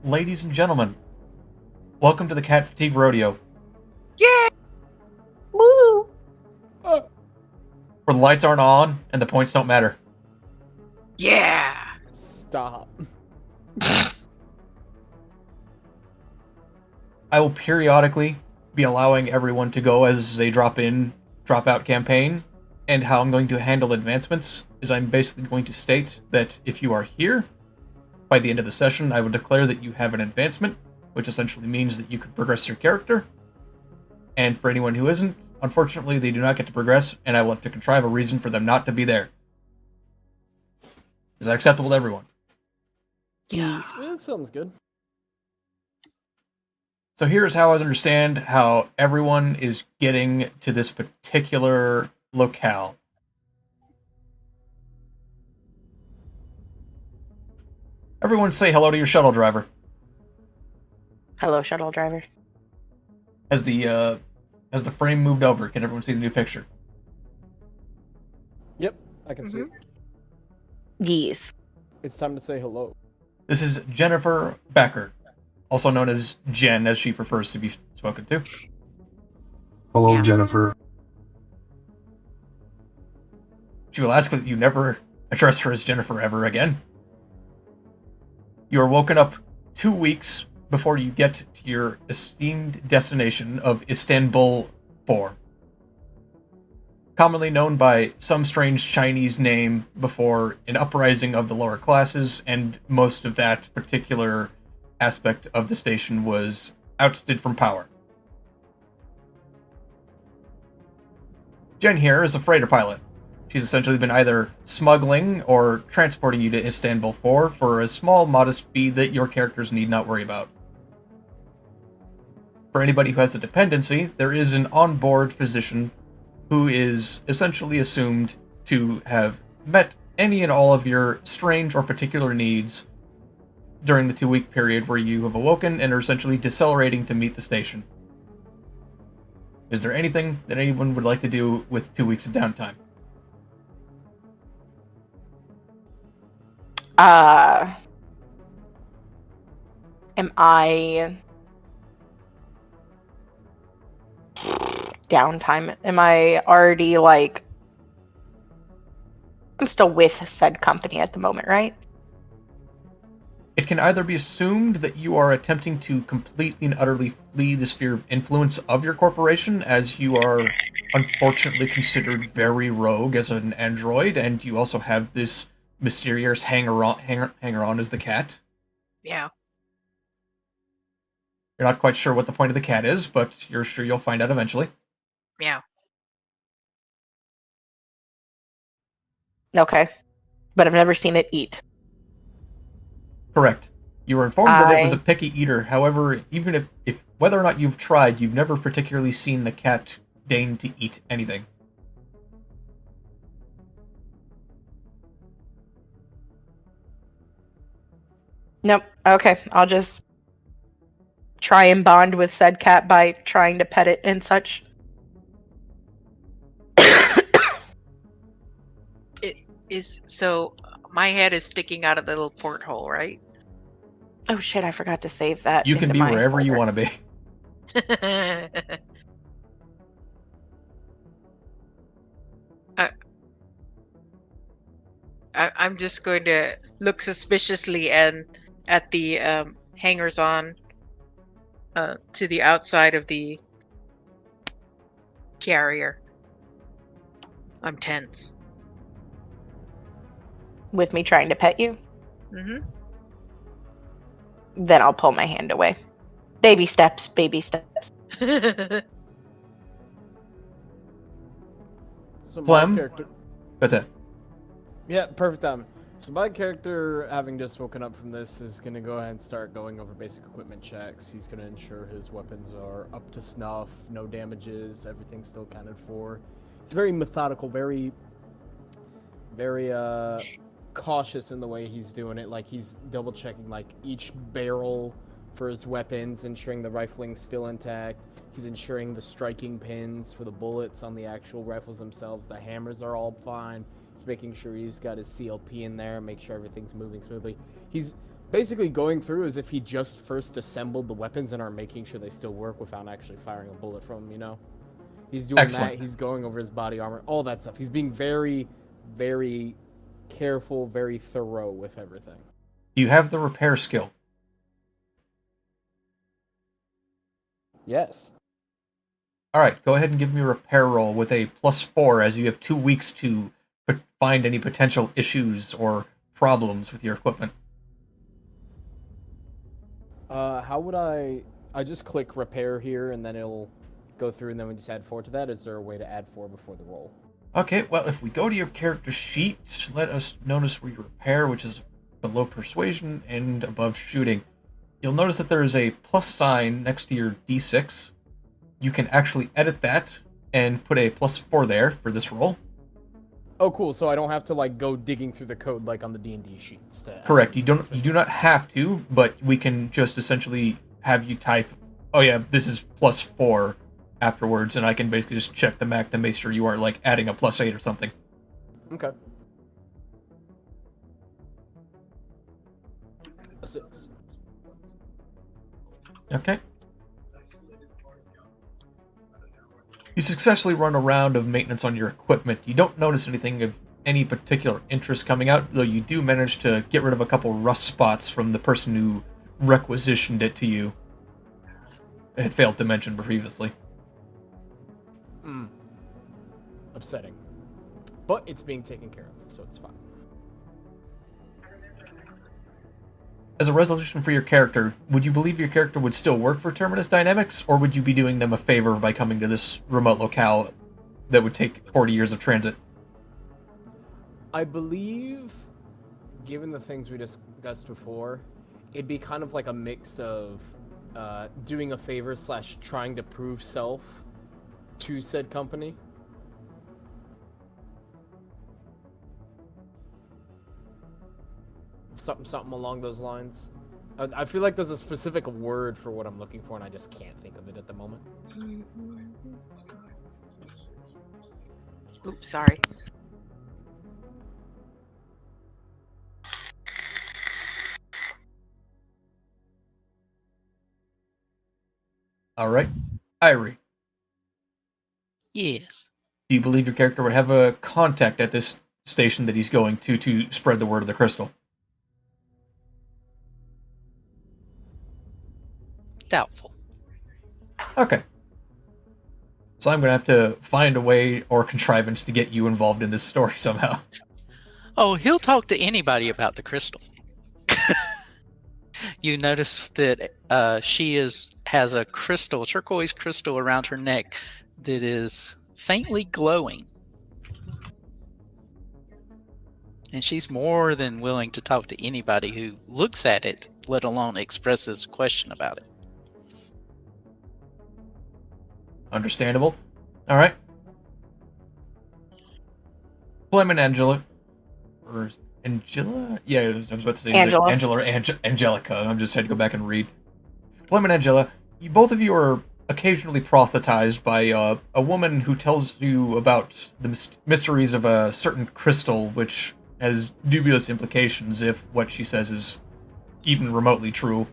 Ladies and gentlemen, welcome to the Fatigue Rodeo, Yeah. Woo! where the lights aren't on and the points don't matter. Yeah. Stop. I will periodically be allowing everyone to go as a drop-in, drop-out campaign, and how I'm going to handle advancements is I'm basically going to state that if you are here, by the end of the session, I will declare that you have an advancement, which essentially means that you can progress your character. And for anyone who isn't, unfortunately, they do not get to progress, and I will have to contrive a reason for them not to be there. Is that acceptable to everyone? Yeah. That sounds good. So here's how I understand how everyone is getting to this particular locale. Everyone say hello to your shuttle driver. Hello, shuttle driver. As the frame moved over, can everyone see the new picture? Yep, I can see it. Yes. It's time to say hello. This is Jennifer Becker, also known as Jen, as she prefers to be spoken to. Hello, Yeah. Jennifer. She will ask that you never address her as Jennifer ever again. You are woken up 2 weeks before you get to your esteemed destination of Istanbul 4. Commonly known by some strange Chinese name before an uprising of the lower classes, and most of that particular aspect of the station was ousted from power. Jen here is a freighter pilot. She's essentially been either smuggling or transporting you to Istanbul 4 for a small, modest fee that your characters need not worry about. For anybody who has a dependency, there is an onboard physician who is essentially assumed to have met any and all of your strange or particular needs during the 2-week period where you have awoken and are essentially decelerating to meet the station. Is there anything that anyone would like to do with 2 weeks of downtime? Am I downtime? Am I already like? I'm still with said company at the moment, right? It can either be assumed that you are attempting to completely and utterly flee the sphere of influence of your corporation, as you are unfortunately considered very rogue as an android, and you also have this mysterious hanger-on as the cat. Yeah. You're not quite sure what the point of the cat is, but you're sure you'll find out eventually. Yeah. Okay. But I've never seen it eat. Correct. You were informed that it was a picky eater. However, even if whether or not you've tried, you've never particularly seen the cat deign to eat anything. Nope. Okay. I'll just try and bond with said cat by trying to pet it and such. So my head is sticking out of the little porthole, right? Oh shit! I forgot to save that. You can into be my wherever you folder. want to be. I'm just going to look suspiciously and at the hangers on to the outside of the carrier. I'm tense. With me trying to pet you, Mm-hmm. then I'll pull my hand away. Baby steps, baby steps. So my Clem? character. That's it. Yeah, perfect time. So my character, having just woken up from this, is gonna go ahead and start going over basic equipment checks. He's gonna ensure his weapons are up to snuff, no damages, everything's still accounted for. It's very methodical, very cautious in the way he's doing it. Like he's double checking like each barrel for his weapons, ensuring the rifling's still intact. He's ensuring the striking pins for the bullets on the actual rifles themselves, the hammers are all fine. He's making sure he's got his CLP in there, make sure everything's moving smoothly. He's basically going through as if he just first assembled the weapons and are making sure they still work without actually firing a bullet from them, you know? He's doing Excellent. that. He's going over his body armor, all that stuff. He's being very, very careful, very thorough with everything. Do you have the repair skill? Yes. All right, go ahead and give me a repair roll with a +4, as you have 2 weeks to find any potential issues or problems with your equipment. How would I just click repair here and then it'll go through and then we just add 4 to that? Is there a way to add 4 before the roll? Okay, well, if we go to your character sheet, let us notice where you repair, which is below persuasion and above shooting. You'll notice that there is a plus sign next to your D6. You can actually edit that and put a +4 there for this roll. Oh, cool. So I don't have to like go digging through the code like on the D&D sheets. Correct. You do not have to, but we can just essentially have you type, oh yeah, this is +4 afterwards, and I can basically just check the Mac to make sure you aren't like adding a +8 or something. Okay. A 6. Okay. You successfully run a round of maintenance on your equipment. You don't notice anything of any particular interest coming out, though you do manage to get rid of a couple rust spots from the person who requisitioned it to you. It had failed to mention previously. Upsetting. But it's being taken care of, so it's fine. As a resolution for your character, would you believe your character would still work for Terminus Dynamics, or would you be doing them a favor by coming to this remote locale that would take 40 years of transit? I believe, given the things we discussed before, it'd be kind of like a mix of doing a favor / trying to prove self to said company. Something along those lines. I feel like there's a specific word for what I'm looking for, and I just can't think of it at the moment. Oops, sorry. Alright. Irie, Yes. do you believe your character would have a contact at this station that he's going to spread the word of the crystal? Doubtful. Okay. So I'm going to have to find a way or contrivance to get you involved in this story somehow. Oh, he'll talk to anybody about the crystal. You notice that she has a crystal, turquoise crystal around her neck that is faintly glowing. And she's more than willing to talk to anybody who looks at it, let alone expresses a question about it. Understandable. Alright. Clem and Angela. Or Angela? Yeah, I was about to say Angela. Angela or Angelica. I just had to go back and read. Clem and Angela, both of you are occasionally prosthetized by a woman who tells you about the mysteries of a certain crystal, which has dubious implications if what she says is even remotely true.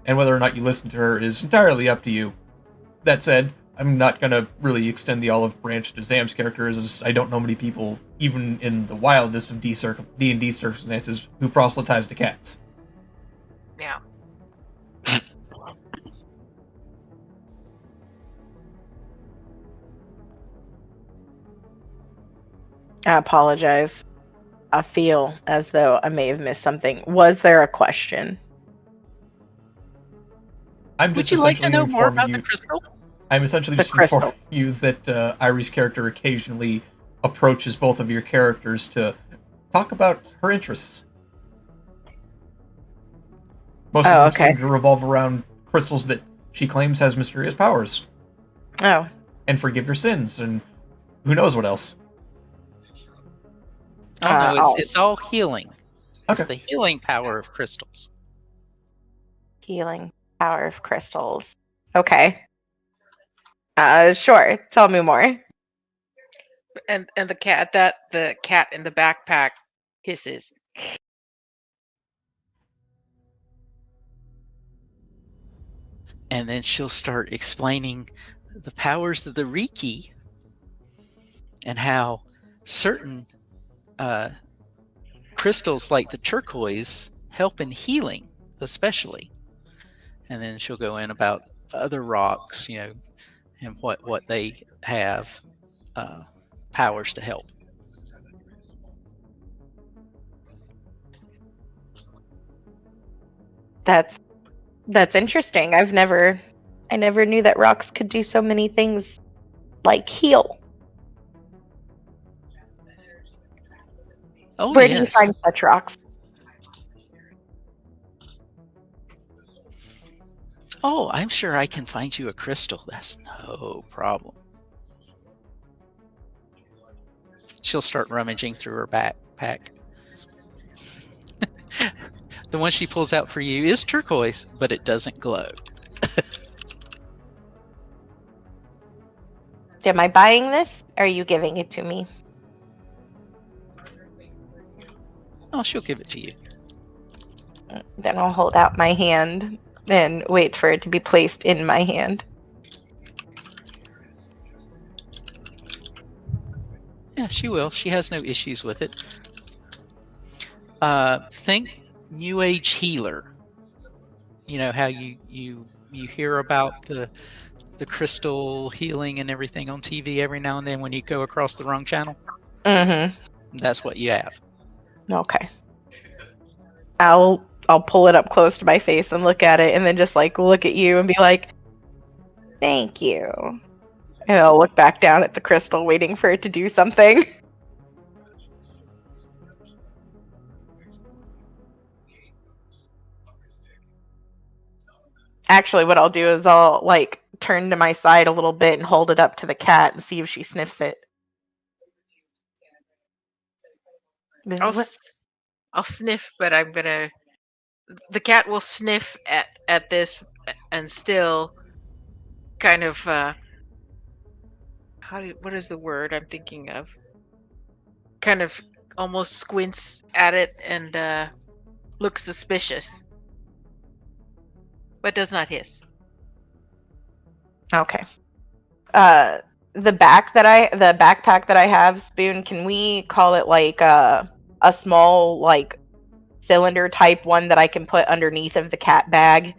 And whether or not you listen to her is entirely up to you. That said, I'm not going to really extend the olive branch to Zam's character, as I don't know many people, even in the wildest of D&D circumstances, who proselytize to cats. Yeah. I apologize. I feel as though I may have missed something. Was there a question? I'm Would just you like to essentially know more informing about you. the crystal? I'm essentially The just informing crystal. you that Irie's character occasionally approaches both of your characters to talk about her interests. Most of them okay. seem to revolve around crystals that she claims has mysterious powers, Oh, and forgive your sins, and who knows what else. Oh no, oh. it's all healing. It's Okay. the healing power of crystals. healing power of crystals. Okay. Sure. Tell me more. And the cat in the backpack hisses. and then she'll start explaining the powers of the Reiki and how certain crystals like the turquoise help in healing, especially. And then she'll go in about other rocks, and what they have powers to help. That's interesting. I never knew that rocks could do so many things like heal. Oh, Where do you yes. find such rocks? Oh, I'm sure I can find you a crystal. That's no problem. She'll start rummaging through her backpack. The one she pulls out for you is turquoise, but it doesn't glow. Am I buying this? Or are you giving it to me? Oh, she'll give it to you. Then I'll hold out my hand and wait for it to be placed in my hand. Yeah, she will. She has no issues with it. Think New Age healer. You know how you hear about the crystal healing and everything on TV every now and then when you go across the wrong channel? Mm-hmm. That's what you have. Okay. I'll pull it up close to my face and look at it, and then just like look at you and be like, "Thank you." And I'll look back down at the crystal, waiting for it to do something. Actually, what I'll do is I'll like turn to my side a little bit and hold it up to the cat and see if she sniffs it. I'll What? I'll sniff, but I'm gonna. The cat will sniff at this and still kind of what is the word I'm thinking of? Kind of almost squints at it and looks suspicious, but does not hiss. Okay. The backpack that I have, Spoon, can we call it like a small like cylinder type one that I can put underneath of the cat bag?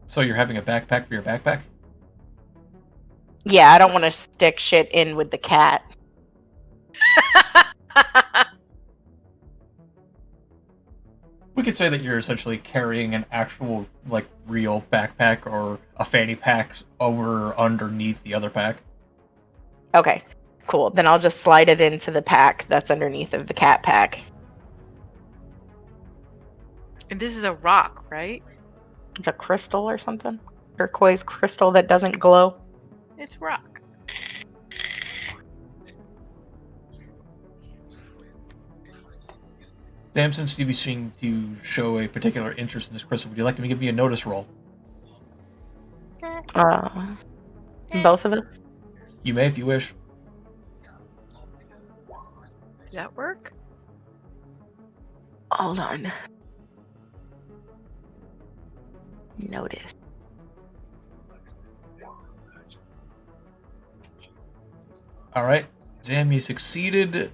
So you're having a backpack for your backpack? Yeah, I don't want to stick shit in with the cat. We could say that you're essentially carrying an actual, like, real backpack or a fanny pack over underneath the other pack. Okay, cool. Then I'll just slide it into the pack that's underneath of the cat pack. And this is a rock, right? It's a crystal or something? Turquoise crystal that doesn't glow. It's rock. Samson, you seem to show a particular interest in this crystal. Would you like me to give you a notice roll? Both of us? You may if you wish. Does that work? Hold on. Notice. Alright. Zam, you succeeded.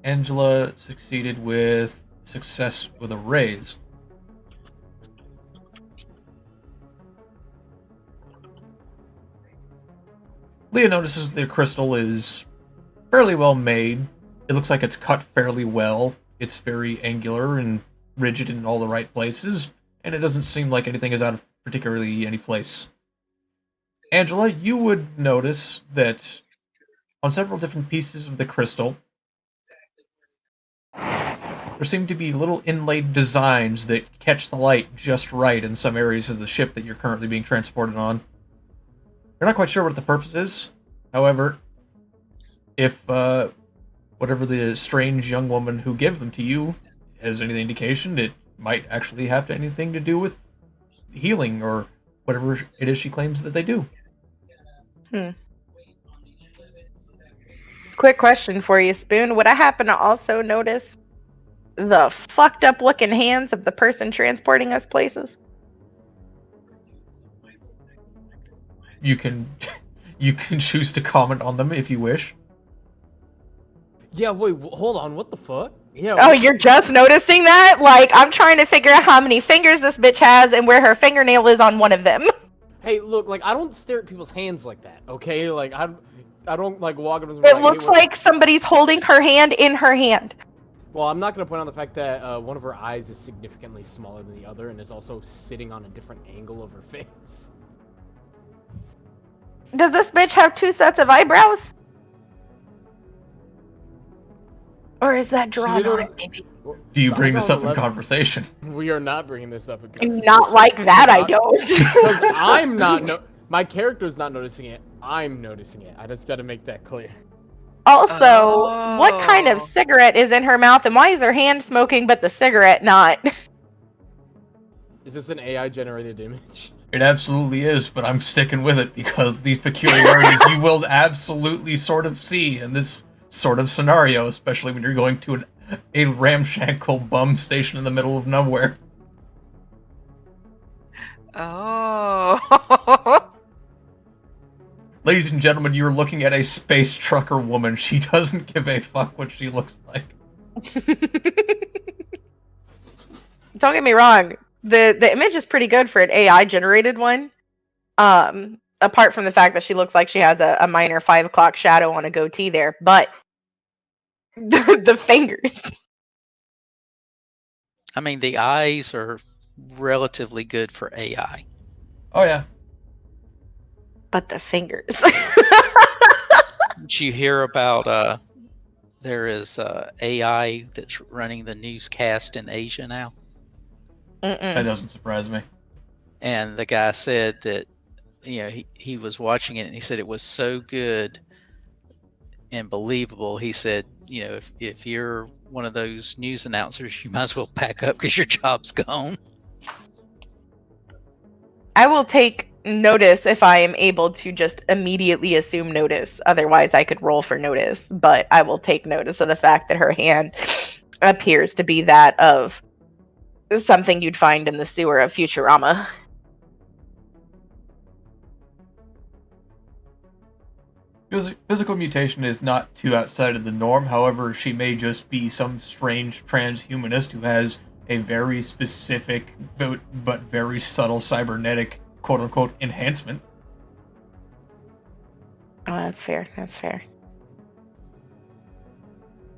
Angela succeeded with success with a raise. Leah notices the crystal is fairly well made. It looks like it's cut fairly well. It's very angular and rigid in all the right places, and it doesn't seem like anything is out of particularly any place. Angela, you would notice that on several different pieces of the crystal, there seem to be little inlaid designs that catch the light just right in some areas of the ship that you're currently being transported on. You're not quite sure what the purpose is. However, if whatever the strange young woman who gave them to you has any indication, it might actually have anything to do with healing or whatever it is she claims that they do. Quick question for you, Spoon. Would I happen to also notice the fucked up looking hands of the person transporting us places? You can you can choose to comment on them if you wish. Yeah, wait, hold on. What the fuck? Yeah. Oh, you're just noticing that? Like, I'm trying to figure out how many fingers this bitch has and where her fingernail is on one of them. Hey, look, like, I don't stare at people's hands like that, okay? Like, I don't, like, walk up to them It like, looks hey, what... like somebody's holding her hand in her hand. Well, I'm not going to point out the fact that one of her eyes is significantly smaller than the other and is also sitting on a different angle of her face. Does this bitch have 2 sets of eyebrows? Or is that drawn on, maybe? Do you bring this up in Let's- conversation? We are not bringing this up again. Not like that, I don't. Because I'm not... My character's not noticing it. I'm noticing it. I just got to make that clear. Also, what kind of Oh. cigarette is in her mouth, and why is her hand smoking but the cigarette not? Is this an AI-generated image? It absolutely is, but I'm sticking with it because these peculiarities you will absolutely sort of see in this sort of scenario, especially when you're going to a ramshackle bum station in the middle of nowhere. Oh. Ladies and gentlemen, you're looking at a space trucker woman. She doesn't give a fuck what she looks like. Don't get me wrong. The image is pretty good for an AI generated one. Apart from the fact that she looks like she has a minor 5 o'clock shadow on a goatee there, but the fingers. I mean, the eyes are relatively good for AI. Oh yeah. But the fingers. Did you hear about there is AI that's running the newscast in Asia now? That doesn't surprise me. And the guy said that, you know, he was watching it and he said it was so good and believable. He said, you know, if you're one of those news announcers, you might as well pack up because your job's gone. I will take notice if I am able to just immediately assume notice. Otherwise, I could roll for notice. But I will take notice of the fact that her hand appears to be that of something you'd find in the sewer of Futurama. Physical mutation is not too outside of the norm. However, she may just be some strange transhumanist who has a very specific but very subtle cybernetic quote-unquote enhancement. Oh, that's fair. That's fair.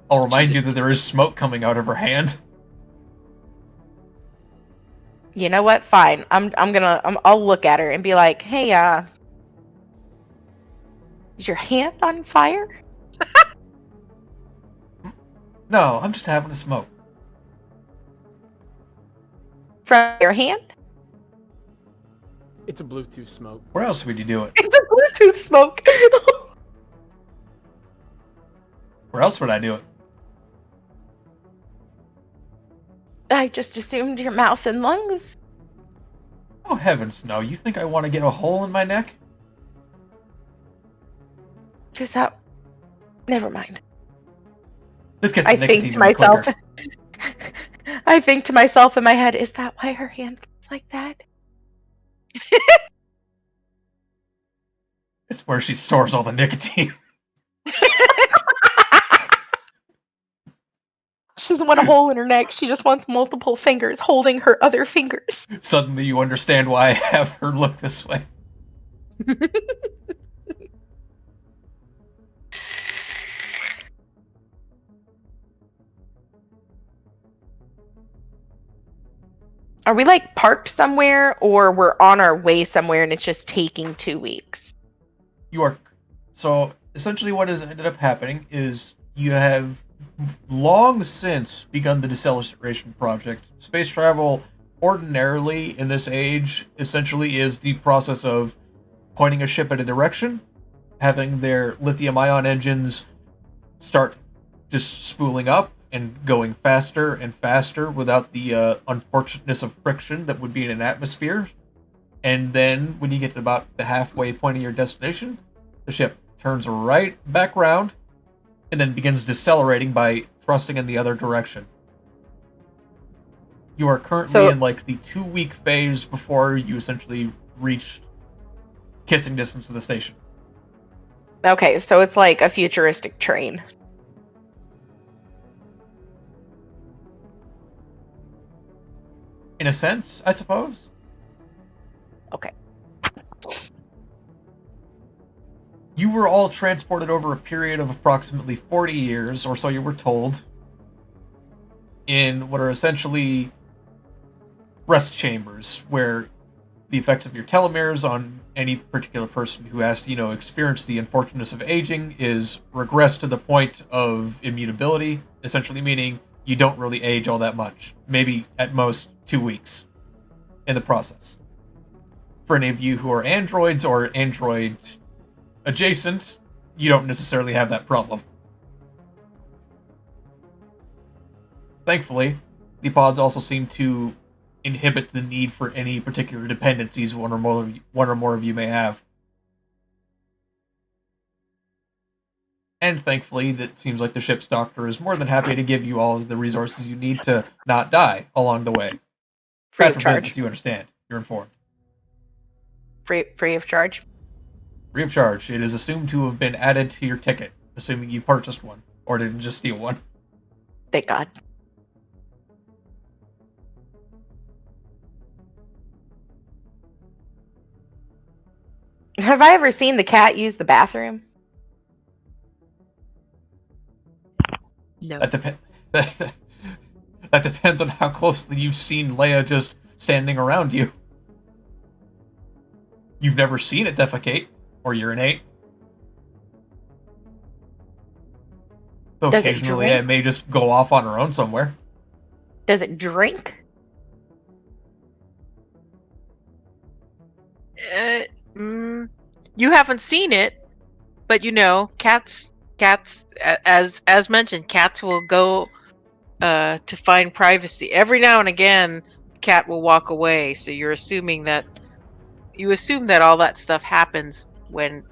I'll remind you that there is smoke coming out of her hand. You know what? Fine. I'll look at her and be like, "Hey, is your hand on fire?" No, I'm just having a smoke. From your hand? It's a Bluetooth smoke. Where else would you do it? It's a Bluetooth smoke. Where else would I do it? I just assumed your mouth and lungs. Oh heavens, no. You think I want to get a hole in my neck? Is that? Never mind. This gets I the think nicotine to to me myself. quicker. I think to myself in my head, is that why her hand looks like that? It's where she stores all the nicotine. She doesn't want a hole in her neck. She just wants multiple fingers holding her other fingers. Suddenly you understand why I have her look this way. Are we like parked somewhere, or we're on our way somewhere and it's just taking 2 weeks? You are... So, essentially what has ended up happening is you have long since begun the deceleration project. Space travel, ordinarily, in this age, essentially is the process of pointing a ship in a direction, having their lithium-ion engines start just spooling up, and going faster and faster without the unfortunateness of friction that would be in an atmosphere. And then, when you get to about the halfway point of your destination, the ship turns right back round, and then begins decelerating by thrusting in the other direction. You are currently So- in like the 2-week phase before you essentially reach kissing distance of the station. Okay, so it's like a futuristic train. In a sense, I suppose. Okay. You were all transported over a period of approximately 40 years, or so you were told, in what are essentially rest chambers, where the effects of your telomeres on any particular person who has to, experience the unfortunateness of aging is regressed to the point of immutability, essentially meaning you don't really age all that much. Maybe at most 2 weeks in the process. For any of you who are androids or android adjacent, you don't necessarily have that problem. Thankfully, the pods also seem to inhibit the need for any particular dependencies one or more of you may have. And thankfully, that seems like the ship's doctor is more than happy to give you all of the resources you need to not die along the way. Free Bad of for charge. business, you understand. You're informed. Free of charge. Free of charge. It is assumed to have been added to your ticket, assuming you purchased one, or didn't just steal one. Thank God. Have I ever seen the cat use the bathroom? No. That depends on how closely you've seen Leia just standing around you. You've never seen it defecate or urinate. Though Does it occasionally drink? it may just go off on her own somewhere. Does it drink? You haven't seen it, but cats. As mentioned, cats will go to find privacy. Every now and again, cat will walk away. So you assume that all that stuff happens when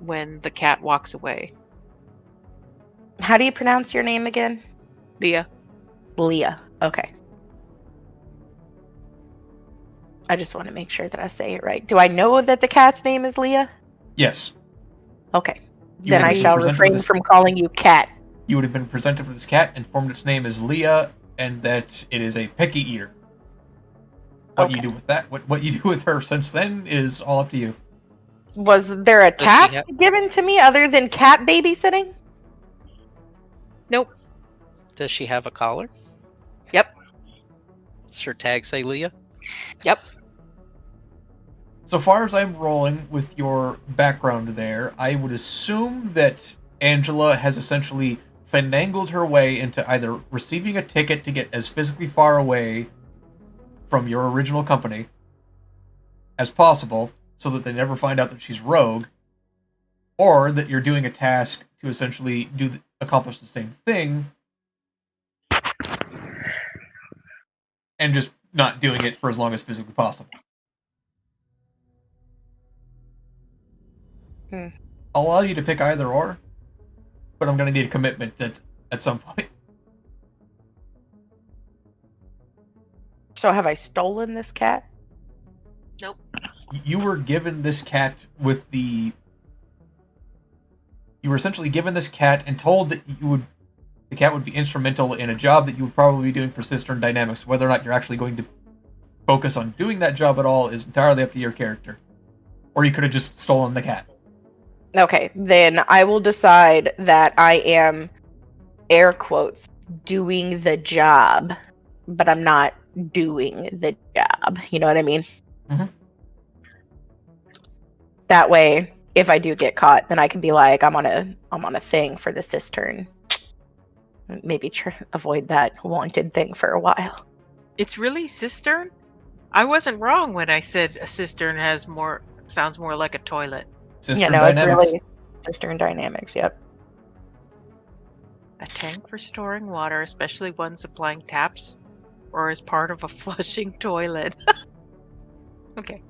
the cat walks away. How do you pronounce your name again? Leah. Leah. Okay. I just want to make sure that I say it right. Do I know that the cat's name is Leah? Yes. Okay. You Then would I have been shall presented refrain with this- from calling you cat. You would have been presented with this cat, informed its name is Leah, and that it is a picky eater. What you Okay. do with that, what you do with her since then, is all up to you. Was there a Does she task have- given to me other than cat babysitting? Nope. Does she have a collar? Yep. Does her tag say Leah? Yep. So far as I'm rolling with your background there, I would assume that Angela has essentially finagled her way into either receiving a ticket to get as physically far away from your original company as possible, so that they never find out that she's rogue, or that you're doing a task to essentially accomplish the same thing, and just not doing it for as long as physically possible. I'll allow you to pick either or, but I'm going to need a commitment at some point. So have I stolen this cat? Nope. You were given this cat with the... You were essentially given this cat and told that the cat would be instrumental in a job that you would probably be doing for Cistern Dynamics. Whether or not you're actually going to focus on doing that job at all is entirely up to your character. Or you could have just stolen the cat. Okay, then I will decide that I am, air quotes, doing the job, but I'm not doing the job. You know what I mean? Mhm. That way, if I do get caught, then I can be like, I'm on a thing for the cistern. Maybe avoid that wanted thing for a while. It's really cistern? I wasn't wrong when I said a cistern sounds more like a toilet. Cistern It's Dynamics. really cistern dynamics. Yep. A tank for storing water, especially one supplying taps or as part of a flushing toilet. Okay.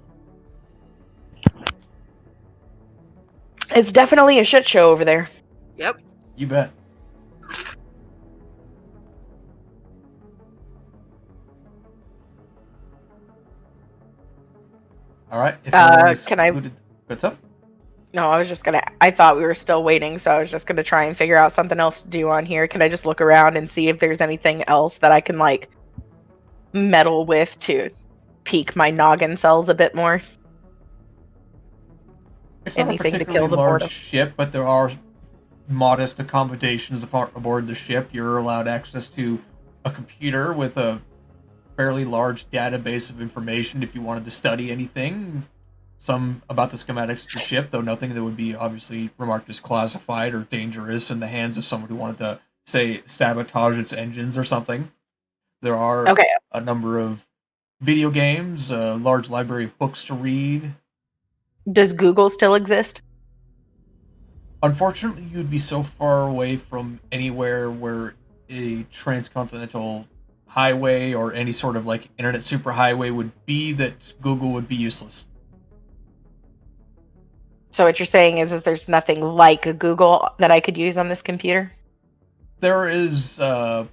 It's definitely a shit show over there. Yep. You bet. All right. If everyone is Can I? concluded, what's up? No, I was just gonna. I thought we were still waiting, so I was just gonna try and figure out something else to do on here. Can I just look around and see if there's anything else that I can like meddle with to pique my noggin cells a bit more? It's not a Anything to particularly kill the large boredom. ship, but there are modest accommodations aboard the ship. You're allowed access to a computer with a fairly large database of information if you wanted to study anything. Some about the schematics of the ship, though nothing that would be obviously remarked as classified or dangerous in the hands of someone who wanted to, say, sabotage its engines or something. There are Okay. a number of video games, a large library of books to read. Does Google still exist? Unfortunately, you'd be so far away from anywhere where a transcontinental highway or any sort of like internet superhighway would be that Google would be useless. So what you're saying is there's nothing like a Google that I could use on this computer? There is, I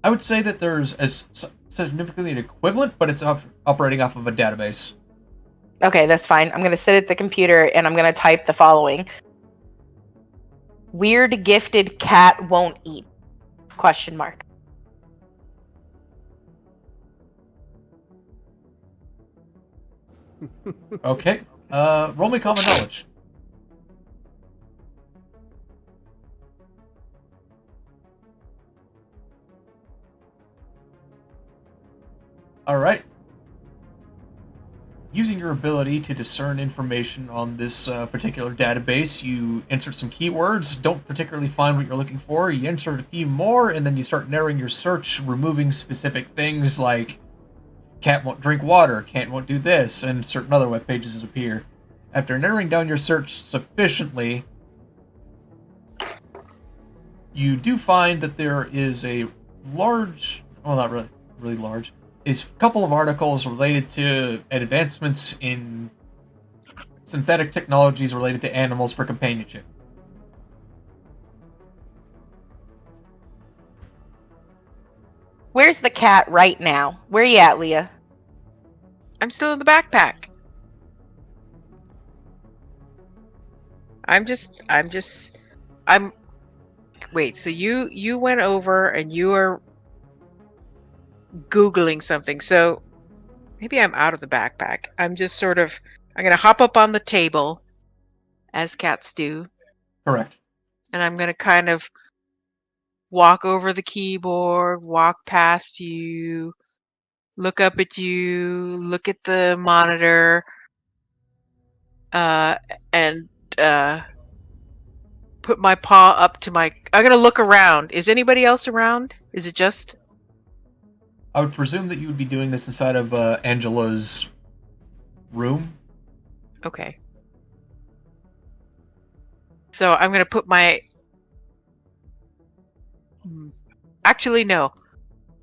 would say that there's as significantly an equivalent, but it's operating off of a database. Okay, that's fine. I'm gonna sit at the computer and I'm gonna type the following: Weird gifted cat won't eat? Question mark. Okay. Roll me common knowledge. All right. Using your ability to discern information on this particular database, you insert some keywords, don't particularly find what you're looking for, you insert a few more, and then you start narrowing your search, removing specific things like cat won't drink water, cat won't do this, and certain other web pages appear. After narrowing down your search sufficiently, you do find that there is a large, well, not really large, is a couple of articles related to advancements in synthetic technologies related to animals for companionship. Where's the cat right now? Where you at, Leah? I'm still in the backpack. I'm wait, so you went over and you are Googling something. So maybe I'm out of the backpack. I'm gonna hop up on the table, as cats do, Correct. and I'm gonna kind of walk over the keyboard, walk past you, look up at you, look at the monitor, uh, and put my paw up to my. I'm gonna look around. Is anybody else around? Is it just I would presume that you would be doing this inside of Angela's room. okay? So I'm gonna put my. Actually, no.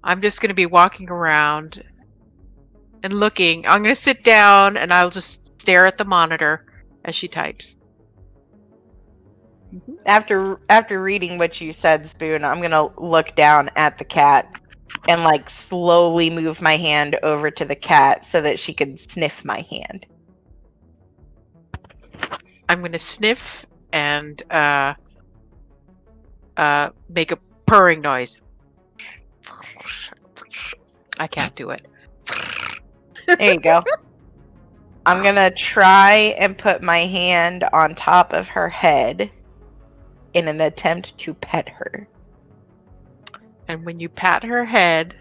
I'm just gonna be walking around and looking. I'm gonna sit down and I'll just stare at the monitor as she types. After reading what you said, Spoon, I'm gonna look down at the cat and like slowly move my hand over to the cat so that she can sniff my hand. I'm gonna sniff and make a purring noise. I can't do it. There you go. I'm gonna try and put my hand on top of her head in an attempt to pet her. And when you pat her head,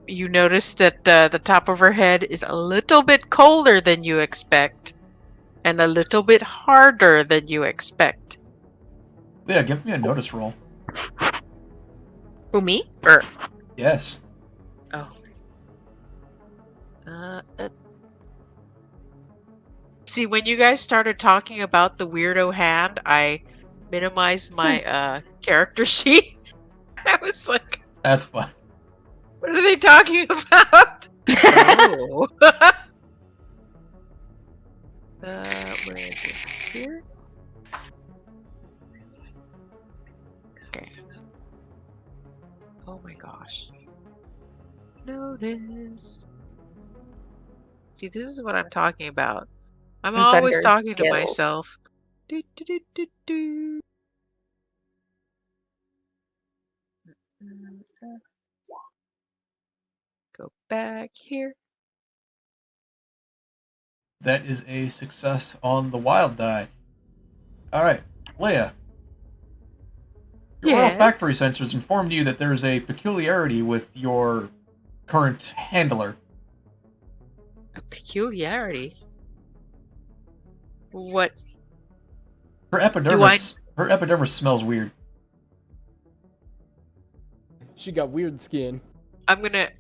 you notice that the top of her head is a little bit colder than you expect, and a little bit harder than you expect. Yeah, give me a notice roll. Who, me? Or Yes. oh. See, when you guys started talking about the weirdo hand, I minimized my character sheet. I was like, That's fine. what are they talking about? Oh. Where is it? It's here? Okay. Oh my gosh. notice. See, this is what I'm talking about. I'm It's always under talking to skills. myself. Do, do, do, do, do. Go back here. That is a success on the wild die. Alright, Leia. Your Yes. olfactory sensors informed you that there is a peculiarity with your current handler. A peculiarity. What? Her epidermis smells weird. She got weird skin. I'm gonna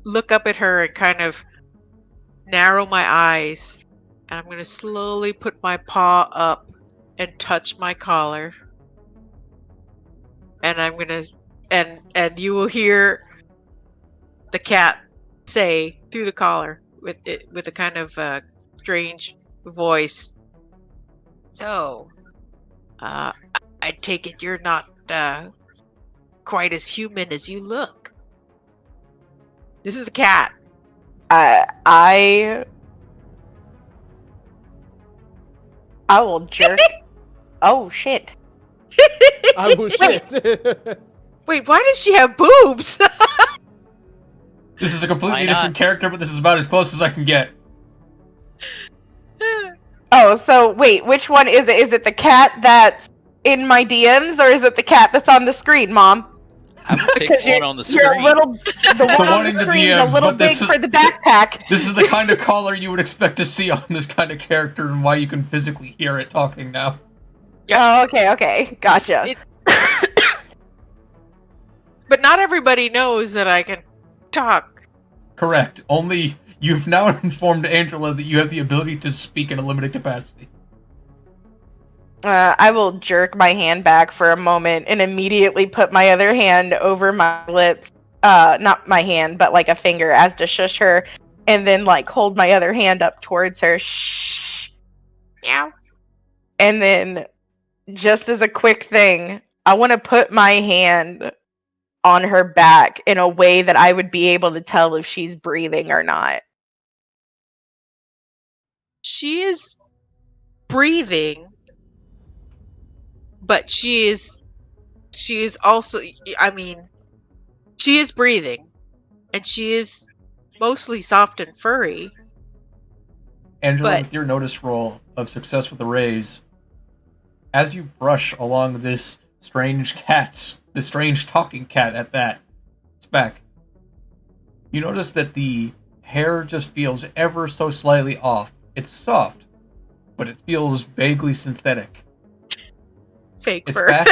look up at her and kind of narrow my eyes. And I'm gonna slowly put my paw up and touch my collar. And I'm gonna and you will hear the cat say through the collar with a kind of strange voice. So, I take it you're not quite as human as you look. This is the cat. I will jerk. Oh shit! I was shit. Wait, why does she have boobs? This is a completely Why not? different character, but this is about as close as I can get. Oh, so wait, which one is it? Is it the cat that's in my DMs, or is it the cat that's on the screen, Mom? I would pick Because one on the you're a screen. little, the one on in the the screen, a DMs, little but this big is- for the backpack. This is the kind of collar you would expect to see on this kind of character, and why you can physically hear it talking now. Oh, okay, gotcha. It- But not everybody knows that I can talk. Correct. Only you've now informed Angela that you have the ability to speak in a limited capacity. I will jerk my hand back for a moment and immediately put my other hand over my lips. Not my hand, but like a finger, as to shush her, and then like hold my other hand up towards her. Shh. Meow. And then, just as a quick thing, I want to put my hand on her back in a way that I would be able to tell if she's breathing or not. She is breathing, but she is also, I mean, she is breathing, and she is mostly soft and furry. Angela, But- with your notice roll of success with the raise, as you brush along this strange talking cat at that, it's back. You notice that the hair just feels ever so slightly off. It's soft, but it feels vaguely synthetic. Fake Its fur. back,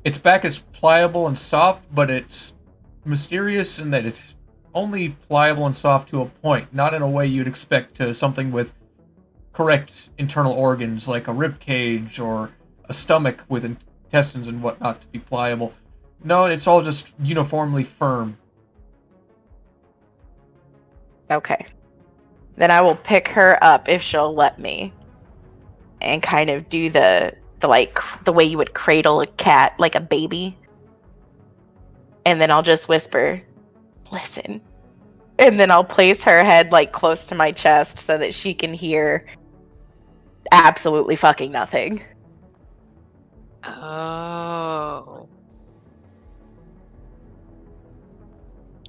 its back is pliable and soft, but it's mysterious in that it's only pliable and soft to a point, not in a way you'd expect to something with correct internal organs like a rib cage or a stomach with intestines and whatnot to be pliable. No, it's all just uniformly firm. Okay. Then I will pick her up if she'll let me. And kind of do the way you would cradle a cat like a baby. And then I'll just whisper, "Listen." And then I'll place her head like close to my chest so that she can hear absolutely fucking nothing. Oh.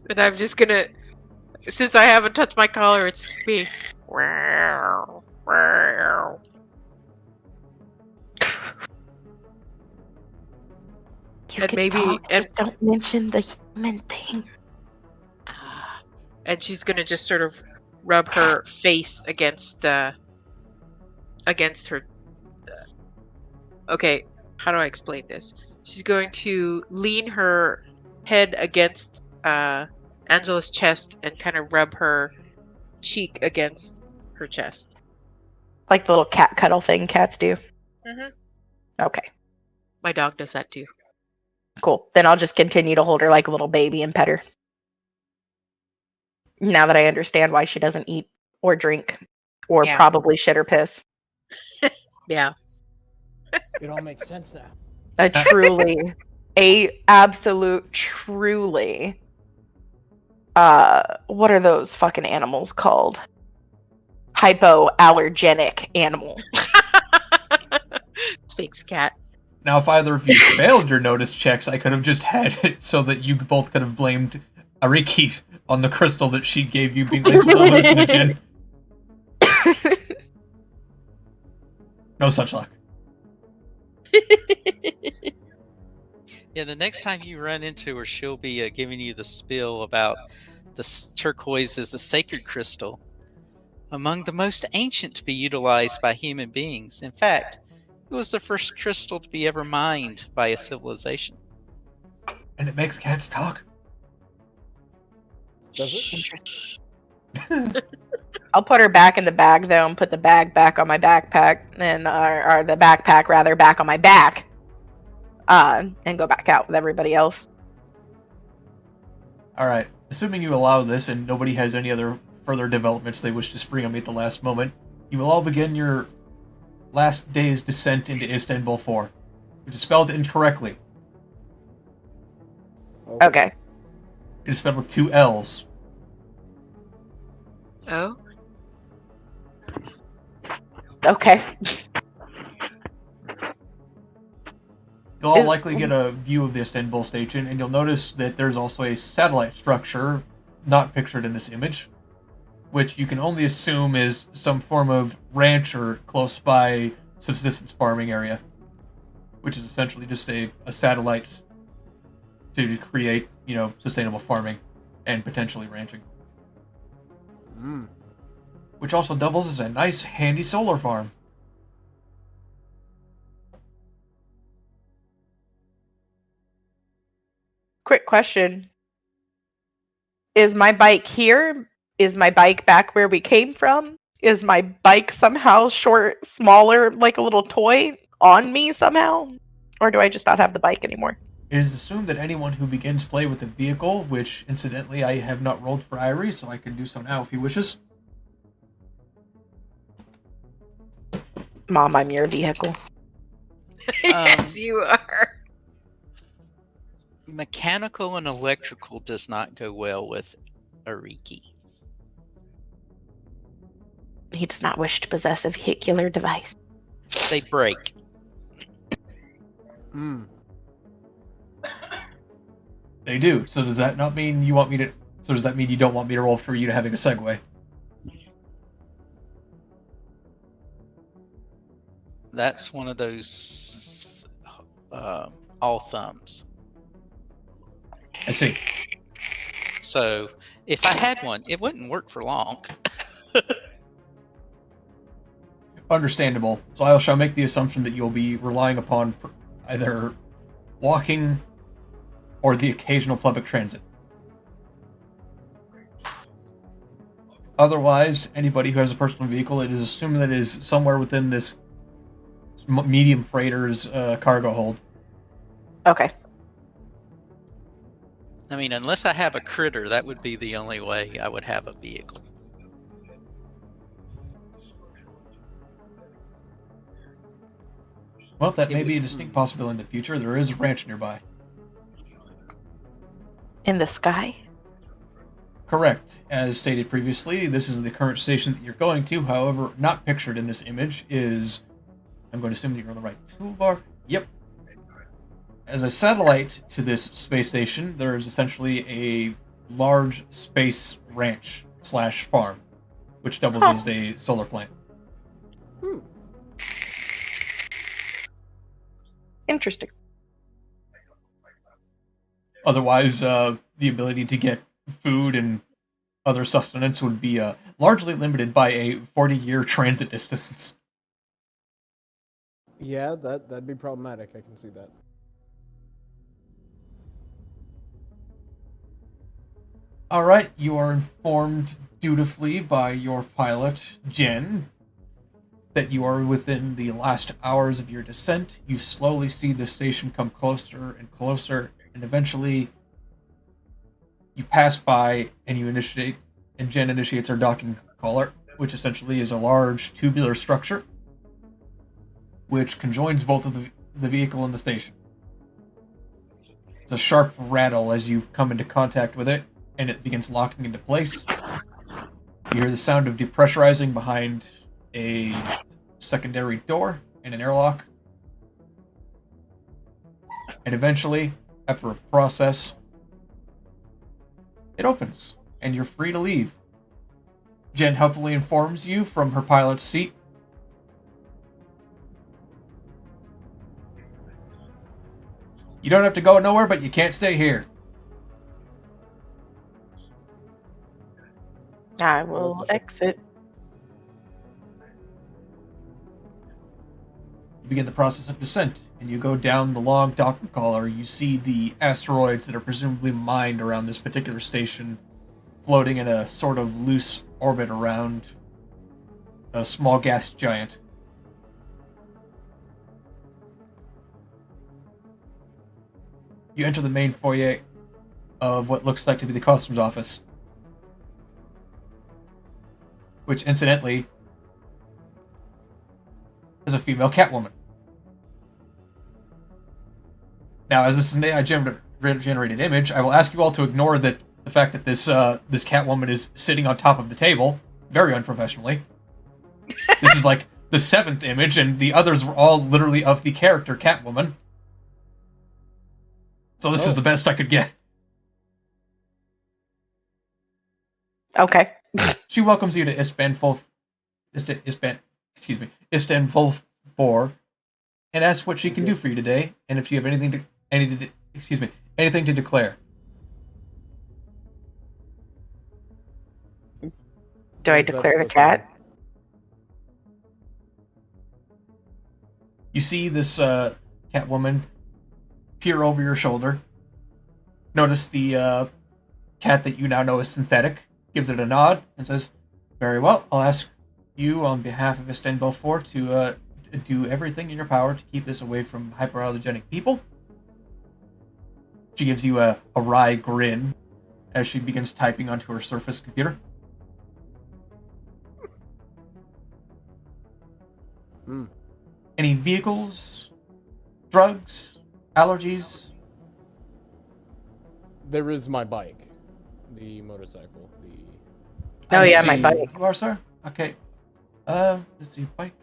And I'm just gonna, since I haven't touched my collar, it's just me. Wow. Wow. You And can maybe- talk, and- just don't mention the human thing. And she's gonna just sort of rub her face against her. Okay, how do I explain this? She's going to lean her head against Angela's chest and kind of rub her cheek against her chest. Like the little cat cuddle thing cats do. Mhm. Okay, My dog does that too. cool. Then I'll just continue to hold her like a little baby and pet her. Now that I understand why she doesn't eat or drink or Yeah. probably shit or piss. Yeah. It all makes sense now. A absolute truly. what are those fucking animals called? Hypoallergenic animal. Speaks cat. Now, if either of you failed your notice checks, I could have just had it so that you both could have blamed Ariki on the crystal that she gave you being laced with hallucinogen. No such luck. Yeah, the next time you run into her, she'll be giving you the spiel about the turquoise is a sacred crystal, among the most ancient to be utilized by human beings. In fact, it was the first crystal to be ever mined by a civilization. And it makes cats talk. Does it? Interesting. I'll put her back in the bag though, and put the bag back on my backpack, and or the backpack rather back on my back, and go back out with everybody else. Alright, assuming you allow this and nobody has any other further developments they wish to spring on me at the last moment, you will all begin your last day's descent into Istanbul 4, which is spelled incorrectly. Okay. It is spelled with 2 L's. Oh. Okay. You'll all likely get a view of the Istanbul station, and you'll notice that there's also a satellite structure not pictured in this image, which you can only assume is some form of ranch or close by subsistence farming area, which is essentially just a satellite to create, sustainable farming and potentially ranching. Which also doubles as a nice, handy solar farm. Quick question. Is my bike here? Is my bike back where we came from? Is my bike somehow smaller, like a little toy, on me somehow? Or do I just not have the bike anymore? It is assumed that anyone who begins play with a vehicle, which incidentally I have not rolled for Irie, so I can do so now if he wishes. Mom, I'm your vehicle. Yes, you are. Mechanical and electrical does not go well with Ariki. He does not wish to possess a vehicular device. They break. They do. So does that not mean you want me to... So does that mean you don't want me to roll for you to having a Segway? That's one of those all thumbs. I see. So if I had one, it wouldn't work for long. Understandable. So I shall make the assumption that you'll be relying upon either walking or the occasional public transit. Otherwise, anybody who has a personal vehicle, it is assumed that it is somewhere within this medium freighter's cargo hold. Okay. I mean, unless I have a critter, that would be the only way I would have a vehicle. Well, that may be a distinct possibility in the future. There is a ranch nearby. In the sky? Correct. As stated previously, this is the current station that you're going to. However, not pictured in this image is... I'm going to assume that you're on the right toolbar. Yep. As a satellite to this space station, there is essentially a large space ranch / farm, which doubles as a solar plant. Interesting. Otherwise, the ability to get food and other sustenance would be largely limited by a 40-year transit distance. Yeah, that'd be problematic. I can see that. Alright, you are informed dutifully by your pilot, Jen, that you are within the last hours of your descent. You slowly see the station come closer and closer, and eventually you pass by and and Jen initiates her docking collar, which essentially is a large tubular structure which conjoins both of the vehicle and the station. It's a sharp rattle as you come into contact with it, and it begins locking into place. You hear the sound of depressurizing behind a secondary door in an airlock. And eventually, after a process, it opens, and you're free to leave. Jen helpfully informs you from her pilot's seat. You don't have to go nowhere, but you can't stay here. I will exit. You begin the process of descent, and you go down the long docking collar. You see the asteroids that are presumably mined around this particular station, floating in a sort of loose orbit around a small gas giant. You enter the main foyer of what looks like to be the customs office, which, incidentally, is a female Catwoman. Now, as this is an AI-generated image, I will ask you all to ignore the fact that this Catwoman is sitting on top of the table, very unprofessionally. This is like the 7th image, and the others were all literally of the character Catwoman. So this is the best I could get. Okay. She welcomes you to Istanbul 4, and asks what she can do for you today, and if you have anything to declare. Do I declare the cat? You see this Catwoman peer over your shoulder. Notice the cat that you now know is synthetic. Gives it a nod and says, "Very well. I'll ask you on behalf of Istanbul 4 to do everything in your power to keep this away from hyperallergenic people." She gives you a wry grin as she begins typing onto her Surface computer. Any vehicles, drugs, allergies? There is my bike, the motorcycle, Oh, yeah, see. my bike. You are, sir? Okay. Let's see. Bike.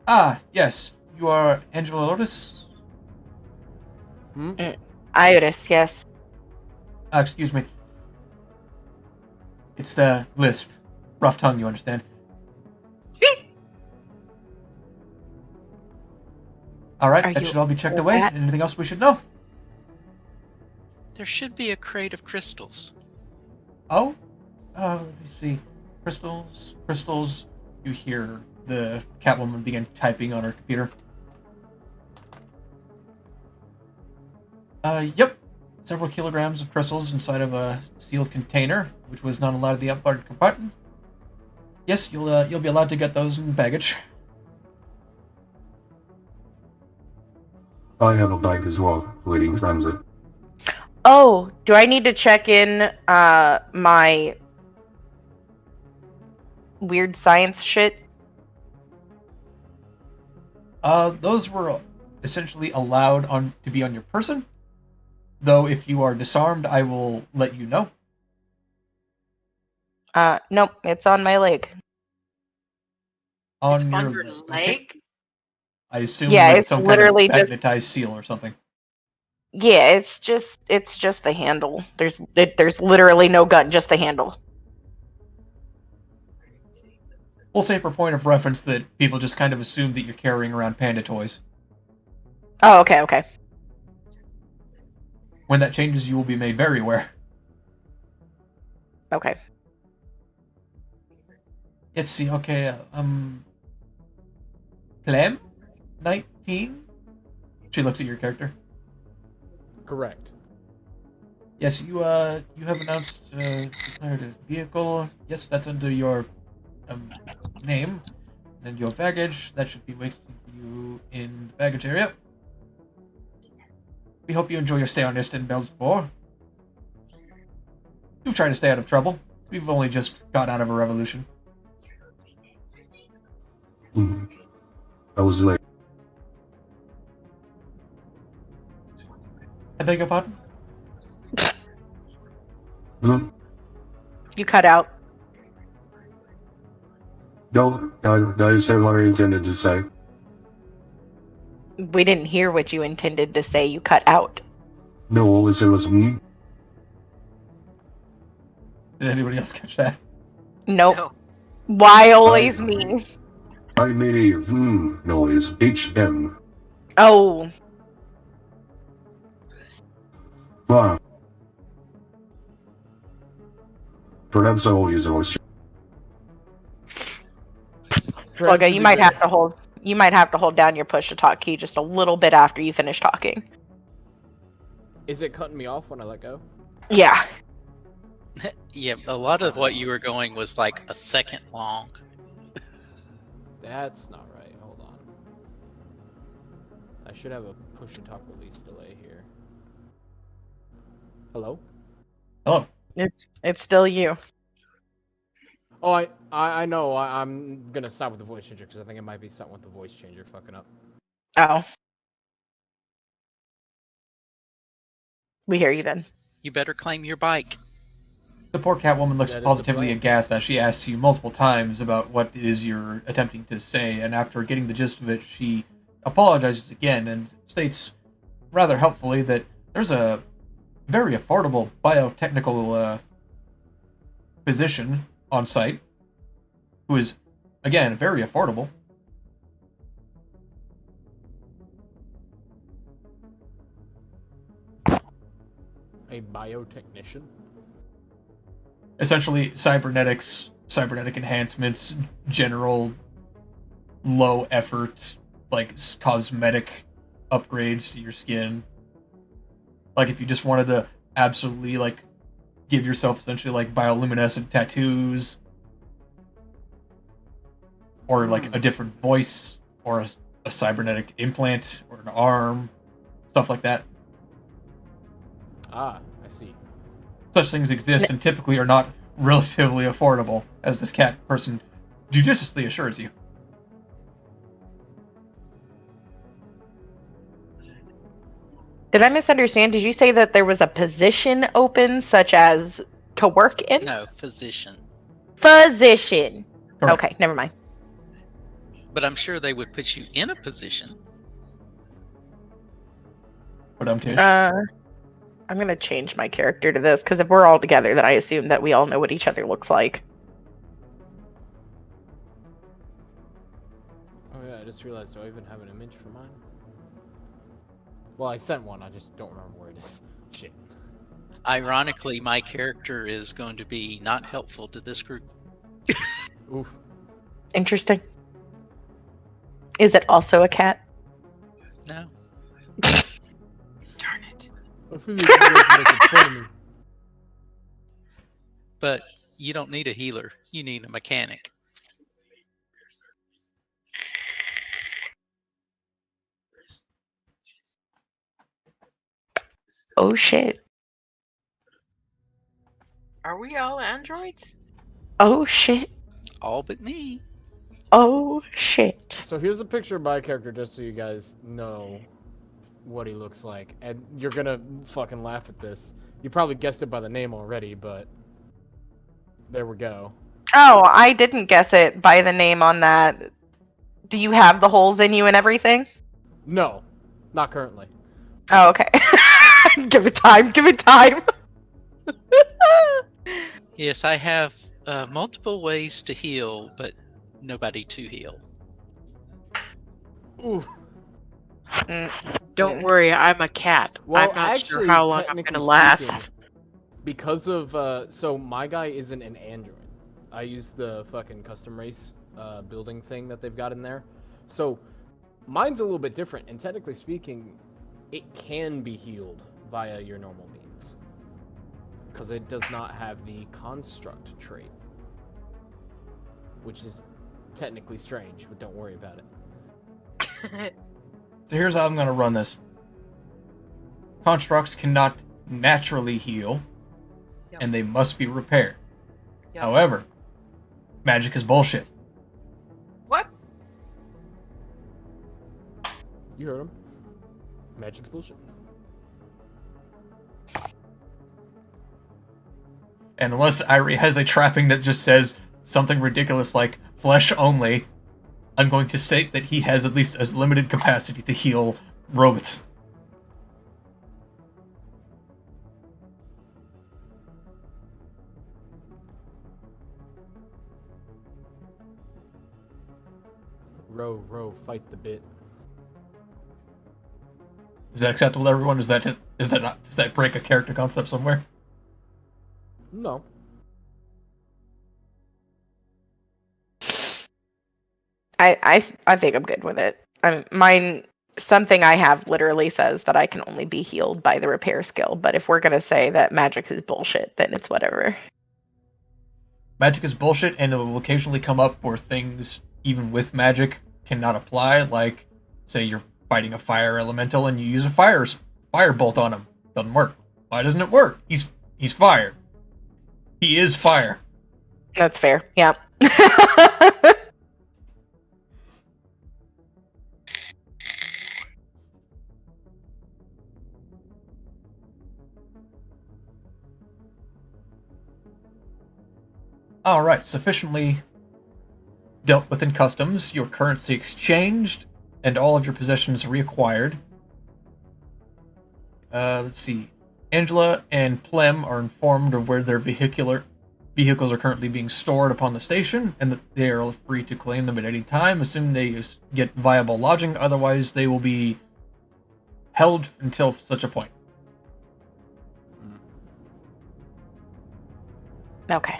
Ah, yes. You are Angela Lotus? Iris, yes. Excuse me. It's the lisp. Rough tongue, you understand. Alright, that should all be checked away. that? Anything else we should know? There should be a crate of crystals. Oh? Let me see. Crystals. You hear the Catwoman begin typing on her computer. Yep. Several kilograms of crystals inside of a sealed container, which was not allowed in the outboard compartment. Yes, you'll be allowed to get those in baggage. I have a bike as well, waiting transit. Oh, do I need to check in my weird science shit? Those were essentially allowed to be on your person. Though if you are disarmed, I will let you know. Nope, it's on my leg. It's on your okay. leg? I assume Yeah, with it's some kind of literally just- magnetized seal or something. Yeah, it's just the handle. There's literally no gun, just the handle. We'll say for point of reference that people just kind of assume that you're carrying around panda toys. Oh, okay. When that changes, you will be made very aware. Okay. Let's see, okay, Clem? 19? She looks at your character. correct. Yes, you have announced, declared a vehicle. Yes, that's under your, name. And your baggage, that should be waiting for you in the baggage area. We hope you enjoy your stay on Istanbul 4. Do try to stay out of trouble. We've only just got out of a revolution. I was late. I beg your pardon? Hmm? You cut out. No, that is what I intended to say. We didn't hear what you intended to say. You cut out. No, it was me. Did anybody else catch that? Nope. No. Why always me? I made a noise. HM. Oh, Wow. Perhaps I will use a voice. Perhaps Slugga, it'd you be might good have if- to hold. You might have to hold down your push to talk key just a little bit after you finish talking. Is it cutting me off when I let go? Yeah. Yeah, a lot of what you were going was like a second long. That's not right. Hold on. I should have a push to talk release delay here. Hello? Hello. It's still you. Oh, I know. I'm gonna stop with the voice changer because I think it might be something with the voice changer fucking up. Oh. We hear you then. You better claim your bike. The poor Catwoman looks That is the positively plan. aghast as she asks you multiple times about what it is you're attempting to say, and after getting the gist of it, she apologizes again and states, rather helpfully, that there's a very affordable biotechnical physician on site who is, again, very affordable. A biotechnician? Essentially, cybernetic enhancements, general low effort, like cosmetic upgrades to your skin. Like if you just wanted to absolutely like give yourself essentially like bioluminescent tattoos, or like a different voice, or a cybernetic implant, or an arm, stuff like that. Ah, I see. Such things exist and typically are not relatively affordable, as this cat person judiciously assures you. Did I misunderstand? Did you say that there was a position open, such as to work in? No, physician. Physician. Correct. Okay, never mind. But I'm sure they would put you in a position. But Tish. I'm gonna change my character to this because if we're all together, then I assume that we all know what each other looks like. Oh yeah, I just realized. Do I even have an image for mine? Well, I sent one. I just don't remember where it is. Shit. Ironically, my character is going to be not helpful to this group. Oof. Interesting. Is it also a cat? No. Darn it. I feel like you guys are making fun of me. But you don't need a healer. You need a mechanic. Oh shit. Are we all androids? Oh shit. All but me. Oh shit. So here's a picture of my character, just so you guys know what he looks like. And you're gonna fucking laugh at this. You probably guessed it by the name already, but there we go. Oh, I didn't guess it by the name on that. Do you have the holes in you and everything? No, not currently. Oh, okay. Give it time. Give it time. Yes, I have multiple ways to heal, but nobody to heal. Ooh. Don't worry, I'm a cat. Well, I'm not sure actually, how long I'm technically gonna last. speaking, because of so my guy isn't an android. I use the fucking custom race building thing that they've got in there. So mine's a little bit different, and technically speaking, it can be healed via your normal means because it does not have the construct trait, which is technically strange, but don't worry about it. So here's how I'm going to run this. Constructs cannot naturally heal, Yep. and they must be repaired. Yep. However, magic is bullshit. What? You heard him. Magic's bullshit. And unless Irie has a trapping that just says something ridiculous like flesh only, I'm going to state that he has at least a limited capacity to heal robots. Row, fight the bit. Is that acceptable to everyone? Is that not? Does that break a character concept somewhere? No. I think I'm good with it. Mine something I have literally says that I can only be healed by the repair skill, but if we're gonna say that magic is bullshit, then it's whatever. Magic is bullshit, and it will occasionally come up where things, even with magic, cannot apply. Like, say you're fighting a fire elemental and you use a fire bolt on him. Doesn't work. Why doesn't it work? He's fire. He is fire. That's fair. Yeah. Alright, sufficiently dealt with in customs, your currency exchanged, and all of your possessions reacquired. Let's see. Angela and Plem are informed of where their vehicles are currently being stored upon the station, and that they are free to claim them at any time, assuming they get viable lodging, otherwise they will be held until such a point. Okay.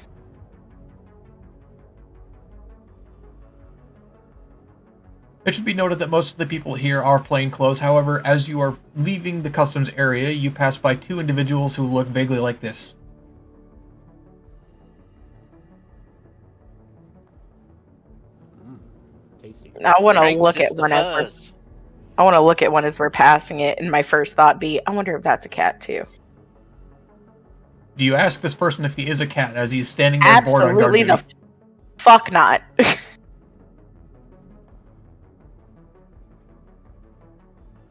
It should be noted that most of the people here are plainclothes. However, as you are leaving the customs area, you pass by two individuals who look vaguely like this. Tasty. I want to Frank look at says the one as we're, fuzz. I want to look at one as we're passing it, and my first thought be, I wonder if that's a cat too. Do you ask this person if he is a cat as he is standing there bored on guard Absolutely duty? the fuck not.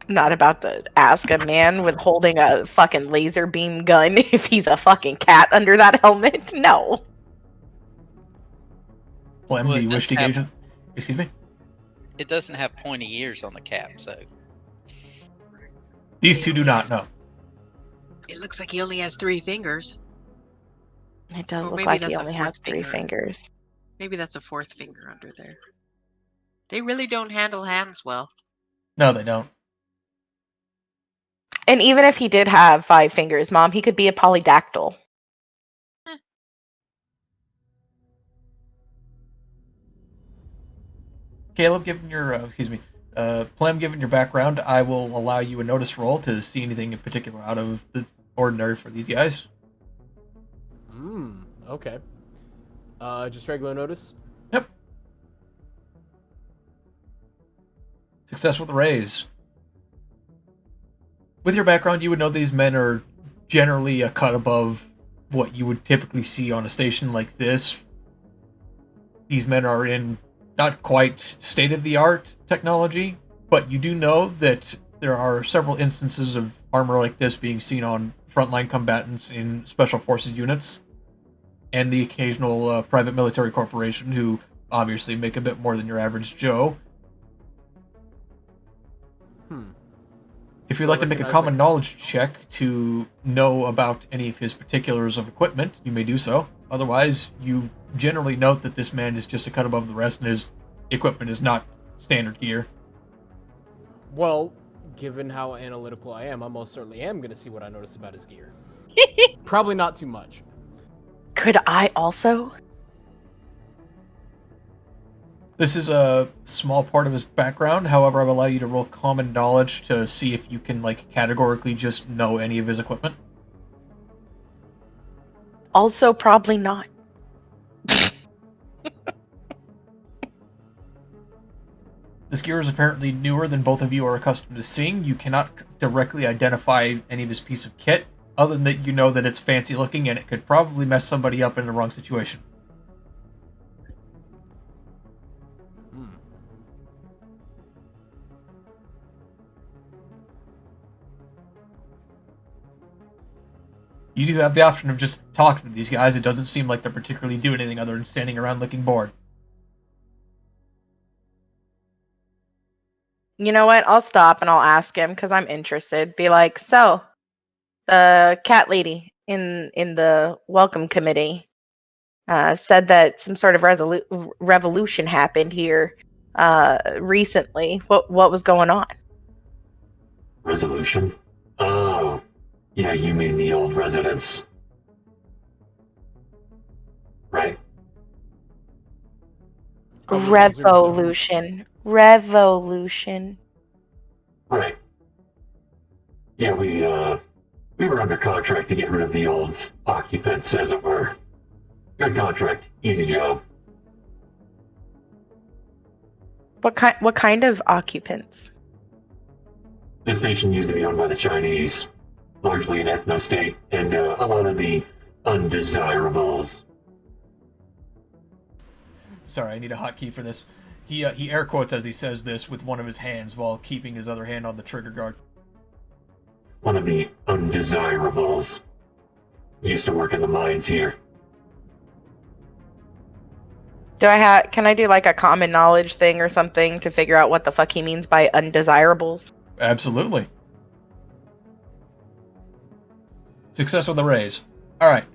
Not about to ask a man with holding a fucking laser beam gun if he's a fucking cat under that helmet. No. Plem, Well, do it you wish to doesn't gauge it? Excuse me? It doesn't have pointy ears on the cap, so These two do not know. It looks like he only has 3 fingers. It does Or look maybe like that's he a only has fourth 3 finger. fingers. Maybe that's a 4th finger under there. They really don't handle hands well. No, they don't. And even if he did have 5 fingers, Mom, he could be a polydactyl. Caleb, given your, Plem, given your background, I will allow you a notice roll to see anything in particular out of the ordinary for these guys. Okay. Just regular notice? Yep. Success with a raise. With your background, you would know these men are generally a cut above what you would typically see on a station like this. These men are in not quite state-of-the-art technology, but you do know that there are several instances of armor like this being seen on frontline combatants in special forces units, and the occasional private military corporation who obviously make a bit more than your average Joe. If you'd like to make a common knowledge check to know about any of his particulars of equipment, you may do so. Otherwise, you generally note that this man is just a cut above the rest and his equipment is not standard gear. Well, given how analytical I most certainly am going to see what I notice about his gear. Probably not too much. Could I also? This is a small part of his background. However, I will allow you to roll common knowledge to see if you can, categorically just know any of his equipment. Also, probably not. This gear is apparently newer than both of you are accustomed to seeing. You cannot directly identify any of his piece of kit, other than that you know that it's fancy looking and it could probably mess somebody up in the wrong situation. You do have the option of just talking to these guys. It doesn't seem like they're particularly doing anything other than standing around looking bored. You know what? I'll stop and I'll ask him because I'm interested. Be like, so the cat lady in the welcome committee said that some sort of revolution happened here recently. What was going on? Resolution? Oh, yeah, you mean the old residents. Right? I would presume so. Revolution. Right. Yeah, we were under contract to get rid of the old occupants, as it were. Good contract, easy job. What kind of occupants? This station used to be owned by the Chinese, largely an ethno-state, and a lot of the undesirables. Sorry, I need a hotkey for this. He air quotes as he says this with one of his hands while keeping his other hand on the trigger guard. One of the undesirables. Used to work in the mines here. Can I do like a common knowledge thing or something to figure out what the fuck he means by undesirables? Absolutely. Success with a raise. Alright.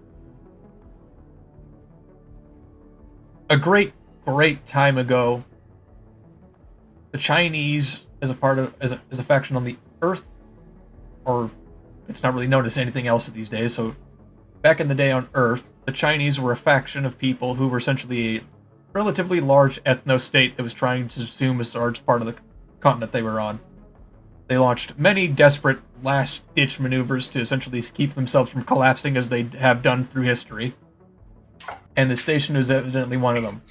A great time ago, the Chinese, as a faction on the Earth, or it's not really known as anything else these days, so back in the day on Earth, the Chinese were a faction of people who were essentially a relatively large ethno-state that was trying to assume a large part of the continent they were on. They launched many desperate last-ditch maneuvers to essentially keep themselves from collapsing as they have done through history. And the station is evidently one of them.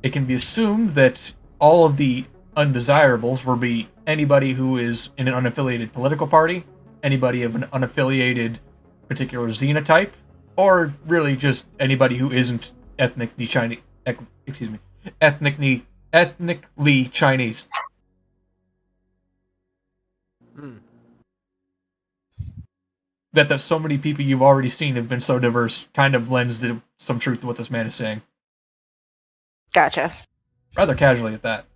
It can be assumed that all of the undesirables will be anybody who is in an unaffiliated political party, anybody of an unaffiliated particular xenotype, or really just anybody who isn't ethnically Chinese. Ethnically Chinese. That so many people you've already seen have been so diverse kind of lends some truth to what this man is saying. Gotcha. Rather casually at that.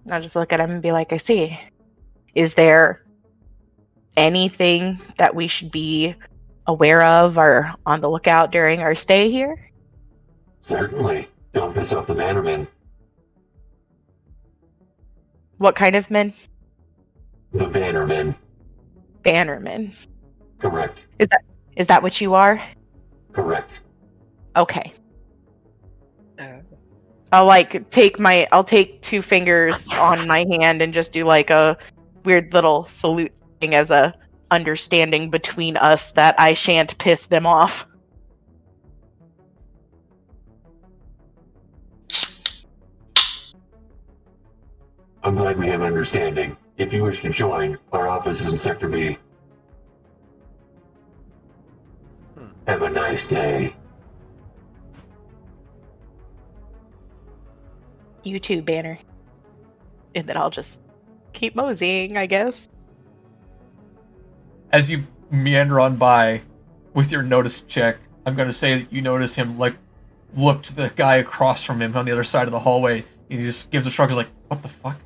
I'll just look at him and be like, I see. Is there anything that we should be aware of or on the lookout during our stay here? Certainly. Don't piss off the Bannermen. What kind of men? The Bannermen. Bannermen. Correct. Is that what you are? Correct. Okay. I'll take 2 fingers on my hand and just do like a weird little salute thing as a understanding between us that I shan't piss them off. I'm glad we have an understanding. If you wish to join, our office is in Sector B. Have a nice day. You too, Banner. And then I'll just keep moseying, I guess. As you meander on by with your notice check, I'm going to say that you notice him, look to the guy across from him on the other side of the hallway. He just gives a shrug, he's like, what the fuck?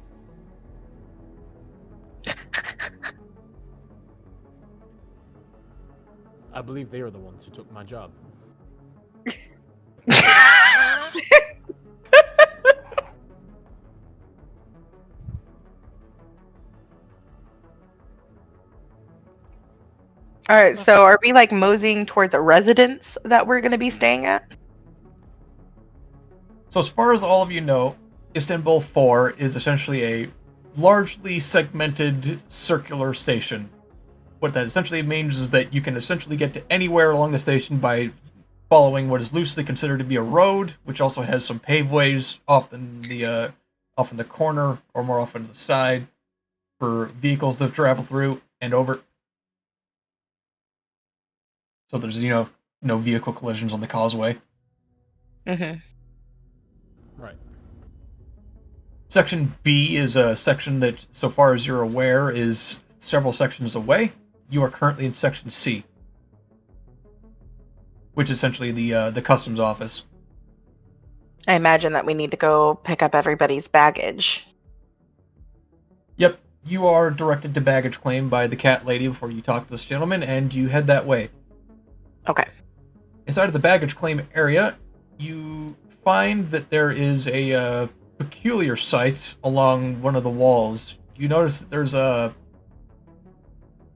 I believe they are the ones who took my job. Alright, so are we like moseying towards a residence that we're gonna be staying at? So as far as all of you know, Istanbul 4 is essentially a largely segmented circular station. What that essentially means is that you can essentially get to anywhere along the station by following what is loosely considered to be a road, which also has some paveways off in the corner or more often to the side for vehicles to travel through and over. So there's no vehicle collisions on the causeway. Mm-hmm. Right. Section B is a section that, so far as you're aware, is several sections away. You are currently in Section C, which is essentially the customs office. I imagine that we need to go pick up everybody's baggage. Yep, you are directed to baggage claim by the cat lady before you talk to this gentleman, and you head that way. Okay. Inside of the baggage claim area, you find that there is a peculiar sight along one of the walls. You notice that there's a...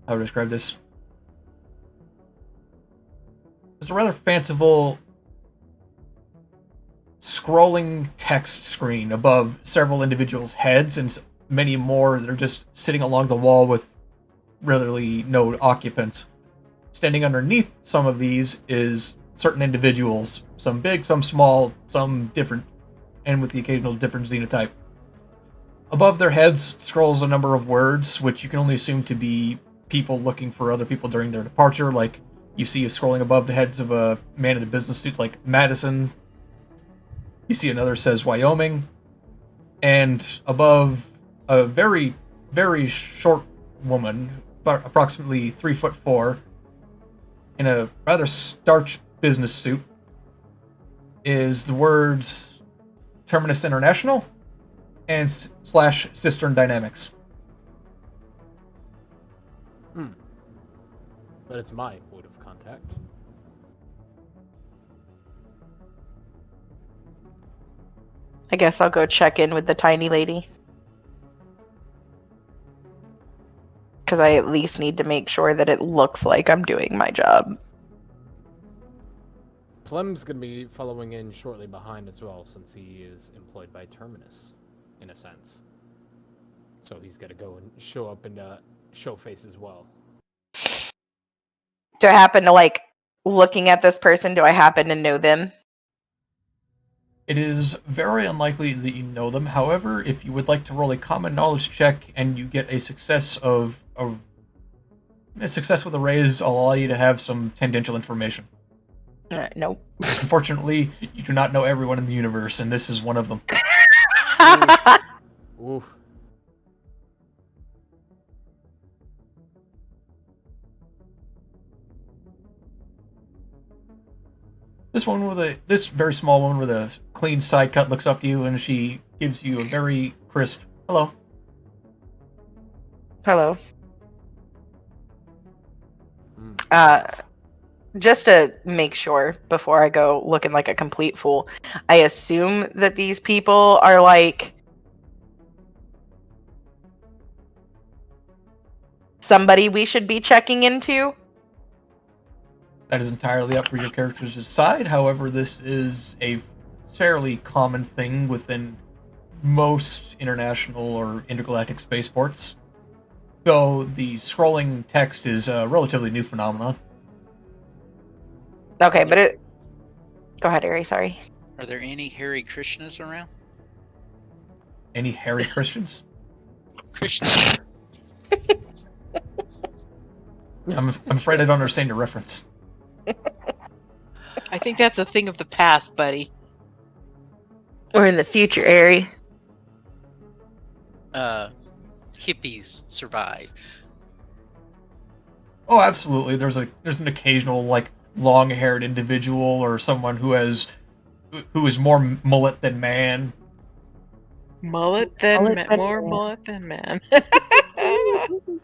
How to describe this? There's a rather fanciful scrolling text screen above several individuals' heads, and many more that are just sitting along the wall with really no occupants. Standing underneath some of these is certain individuals, some big, some small, some different, and with the occasional different xenotype. Above their heads scrolls a number of words, which you can only assume to be people looking for other people during their departure, like you see scrolling above the heads of a man in a business suit like Madison. You see another says Wyoming, and above a very, very short woman, about approximately 3'4", in a rather starched business suit, is the words Terminus International and / Cistern Dynamics. That is my point of contact. I guess I'll go check in with the tiny lady. Because I at least need to make sure that it looks like I'm doing my job. Plem's going to be following in shortly behind as well, since he is employed by Terminus, in a sense. So he's got to go and show up and show face as well. Do I happen to, looking at this person, do I happen to know them? It is very unlikely that you know them. However, if you would like to roll a common knowledge check and you get a success with a raise, I'll allow you to have some tangential information. Nope. Unfortunately, you do not know everyone in the universe, and this is one of them. Oof. This very small woman with a clean side cut looks up to you, and she gives you a very crisp hello. Hello. Just to make sure before I go looking like a complete fool, I assume that these people are somebody we should be checking into. That is entirely up for your characters to decide. However, this is a fairly common thing within most international or intergalactic spaceports, though the scrolling text is a relatively new phenomenon. Okay, but Go ahead, Ari, sorry. Are there any Hare Krishnas around? Any Hare Christians? Krishnas. I'm afraid I don't understand your reference. I think that's a thing of the past, buddy. Or in the future, Ari. Hippies survive. Oh, absolutely. There's an occasional long-haired individual or someone who is more mullet than man. More mullet than man.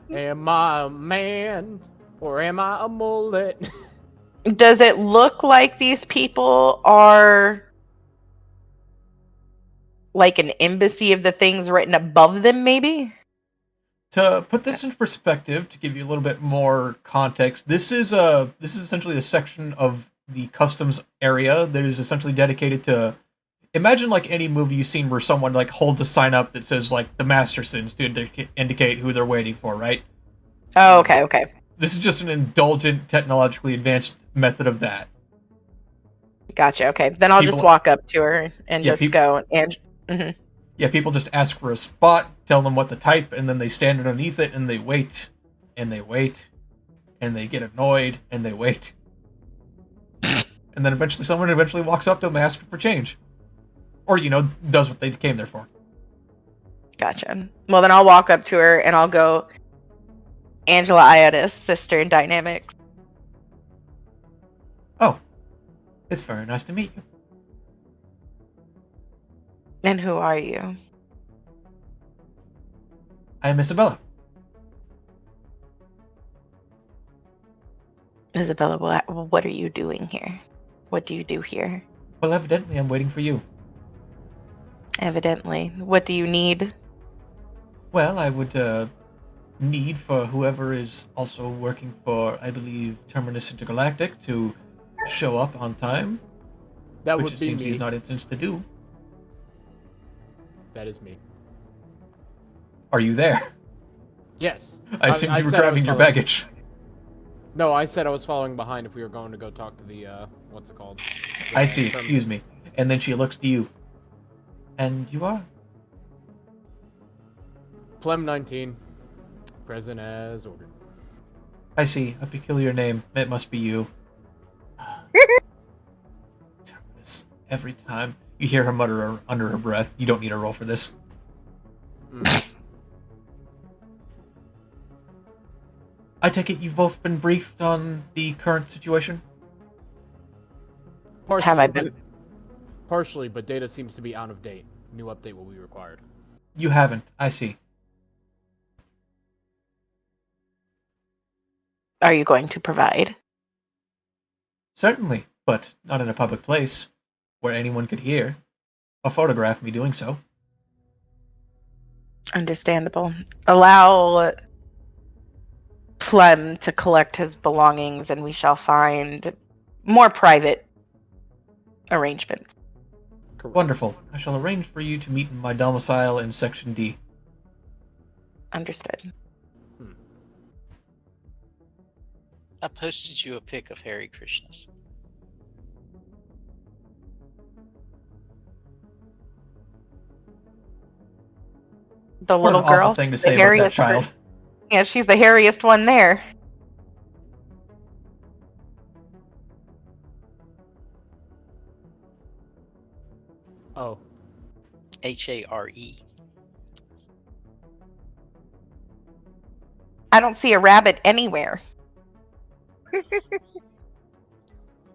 Am I a man or am I a mullet? Does it look like these people are like an embassy of the things written above them, maybe? To put this into perspective, to give you a little bit more context, this is essentially a section of the customs area that is essentially dedicated to. Imagine like any movie you've seen where someone holds a sign up that says the Mastersons to indicate who they're waiting for, right? Oh, okay. This is just an indulgent, technologically advanced method of that. Gotcha. Okay, then I'll just walk up to her and go and. Mm-hmm. Yeah, people just ask for a spot, tell them what to type, and then they stand underneath it and they wait, and they wait, and they get annoyed, and they wait. And then someone eventually walks up to them and asks for change. Or, does what they came there for. Gotcha. Well, then I'll walk up to her and I'll go, Angela Iotis, sister in Dynamics. Oh, it's very nice to meet you. And who are you? I am Isabella. Isabella, what are you doing here? What do you do here? Well, evidently I'm waiting for you. Evidently. What do you need? Well, I would need for whoever is also working for, I believe, Terminus Intergalactic to show up on time, That which would it be seems me. he's not instanced to do. That is me. Are you there? Yes. I assumed you were said I was grabbing your following- baggage. No, I said I was following behind if we were going to go talk to the, what's it called? I see, excuse me. And then she looks to you. And you are? Plem 19. Present as ordered. I see, a peculiar name. It must be you. Terminus. Every time you hear her mutter under her breath, you don't need a roll for this. Mm. I take it you've both been briefed on the current situation? Partially, Have I but- been? Partially, but data seems to be out of date. New update will be required. You haven't, I see. Are you going to provide? Certainly, but not in a public place, where anyone could hear or photograph me doing so. Understandable. Allow Plem to collect his belongings and we shall find more private arrangement. Correct. Wonderful. I shall arrange for you to meet in my domicile in Section D. Understood. I posted you a pic of Hare Krishnas. The What little an awful girl. thing to the say about that hairiest child. one. Yeah, she's the hairiest one there. Oh. Hare. I don't see a rabbit anywhere.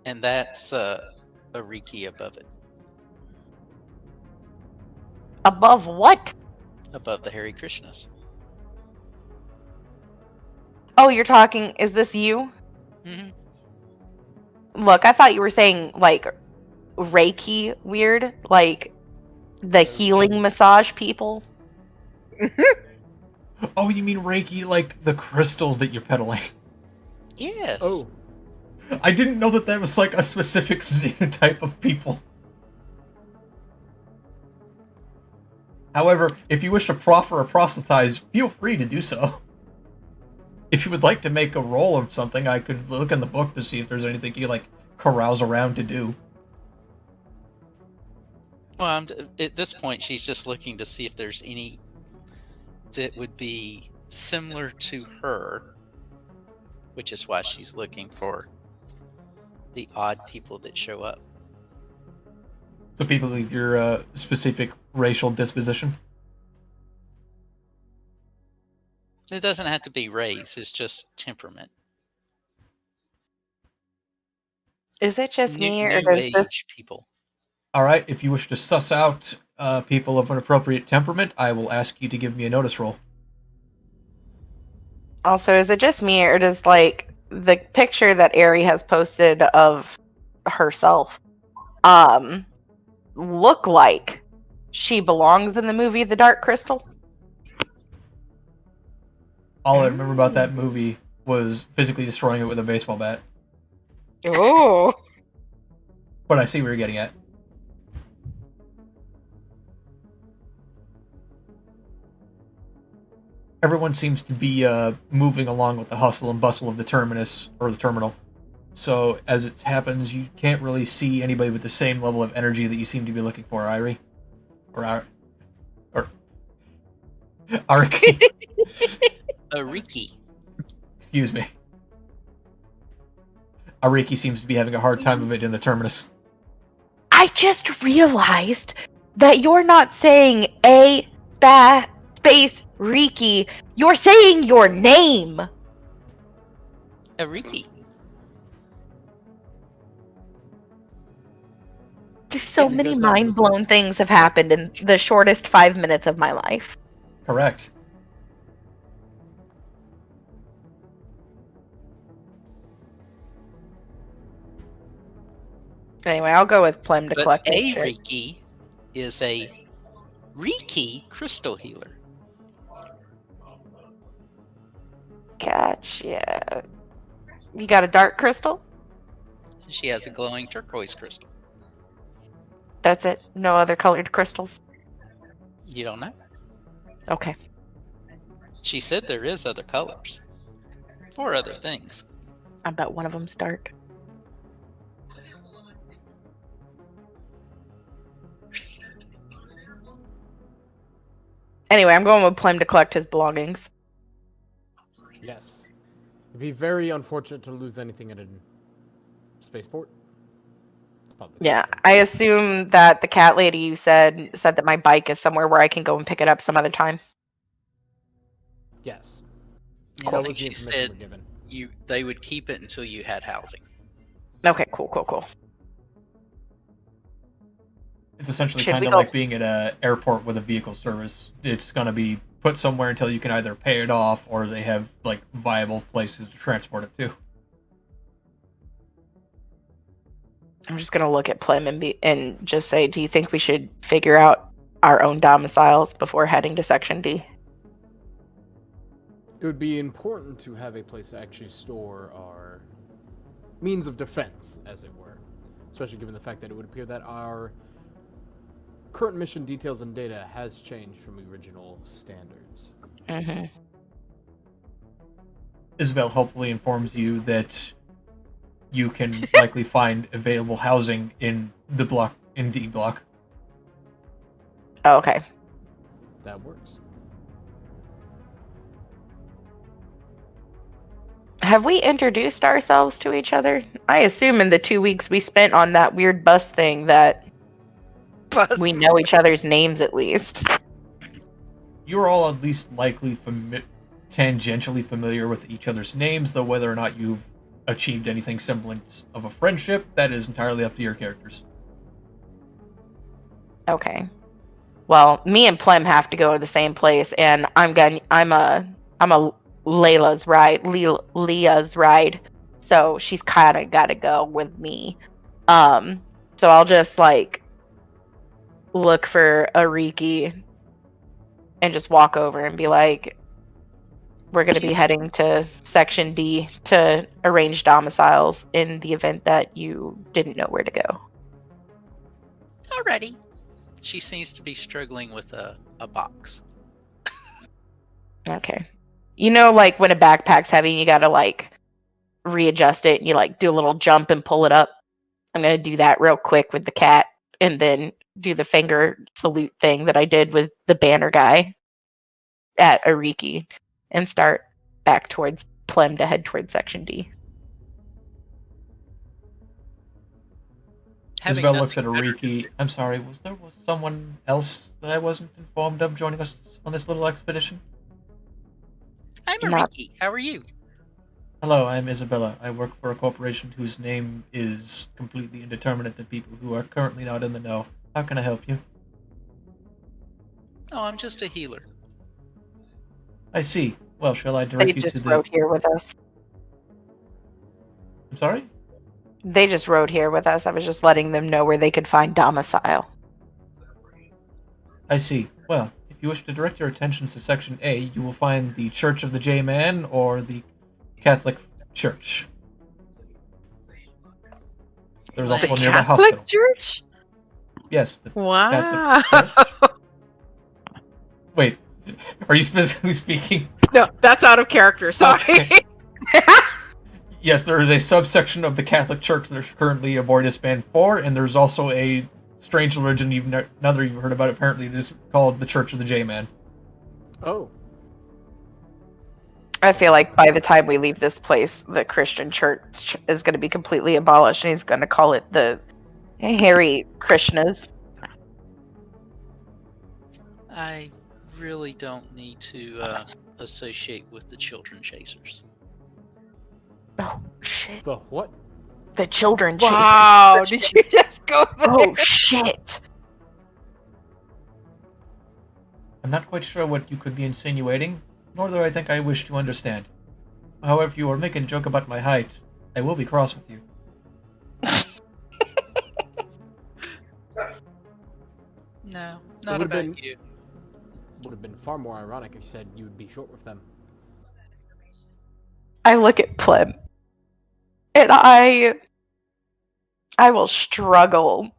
And that's a Riki above it. Above what? Above the Hare Krishnas. Oh, you're talking. Is this you? Mm-hmm. Look, I thought you were saying like Reiki weird, like the healing massage people. Oh, you mean Reiki, like the crystals that you're peddling? Yes. Oh. I didn't know that was like a specific type of people. However, if you wish to proffer or proselytize, feel free to do so. If you would like to make a roll of something, I could look in the book to see if there's anything you like carouse around to do. Well, at this point, she's just looking to see if there's any that would be similar to her, which is why she's looking for the odd people that show up. So people of your specific racial disposition. It doesn't have to be race, it's just temperament. Is it just New, me, or new does age this? people. All right, if you wish to suss out people of an appropriate temperament, I will ask you to give me a notice roll. Also, is it just me, or does like the picture that Ari has posted of herself look like she belongs in the movie The Dark Crystal? All I remember about that movie was physically destroying it with a baseball bat. Oh. But I see where you're getting at. Everyone seems to be moving along with the hustle and bustle of the terminus, or the terminal. So, as it happens, you can't really see anybody with the same level of energy that you seem to be looking for, Irie. Or Araki. A Riki. Excuse me. Ariki seems to be having a hard time of it in the terminus. I just realized that you're not saying a space Riki. You're saying your name. Ariki. Just so You many just happened to say- mind-blown things have happened in the shortest 5 minutes of my life. Correct. Anyway, I'll go with Plem to But collect a this shit. Riki is a Riki crystal healer. Gotcha. You got a dark crystal? She has a glowing turquoise crystal. That's it. No other colored crystals. You don't know. Okay. She said there is other colors. Or other things. I bet one of them's dark. Anyway, I'm going with Plem to collect his belongings. Yes. It'd be very unfortunate to lose anything at a spaceport. It's probably Yeah, I assume that the cat lady you said that my bike is somewhere where I can go and pick it up some other time. Yes. Yeah, That I was think the she information said we're given. they would keep it until you had housing. Okay, cool. It's essentially Should kind we of go- like being at an airport with a vehicle service. It's going to be put somewhere until you can either pay it off or they have like viable places to transport it to. I'm just gonna look at Plem and just say, do you think we should figure out our own domiciles before heading to Section D? It would be important to have a place to actually store our means of defense, as it were. Especially given the fact that it would appear that our current mission details and data has changed from the original standards. Mm-hmm. Isabel hopefully informs you that you can likely find available housing in the block, in D block. Oh, okay. That works. Have we introduced ourselves to each other? I assume in the 2 weeks we spent on that weird bus thing that Bus. we know each other's names at least. You're all at least likely tangentially familiar with each other's names, though whether or not you've achieved anything semblance of a friendship, that is entirely up to your characters. Okay. Well, me and Plem have to go to the same place, and I'm a Layla's ride, Leah's ride, so she's kind of got to go with me. So I'll just like look for a Riki and just walk over and be like, we're going to be She's- heading to Section D to arrange domiciles in the event that you didn't know where to go. Alrighty. She seems to be struggling with a box. Okay. You know, like when a backpack's heavy, you gotta like readjust it and you like do a little jump and pull it up. I'm gonna do that real quick with the cat and then do the finger salute thing that I did with the banner guy at Ariki and start back towards Plem to head towards Section D. Having Isabel looks at nothing better to Ariki. do. I'm sorry, was someone else that I wasn't informed of joining us on this little expedition? I'm Not- Ariki. How are you? Hello, I'm Isabella. I work for a corporation whose name is completely indeterminate to people who are currently not in the know. How can I help you? Oh, I'm just a healer. I see. Well, shall I They direct you just to the... rode here with us. I'm sorry? They just rode here with us. I was just letting them know where they could find domicile. I see. Well, if you wish to direct your attention to Section A, you will find the Church of the J-Man or the Catholic Church. There's also a nearby hospital. Catholic Church? Yes. The Wow. Catholic Church. Wait, are you specifically speaking? No, that's out of character. Sorry. Okay. Yes, there is a subsection of the Catholic Church that is currently a void disband for, and there's also a strange religion you've heard about. Apparently, it is called the Church of the J-Man. Oh. I feel like by the time we leave this place, the Christian church is going to be completely abolished, and he's going to call it the Hare Krishnas. I really don't need to associate with the children chasers. Oh shit! The what? The children chasers. Wow, did you just go there? Oh shit! I'm not quite sure what you could be insinuating, nor do I think I wish to understand. However, if you are making a joke about my height, I will be cross with you. No, It not would've about been- you. Would have been far more ironic if you said you would be short with them. I look at Pleb, and I will struggle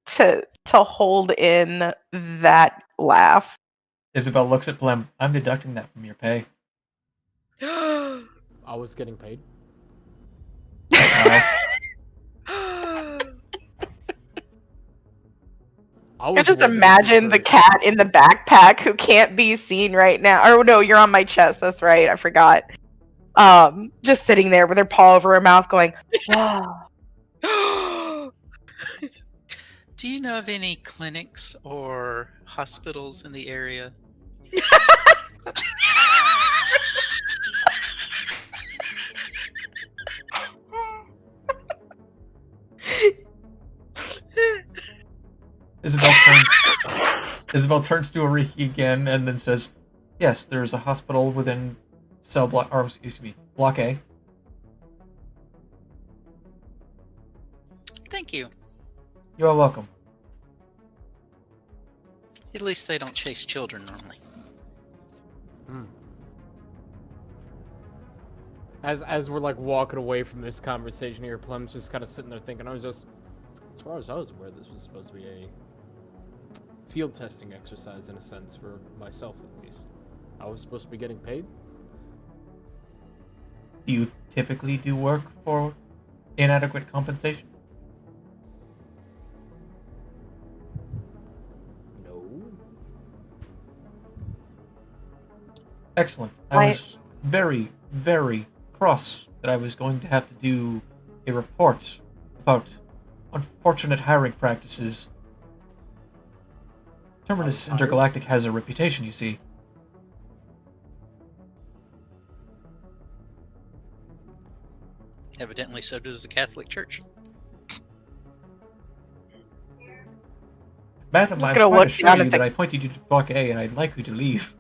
to hold in that laugh. Isabel looks at Plem. I'm deducting that from your pay. I was getting paid. Smiles. I I was just aware that this was imagine the for- cat in the backpack who can't be seen right now. Oh no, you're on my chest. That's right. I forgot. Just sitting there with her paw over her mouth, going, "Wow." Do you know of any clinics or hospitals in the area? Isabel turns to Ariki again and then says, "Yes, there is a hospital within cell block, or excuse me, block A." Thank you. You are welcome. At least they don't chase children normally. As we're like walking away from this conversation here, Plum's just kind of sitting there thinking. As far as I was aware, this was supposed to be a field testing exercise in a sense for myself at least. I was supposed to be getting paid. Do you typically do work for inadequate compensation? No. Excellent. I was very, very cross that I was going to have to do a report about unfortunate hiring practices. Terminus Intergalactic has a reputation, you see. Evidently, so does the Catholic Church. Madam, Just I'm gonna quite look assure down you at that the- I pointed you to block A and I'd like you to leave.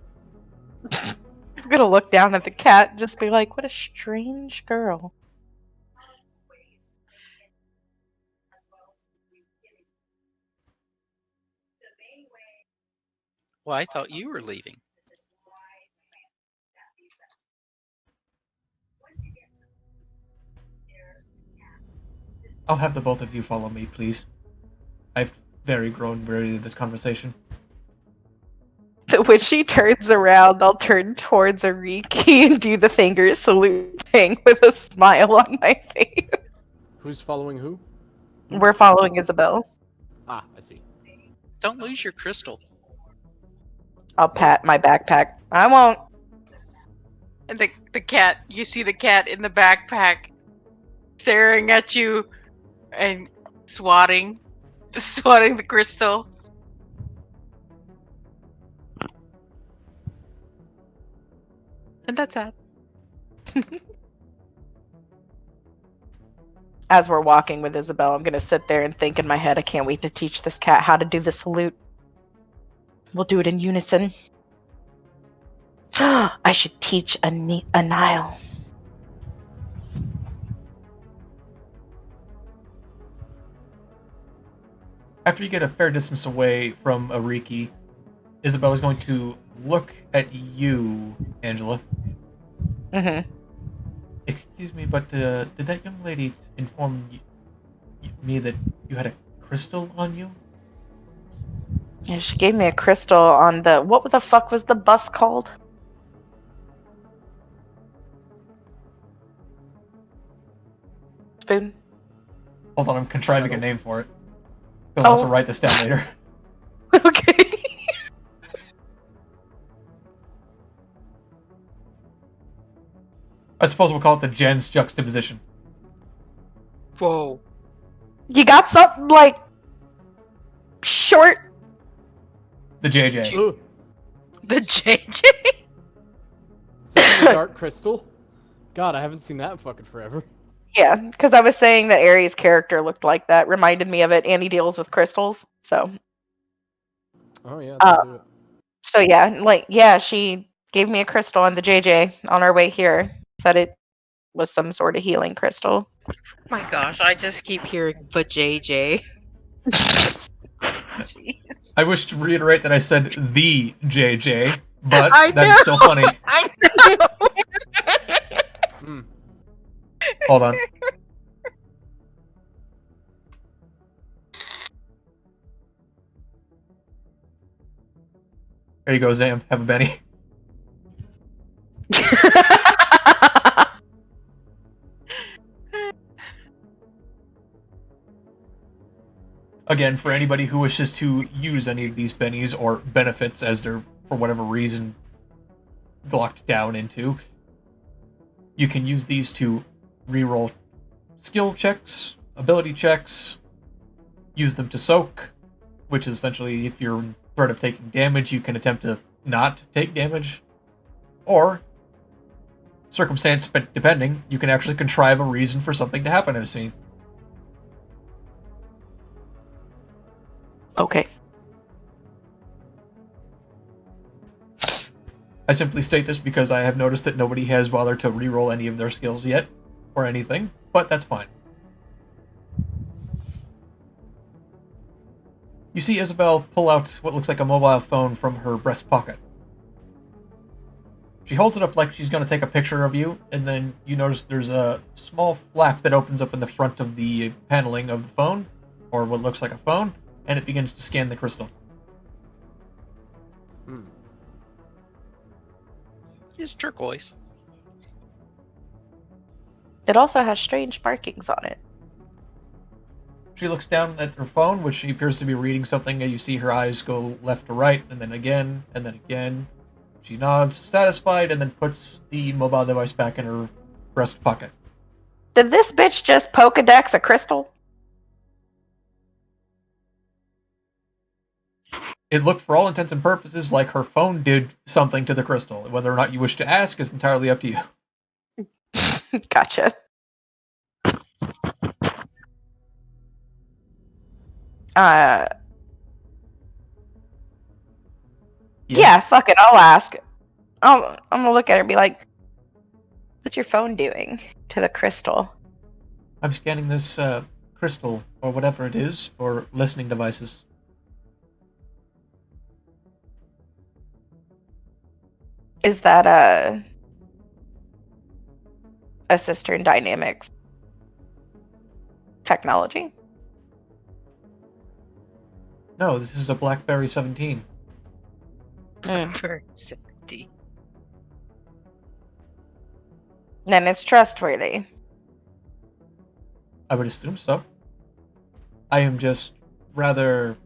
I'm gonna look down at the cat and just be like, "What a strange girl." Well, I thought you were leaving. I'll have the both of you follow me, please. I've very grown weary of this conversation. When she turns around, I'll turn towards Ariki and do the finger salute thing with a smile on my face. Who's following who? We're following Isabel. Ah, I see. Don't lose your crystal. I'll pat my backpack. I won't. And the cat, you see the cat in the backpack staring at you and swatting the crystal. And that's that. As we're walking with Isabel, I'm gonna sit there and think in my head, I can't wait to teach this cat how to do the salute. We'll do it in unison. I should teach a Nile. After you get a fair distance away from Ariki, Isabel is going to look at you, Angela. Mm-hmm. Excuse me, but did that young lady inform me that you had a crystal on you? Yeah, she gave me a crystal on the... What the fuck was the bus called? Spoon? Hold on, I'm contriving a name for it. I'll have to write this down later. Okay. I suppose we'll call it the Jen's juxtaposition. Whoa. You got something like short? The JJ. Ooh. The JJ. Is that the dark crystal? God, I haven't seen that in fucking forever. Yeah, because I was saying that Aries' character looked like that, reminded me of it, and he deals with crystals. So, Oh yeah, Uh, they'll do it. so yeah, she gave me a crystal on the JJ on our way here. Said it was some sort of healing crystal. My gosh, I just keep hearing but JJ. Jeez. I wish to reiterate that I said the JJ, but I that know. is still funny. I know. Hmm. Hold on. There you go, Zam. Have a Benny. Again, for anybody who wishes to use any of these bennies or benefits as they're, for whatever reason, locked down into, you can use these to reroll skill checks, ability checks, use them to soak, which is essentially if you're in threat of taking damage, you can attempt to not take damage, or, circumstance depending, you can actually contrive a reason for something to happen in a scene. Okay. I simply state this because I have noticed that nobody has bothered to reroll any of their skills yet, or anything, but that's fine. You see Isabel pull out what looks like a mobile phone from her breast pocket. She holds it up like she's going to take a picture of you, and then you notice there's a small flap that opens up in the front of the paneling of the phone, or what looks like a phone, and it begins to scan the crystal. Hmm. It's turquoise. It also has strange markings on it. She looks down at her phone, which she appears to be reading something, and you see her eyes go left to right, and then again, and then again. She nods, satisfied, and then puts the mobile device back in her breast pocket. Did this bitch just Pokedex a crystal? It looked, for all intents and purposes, like her phone did something to the crystal. Whether or not you wish to ask is entirely up to you. Gotcha. Yeah, fuck it, I'll ask. I'm gonna look at her and be like, what's your phone doing to the crystal? I'm scanning this crystal, or whatever it is, for listening devices. Is that a Cistern Dynamics technology? No, this is a BlackBerry 17. Very 70. Then it's trustworthy. I would assume so. I am just rather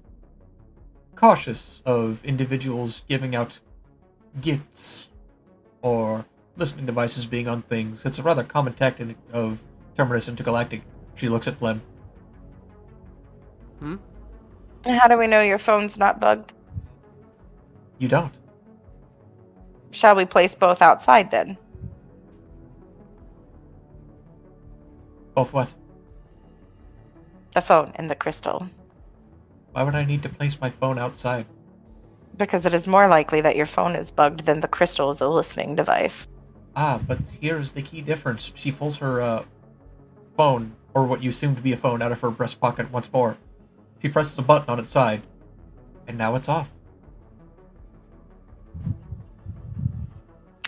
cautious of individuals giving out gifts or listening devices being on things. It's a rather common tactic of Terminus Intergalactic. She looks at Blem. Hmm? How do we know your phone's not bugged? You don't. Shall we place both outside then? Both what? The phone and the crystal. Why would I need to place my phone outside? Because it is more likely that your phone is bugged than the crystal is a listening device. Ah, but here's the key difference. She pulls her phone, or what you assume to be a phone, out of her breast pocket once more. She presses a button on its side, and now it's off.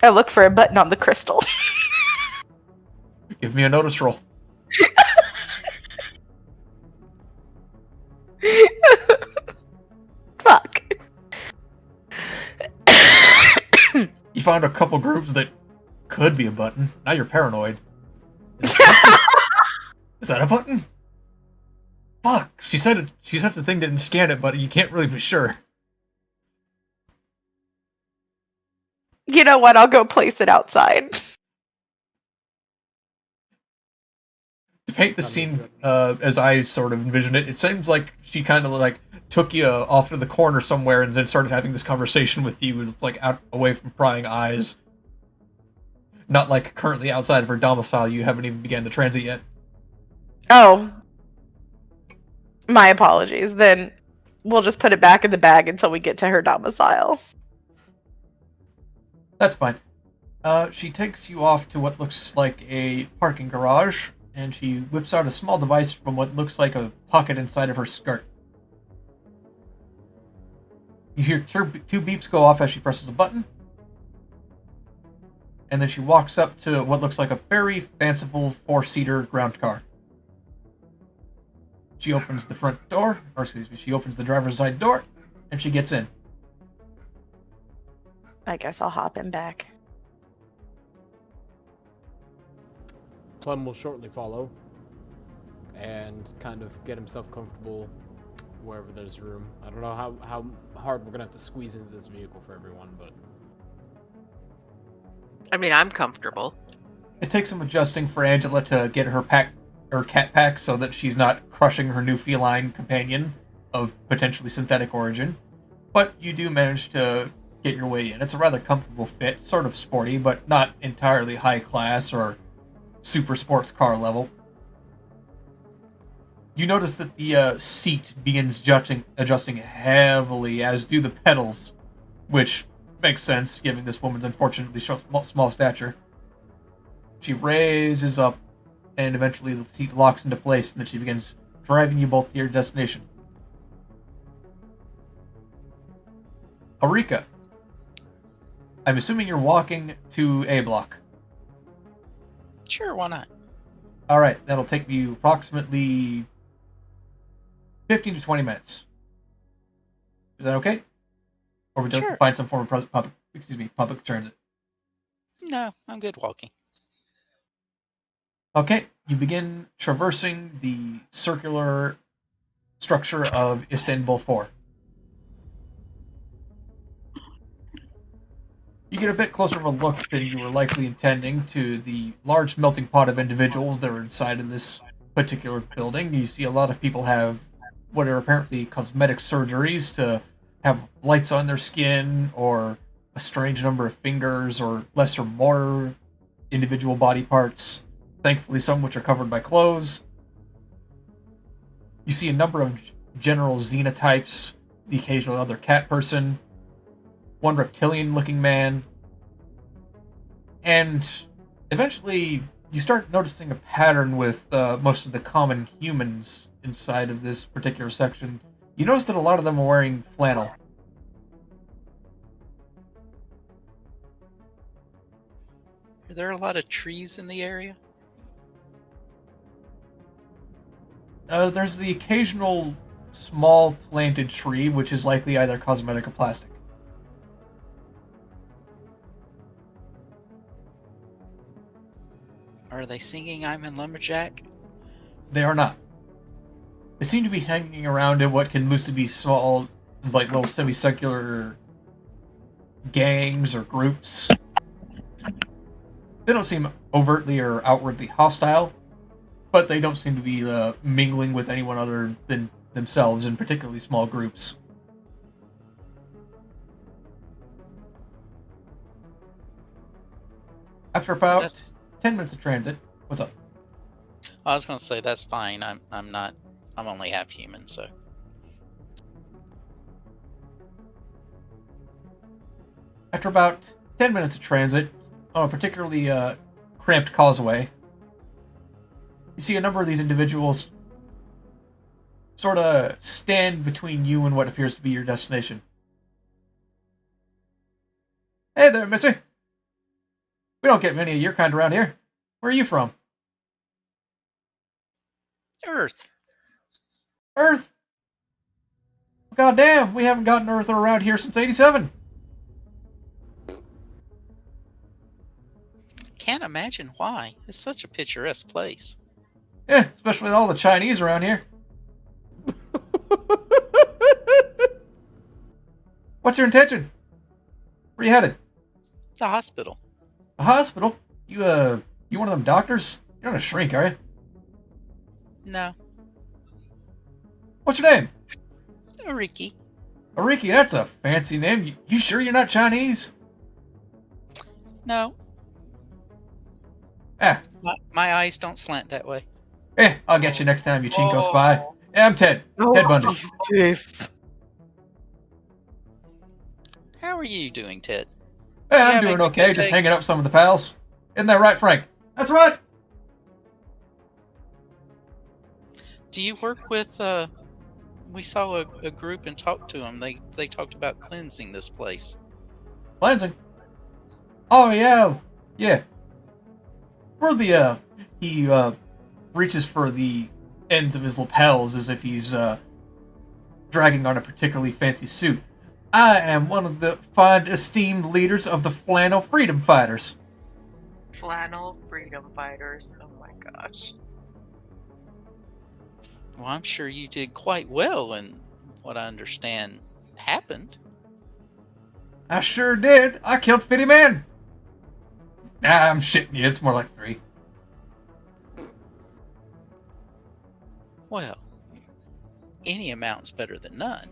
I look for a button on the crystal. Give me a notice roll. Fuck. You found a couple grooves that could be a button. Now you're paranoid. Is that a button? Fuck. She said the thing didn't scan it, but you can't really be sure. You know what? I'll go place it outside. To paint the scene as I sort of envision it, it seems like she kind of like took you off to the corner somewhere and then started having this conversation with you, it's like out away from prying eyes. Not like currently outside of her domicile, you haven't even began the transit yet. Oh, my apologies. Then we'll just put it back in the bag until we get to her domicile. That's fine. She takes you off to what looks like a parking garage, and she whips out a small device from what looks like a pocket inside of her skirt. You hear two beeps go off as she presses a button, and then she walks up to what looks like a very fanciful four-seater ground car. She opens the front door, or excuse me, she opens the driver's side door, and she gets in. I guess I'll hop in back. Clem will shortly follow and kind of get himself comfortable wherever there's room. I don't know how hard we're gonna have to squeeze into this vehicle for everyone, but I mean, I'm comfortable. It takes some adjusting for Angela to get her cat pack so that she's not crushing her new feline companion of potentially synthetic origin. But you do manage to get your way in. It's a rather comfortable fit, sort of sporty, but not entirely high class or super sports car level. You notice that the seat begins adjusting heavily, as do the pedals, which makes sense, given this woman's unfortunately small stature. She raises up, and eventually the seat locks into place, and then she begins driving you both to your destination. Arika, I'm assuming you're walking to A block. Sure, why not? Alright, that'll take you approximately 15 to 20 minutes. Is that okay? Or would you like to find some form of public transit? No, I'm good walking. Okay, you begin traversing the circular structure of Istanbul 4. You get a bit closer of a look than you were likely intending to the large melting pot of individuals that are inside in this particular building. You see a lot of people have what are apparently cosmetic surgeries to have lights on their skin, or a strange number of fingers, or less or more individual body parts. Thankfully, some which are covered by clothes. You see a number of general xenotypes, the occasional other cat person, one reptilian-looking man, and eventually you start noticing a pattern with most of the common humans inside of this particular section. You notice that a lot of them are wearing flannel. Are there a lot of trees in the area? There's the occasional small planted tree, which is likely either cosmetic or plastic. Are they singing I'm in Lumberjack? They are not. They seem to be hanging around in what can loosely be small, like little semicircular gangs or groups. They don't seem overtly or outwardly hostile, but they don't seem to be mingling with anyone other than themselves in particularly small groups. After about 10 minutes of transit, what's up? I was going to say that's fine. I'm only half human, so. After about 10 minutes of transit, on a particularly cramped causeway, you see a number of these individuals sort of stand between you and what appears to be your destination. Hey there, missy. We don't get many of your kind around here. Where are you from? Earth. Earth? God damn, we haven't gotten Earth around here since 87. Can't imagine why. It's such a picturesque place. Yeah, especially with all the Chinese around here. What's your intention? Where you headed? The hospital. A hospital? You one of them doctors? You're not a shrink, are you? No, What's your name? Ricky. Ariki, that's a fancy name. You sure you're not Chinese? No, Ah, my eyes don't slant that way. I'll get you next time you Chinko spy. Yeah, I'm Ted. Ted Bundy. Jeez. How are you doing, Ted? Yeah, I'm having doing a okay, good just day? hanging out with some of the pals. Isn't that right, Frank? That's right. Do you work with? We saw a group and talked to them. They talked about cleansing this place. Lansing. Oh, yeah. Yeah. For the, he, reaches for the ends of his lapels as if he's, dragging on a particularly fancy suit. I am one of the fine, esteemed leaders of the Flannel Freedom Fighters. Flannel freedom fighters. Oh my gosh. Well, I'm sure you did quite well in what I understand happened. I sure did. I killed 50 men. Nah, I'm shitting you. It's more like 3. Well, any amount's better than none.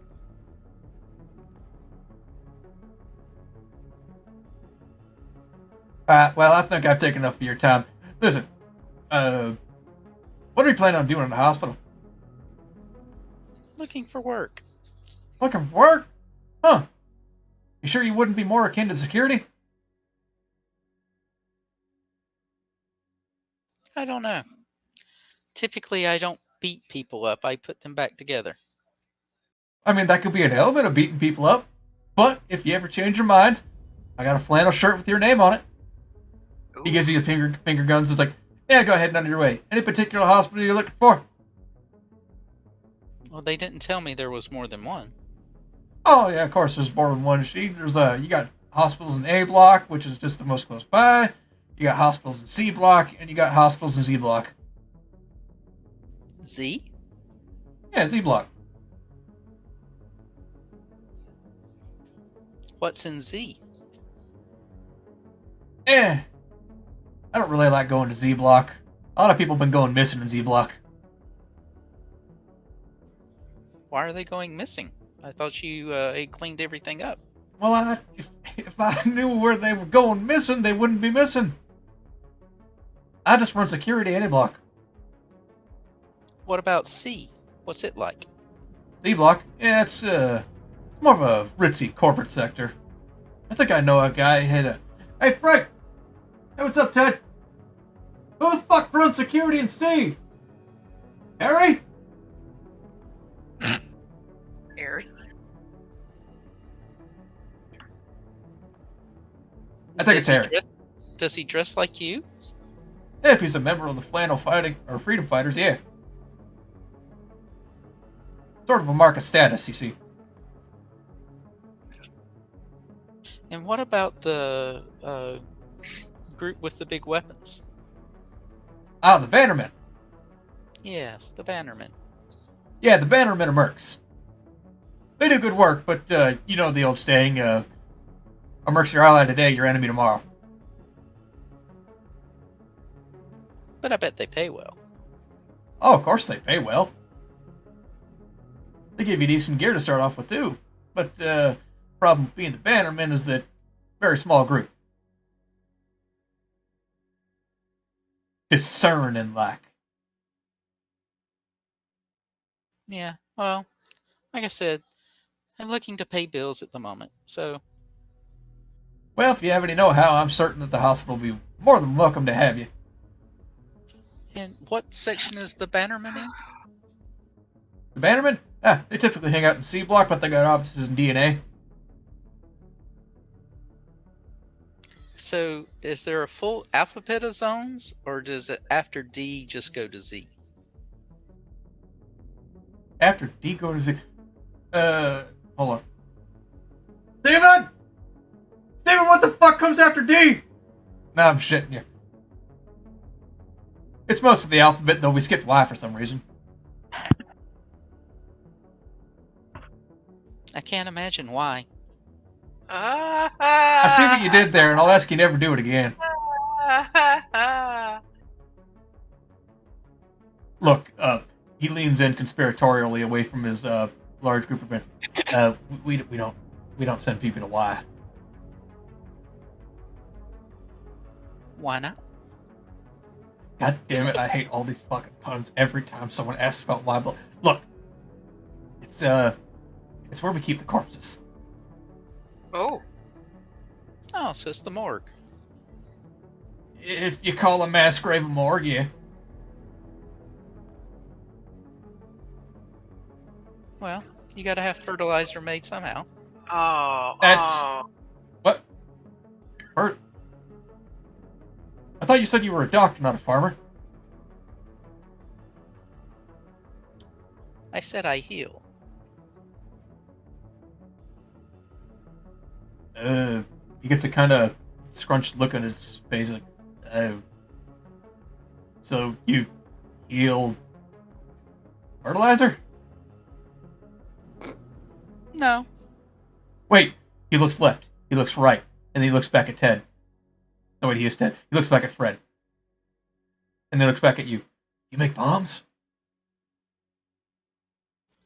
Well, I think I've taken enough of your time. Listen, what are you planning on doing in the hospital? Looking for work. Looking for work? Huh. You sure you wouldn't be more akin to security? I don't know. Typically, I don't beat people up. I put them back together. I mean, that could be an element of beating people up. But if you ever change your mind, I got a flannel shirt with your name on it. He gives you the finger guns. It's like, yeah, go ahead and on your way. Any particular hospital you're looking for? Well, they didn't tell me there was more than one. Oh yeah, of course. There's more than one sheet. There's you got hospitals in A block, which is just the most close by. You got hospitals in C block, and you got hospitals in Z block. Z? Yeah, Z block. What's in Z? I don't really like going to Z block. A lot of people have been going missing in Z block. Why are they going missing? I thought you had cleaned everything up. Well, if I knew where they were going missing, they wouldn't be missing. I just run security any block. What about C? What's it like? Z block, yeah, it's more of a ritzy corporate sector. I think I know a guy who had a. Hey, Frank. Hey, what's up, Ted? Who the fuck runs security in C? Harry? Harry. I think it's Harry. Does he dress like you? Yeah, if he's a member of the Flannel Fighting or Freedom Fighters, yeah. Sort of a mark of status, you see. And what about the group with the big weapons? Ah, the Bannermen. Yes, the Bannermen. Yeah, the Bannermen are mercs. They do good work, but you know the old saying, a merc's your ally today, your enemy tomorrow. But I bet they pay well. Oh, of course they pay well. They give you decent gear to start off with, too. But problem with being the Bannermen is that very small group. Discern and lack. Yeah, well, like I said, I'm looking to pay bills at the moment, so... Well, if you have any know-how, I'm certain that the hospital will be more than welcome to have you. And what section is the Bannerman in? The Bannermen? Ah, they typically hang out in C block, but they got offices in DNA. So, is there a full alphabet of zones, or does it after D just go to Z? After D go to Z. Hold on. Steven! Steven, what the fuck comes after D? Nah, I'm shitting you. It's most of the alphabet, though we skipped Y for some reason. I can't imagine why. I see what you did there, and I'll ask you never do it again. Look, He leans in conspiratorially away from his large group of friends. We don't send people to Y. Why not? God damn it! I hate all these fucking puns every time someone asks about Y. Look, it's where we keep the corpses. Oh. Oh, so it's the morgue. If you call a mass grave a morgue, yeah. Well, you gotta have fertilizer made somehow. Oh. That's- oh. What? Or, I thought you said you were a doctor, not a farmer. I said I heal. He gets a kind of scrunched look on his face, like, oh. So you heal fertilizer? No. Wait, he looks left, he looks right, and then he looks back at Ted. No, wait, he is Ted. He looks back at Fred. And then looks back at you. You make bombs?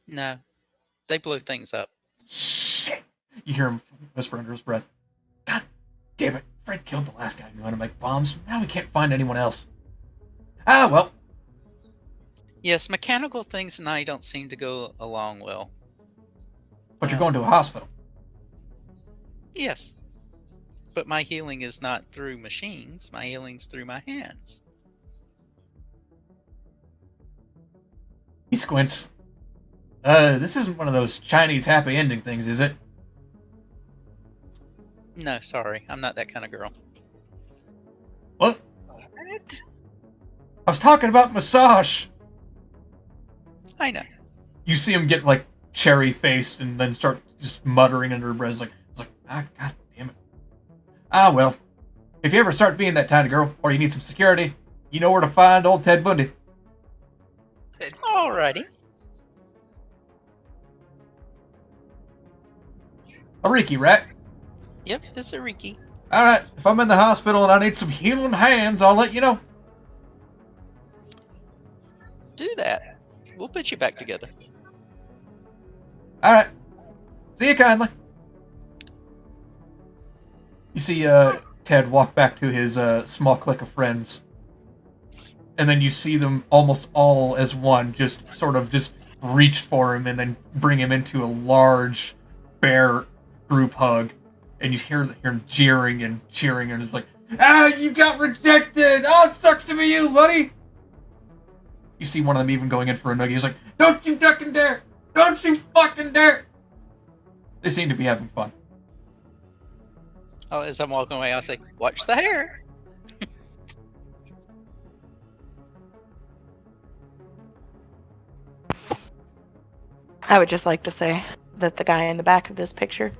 No. They blow things up. Shit! You hear him whisper under his breath. God damn it, Fred killed the last guy who knew how to make bombs. Now we can't find anyone else. Ah, well. Yes, mechanical things and I don't seem to go along well. But you're going to a hospital. Yes. But my healing is not through machines. My healing's through my hands. He squints. This isn't one of those Chinese happy ending things, is it? No, sorry. I'm not that kind of girl. What? What? I was talking about massage! I know. You see him get, like, cherry-faced and then start just muttering under her breath. It's like, ah, god damn it. Ah, well. If you ever start being that kind of girl, or you need some security, you know where to find old Ted Bundy. Alrighty. A Riki, right? Yep, it's a Riki. Alright, if I'm in the hospital and I need some healing hands, I'll let you know. Do that. We'll put you back together. Alright. See you kindly. You see Ted walk back to his small clique of friends. And then you see them almost all as one just sort of just reach for him and then bring him into a large bear group hug. And you hear him jeering and cheering and it's like, ah, you got rejected! Oh, it sucks to be you, buddy! You see one of them even going in for a noogie. He's like, don't you duck and dare! Don't you fucking dare! They seem to be having fun. Oh, as I'm walking away, I'll say, watch the hair. I would just like to say that the guy in the back of this picture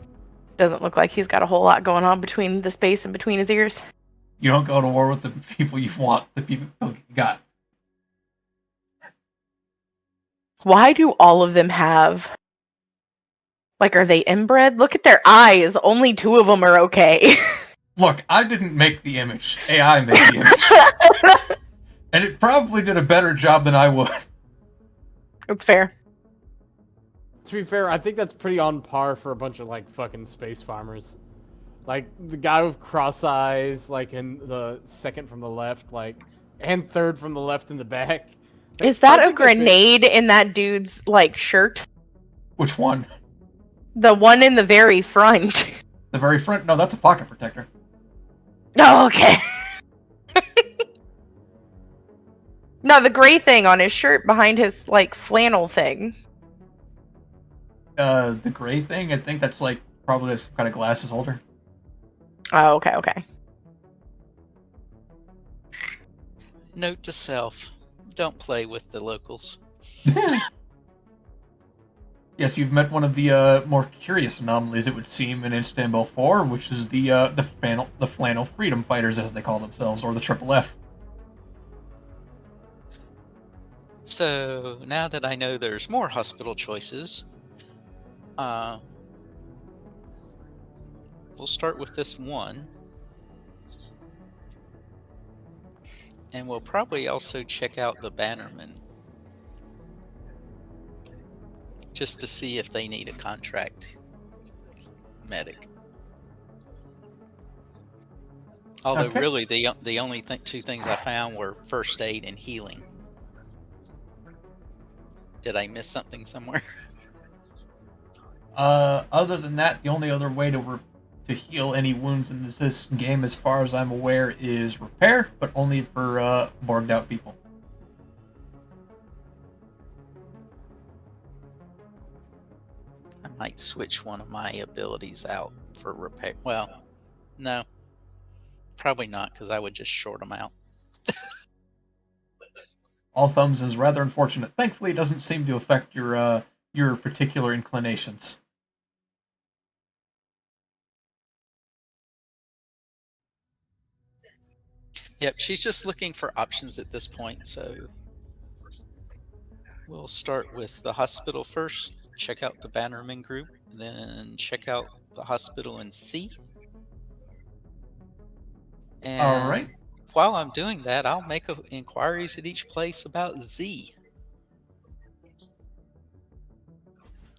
doesn't look like he's got a whole lot going on between the space and between his ears. You don't go to war with the people you want, the people you got. Why do all of them have... Like, are they inbred? Look at their eyes. Only 2 of them are okay. Look, I didn't make the image. AI made the image. And it probably did a better job than I would. That's fair. To be fair, I think that's pretty on par for a bunch of like fucking space farmers. Like the guy with cross eyes, like in the second from the left, like, and third from the left in the back. Is that a grenade in that dude's, like, shirt? Which one? The one in the very front. The very front? No, that's a pocket protector. Oh, okay. No, the gray thing on his shirt behind his, like, flannel thing. The gray thing? I think that's, like, probably some kind of glasses holder. Oh, okay, okay. Note to self, don't play with the locals. Yes, you've met one of the more curious anomalies, it would seem, in Istanbul 4, which is the flannel freedom fighters, as they call themselves, or the Triple F. So, now that I know there's more hospital choices, we'll start with this one. And we'll probably also check out the Bannerman. just to see if they need a contract medic. Although Okay. really the only two things I found were first aid and healing. Did I miss something somewhere? Other than that, the only other way to heal any wounds in this game, as far as I'm aware, is repair, but only for borged out people. I might switch one of my abilities out for repair. Well, no, probably not, because I would just short them out. All thumbs is rather unfortunate. Thankfully, it doesn't seem to affect your particular inclinations. Yep, she's just looking for options at this point, so we'll start with the hospital first, check out the Bannerman group, then check out the hospital in C. All And right. while I'm doing that, I'll make inquiries at each place about Z.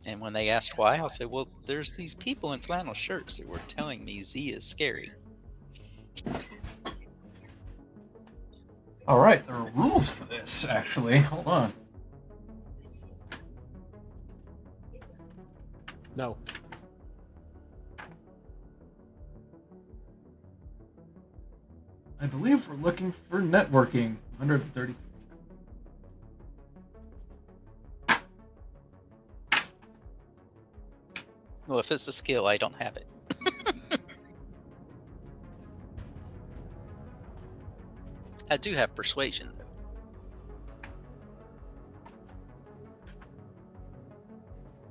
And when they asked why, I'll say, well, there's these people in flannel shirts that were telling me Z is scary. All right. There are rules for this, actually. Hold on. No. I believe we're looking for networking. 130. Well, if it's a skill, I don't have it. I do have persuasion, though.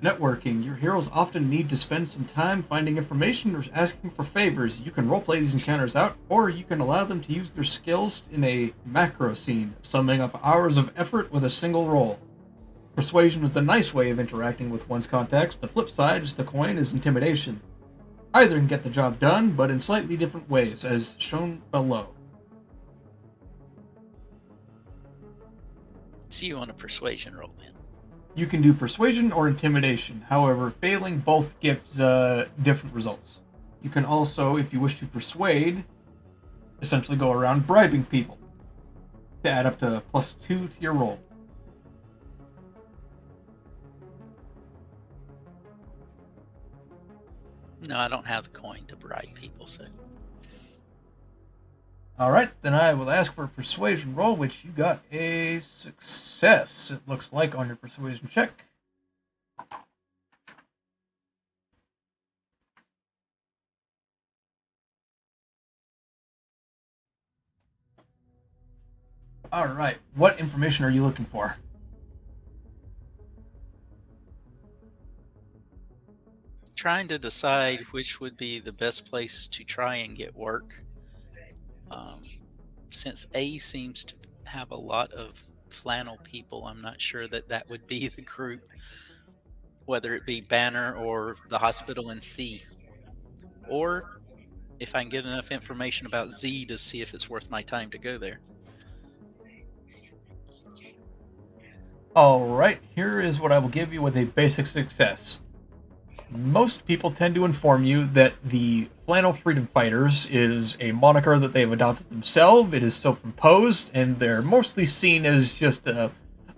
Networking. Your heroes often need to spend some time finding information or asking for favors. You can roleplay these encounters out, or you can allow them to use their skills in a macro scene, summing up hours of effort with a single roll. Persuasion is the nice way of interacting with one's contacts. The flip side is the coin is intimidation. Either can get the job done, but in slightly different ways, as shown below. So you want a persuasion roll, then? You can do persuasion or intimidation. However, failing both gives different results. You can also, if you wish to persuade, essentially go around bribing people to add up to +2 to your roll. No, I don't have the coin to bribe people, so... Alright, then I will ask for a persuasion roll, which you got a success, it looks like, on your persuasion check. Alright, what information are you looking for? Trying to decide which would be the best place to try and get work. Since A seems to have a lot of flannel people, I'm not sure that would be the group, whether it be Banner or the hospital in C. Or if I can get enough information about Z to see if it's worth my time to go there. Alright, here is what I will give you with a basic success. Most people tend to inform you that the Flannel Freedom Fighters is a moniker that they have adopted themselves. It is self-imposed, and they're mostly seen as just a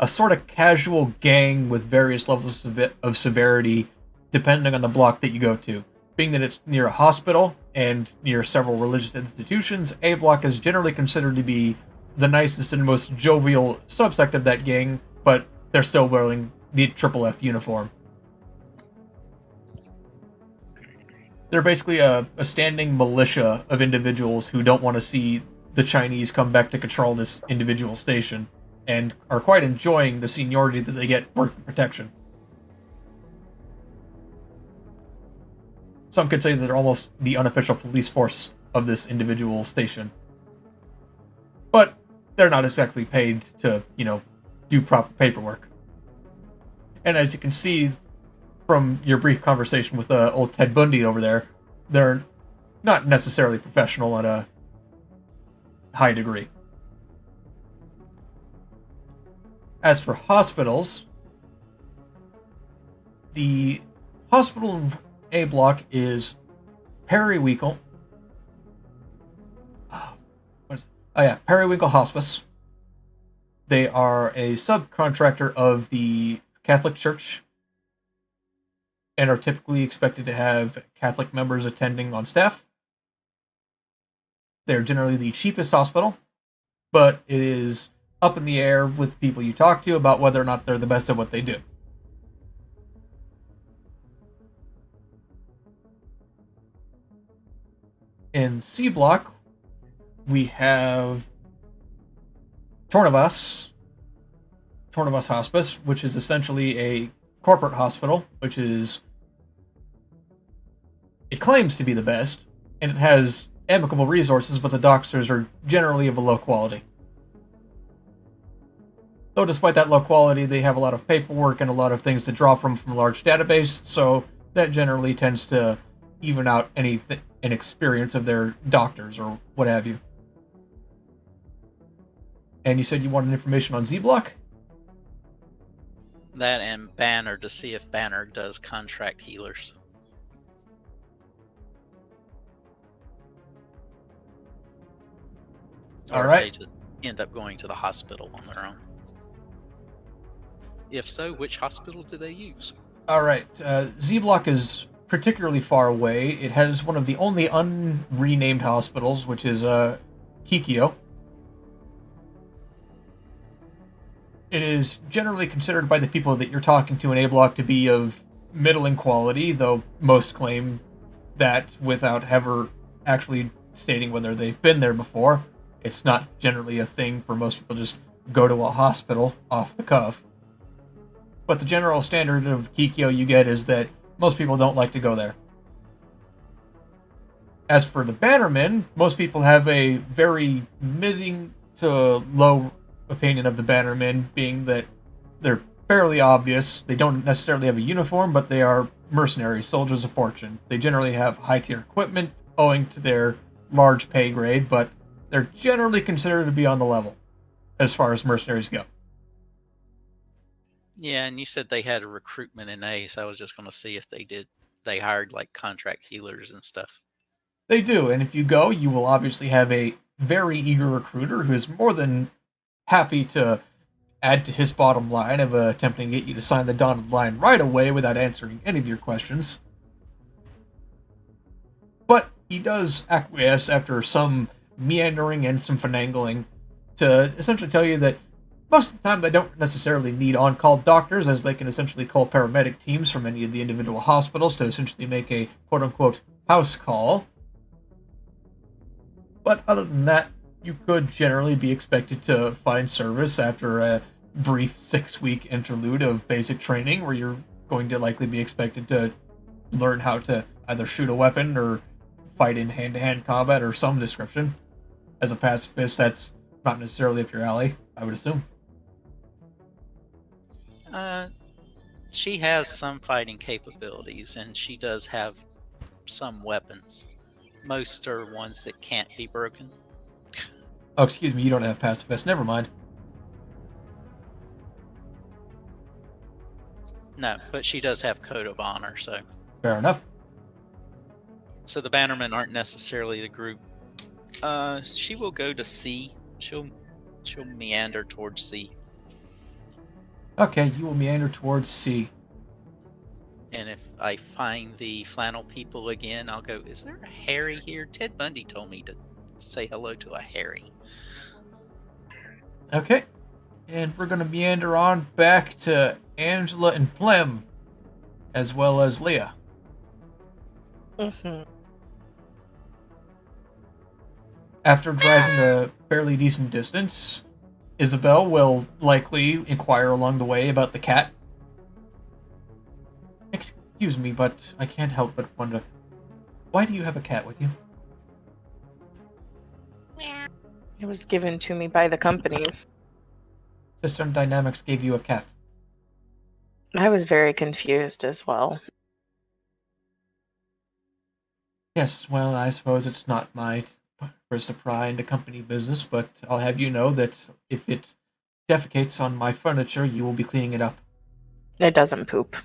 sort of casual gang with various levels of severity, depending on the block that you go to. Being that it's near a hospital and near several religious institutions, A block is generally considered to be the nicest and most jovial subsect of that gang, but they're still wearing the Triple F uniform. They're basically a standing militia of individuals who don't want to see the Chinese come back to control this individual station, and are quite enjoying the seniority that they get working protection. Some could say that they're almost the unofficial police force of this individual station. But they're not exactly paid to, do proper paperwork. And as you can see from your brief conversation with old Ted Bundy over there, they're not necessarily professional at a high degree. As for hospitals, The hospital in A block is Periwinkle. Periwinkle Hospice. They are a subcontractor of the Catholic Church and are typically expected to have Catholic members attending on staff. They're generally the cheapest hospital, but it is up in the air with people you talk to about whether or not they're the best at what they do. In C block, we have Tornavas Hospice, which is essentially a corporate hospital, it claims to be the best, and it has amicable resources, but the doctors are generally of a low quality. Though despite that low quality, they have a lot of paperwork and a lot of things to draw from a large database, so that generally tends to even out an experience of their doctors or what have you. And you said you wanted information on Z Block? That and Banner to see if Banner does contract healers. Or Alright. if they just end up going to the hospital on their own. If so, which hospital do they use? Alright, Z Block is particularly far away. It has one of the only unrenamed hospitals, which is Kikyo. It is generally considered by the people that you're talking to in A Block to be of middling quality, though most claim that without ever actually stating whether they've been there before. It's not generally a thing for most people to just go to a hospital off the cuff. But the general standard of Kikyo you get is that most people don't like to go there. As for the Bannermen, most people have a very middling to low opinion of the Bannermen, being that they're fairly obvious. They don't necessarily have a uniform, but they are mercenaries, soldiers of fortune. They generally have high-tier equipment owing to their large pay grade, but they're generally considered to be on the level as far as mercenaries go. Yeah, and you said they had a recruitment in A, so I was just going to see if they hired like contract healers and stuff. They do, and if you go, you will obviously have a very eager recruiter who is more than happy to add to his bottom line of attempting to get you to sign the dotted line right away without answering any of your questions. But he does acquiesce after some meandering and some finagling to essentially tell you that most of the time they don't necessarily need on-call doctors, as they can essentially call paramedic teams from any of the individual hospitals to essentially make a quote-unquote house call. But other than that, you could generally be expected to find service after a brief 6-week interlude of basic training where you're going to likely be expected to learn how to either shoot a weapon or fight in hand-to-hand combat or some description. As a pacifist, that's not necessarily up your alley, I would assume. She has some fighting capabilities, and she does have some weapons. Most are ones that can't be broken. Oh, excuse me, you don't have pacifist. Never mind. No, but she does have code of honor, so. Fair enough. So the Bannermen aren't necessarily the group. She will go to C. She'll meander towards C. Okay, you will meander towards C. And if I find the flannel people again, I'll go, is there a Harry here? Ted Bundy told me to say hello to a Harry. Okay. And we're going to meander on back to Angela and Plem, as well as Leah. Mm-hmm. After driving a fairly decent distance, Isabel will likely inquire along the way about the cat. Excuse me, but I can't help but wonder, why do you have a cat with you? It was given to me by the company. System Dynamics gave you a cat. I was very confused as well. Yes, well, I suppose it's not my first to pry into company business, but I'll have you know that if it defecates on my furniture, you will be cleaning it up. It doesn't poop.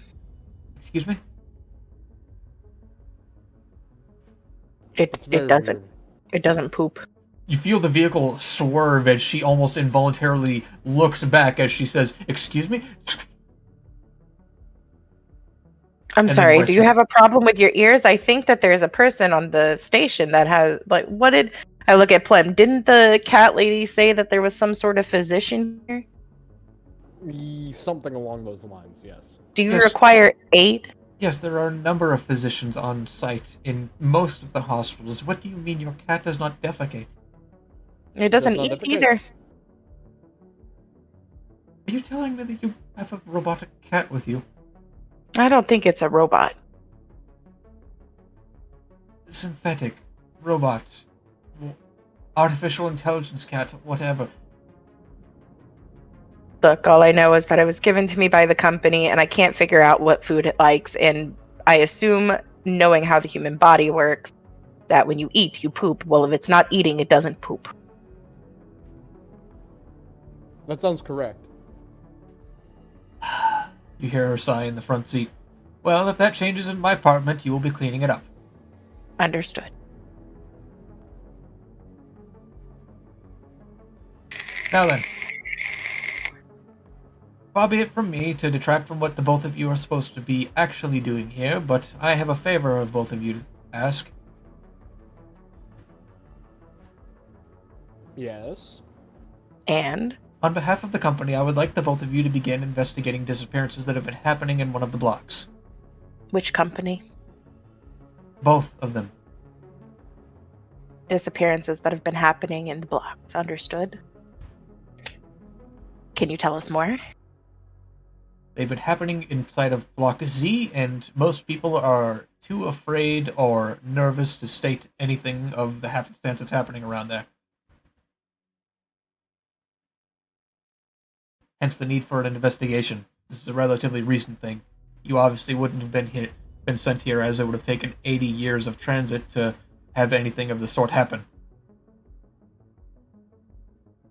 Excuse me? It's very weird. It doesn't poop. You feel the vehicle swerve as she almost involuntarily looks back as she says, "Excuse me?" I'm then sorry, do you return. have a problem with your ears? I think that there's a person on the station that has, like, what did I look at Plem? Didn't the cat lady say that there was some sort of physician here? Something along those lines, yes. Do you Yes. require aid? Yes, there are a number of physicians on site in most of the hospitals. What do you mean your cat does not defecate? It doesn't not eat defecate. either. Are you telling me that you have a robotic cat with you? I don't think it's a robot. Synthetic, robot, artificial intelligence cat, whatever. Look, all I know is that it was given to me by the company, and I can't figure out what food it likes. And I assume, knowing how the human body works, that when you eat, you poop. Well, if it's not eating, it doesn't poop. That sounds correct. You hear her sigh in the front seat. Well, if that changes in my apartment, you will be cleaning it up. Understood. Now then. Far be it from me to detract from what the both of you are supposed to be actually doing here, but I have a favor of both of you to ask. Yes. And On behalf of the company, I would like the both of you to begin investigating disappearances that have been happening in one of the blocks. which company? Both of them. Disappearances that have been happening in the blocks. Understood. Can you tell us more? They've been happening inside of Block Z, and most people are too afraid or nervous to state anything of the happenstance that's happening around there. Hence the need for an investigation. This is a relatively recent thing. You obviously wouldn't have been sent here, as it would have taken 80 years of transit to have anything of the sort happen.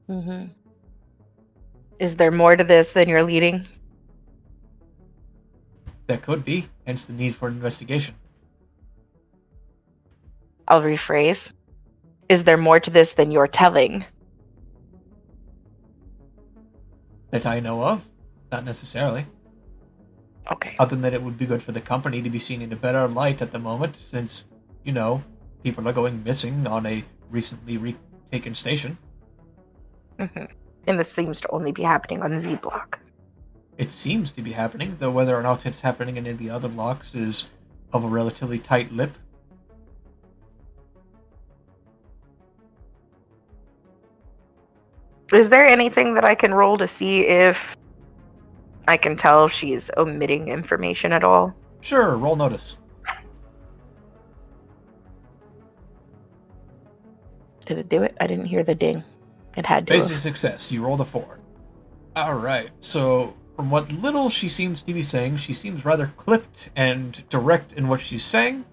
Mm-hmm. Is there more to this than you're leading? That could be, hence the need for an investigation. I'll rephrase. Is there more to this than you're telling? That I know of? Not necessarily. Okay. Other than that it would be good for the company to be seen in a better light at the moment, since, people are going missing on a recently retaken station. Mm-hmm. And this seems to only be happening on Z block. It seems to be happening, though whether or not it's happening in any of the other blocks is of a relatively tight lip. Is there anything that I can roll to see if I can tell if she's omitting information at all? Sure, roll notice. Did it do it? I didn't hear the ding. It had to. Basic success, you rolled a 4. Alright, so from what little she seems to be saying, she seems rather clipped and direct in what she's saying.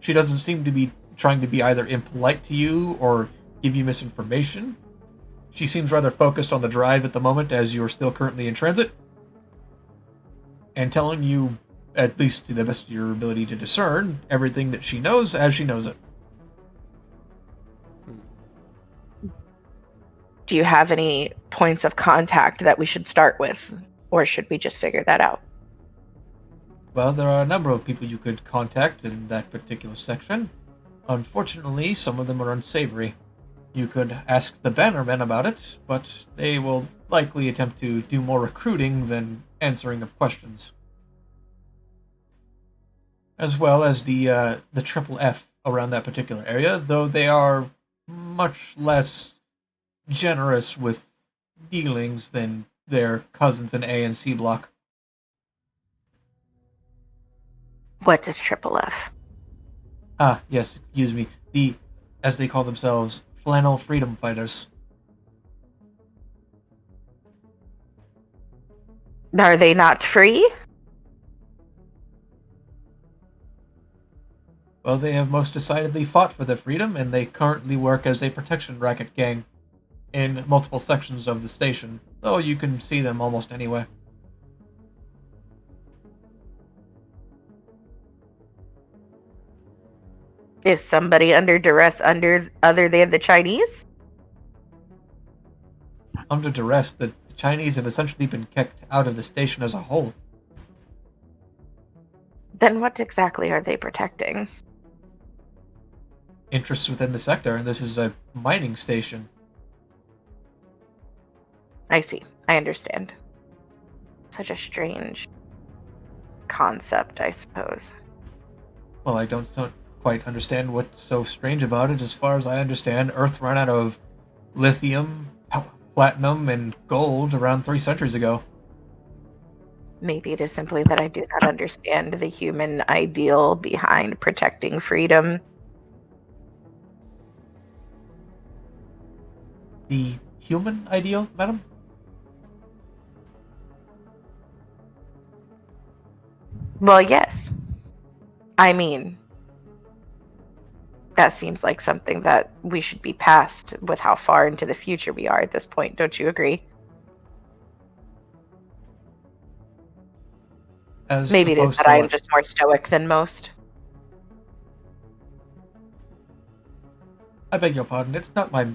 She doesn't seem to be trying to be either impolite to you or give you misinformation. She seems rather focused on the drive at the moment, as you are still currently in transit, and telling you, at least to the best of your ability to discern, everything that she knows as she knows it. Do you have any points of contact that we should start with? Or should we just figure that out? Well, there are a number of people you could contact in that particular section. Unfortunately, some of them are unsavory. You could ask the Bannermen about it, but they will likely attempt to do more recruiting than answering of questions. As well as the Triple F around that particular area, though they are much less generous with dealings than their cousins in A and C block. What is Triple F? Ah, yes, excuse me. The, as they call themselves, Flannel Freedom Fighters. Are they not free? Well, they have most decidedly fought for their freedom, and they currently work as a protection racket gang in multiple sections of the station, though you can see them almost anywhere. Is somebody under duress other than the Chinese? Under duress, the Chinese have essentially been kicked out of the station as a whole. Then what exactly are they protecting? Interests within the sector, and this is a mining station. I see. I understand. Such a strange concept, I suppose. Well, I don't quite understand what's so strange about it. As far as I understand, Earth ran out of lithium, platinum, and gold around 3 centuries ago. Maybe it is simply that I do not understand the human ideal behind protecting freedom. The human ideal, madam? Well, yes. I mean, that seems like something that we should be past with how far into the future we are at this point. Don't you agree? As Maybe it is opposed that to I am what? just more stoic than most. I beg your pardon. It's not my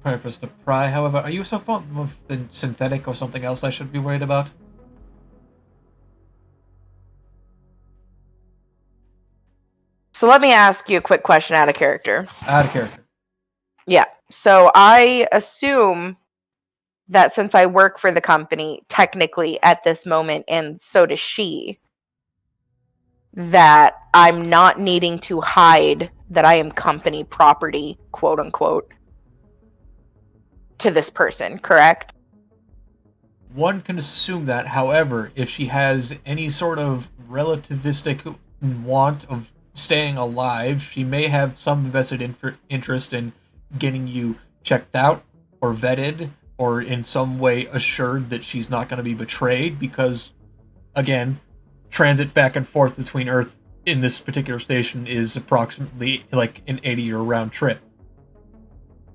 purpose to pry. However, are you so fond of the synthetic or something else I should be worried about? So let me ask you a quick question out of character. Out of character. Yeah. So I assume that since I work for the company, technically at this moment, and so does she, that I'm not needing to hide that I am company property, quote unquote, to this person, correct? One can assume that. However, if she has any sort of relativistic want of staying alive, she may have some vested interest in getting you checked out or vetted or in some way assured that she's not going to be betrayed because, again, transit back and forth between Earth in this particular station is approximately like an 80-year round trip.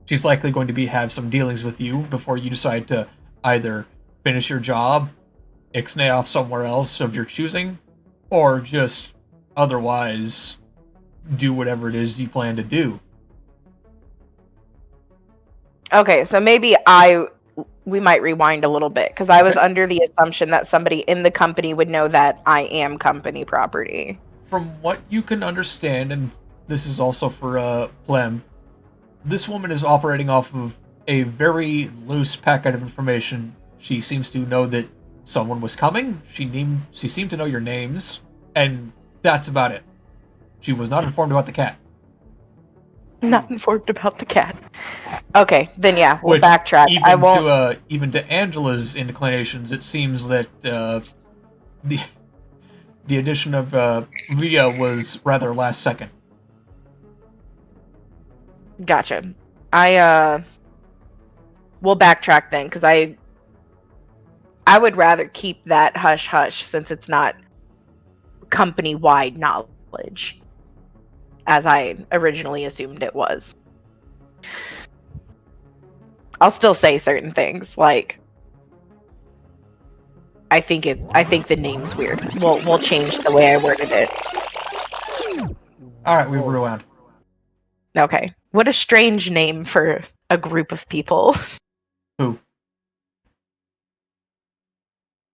She's likely going to have some dealings with you before you decide to either finish your job, ixnay off somewhere else of your choosing, or just otherwise do whatever it is you plan to do. Okay, so maybe we might rewind a little bit because I was under the assumption that somebody in the company would know that I am company property. From what you can understand, and this is also for Plem, this woman is operating off of a very loose packet of information. She seems to know that someone was coming. She seemed to know your names, and that's about it. She was not informed about the cat. Not informed about the cat. Okay, then yeah, we'll Which, backtrack. I won't. Even to Angela's inclinations, it seems that the addition of Leah was rather last second. Gotcha. We'll backtrack then because I would rather keep that hush hush since it's not company wide knowledge, as I originally assumed it was. I'll still say certain things like I think the name's weird. We'll change the way I worded it. All right, we rewound. Okay. What a strange name for a group of people. Who?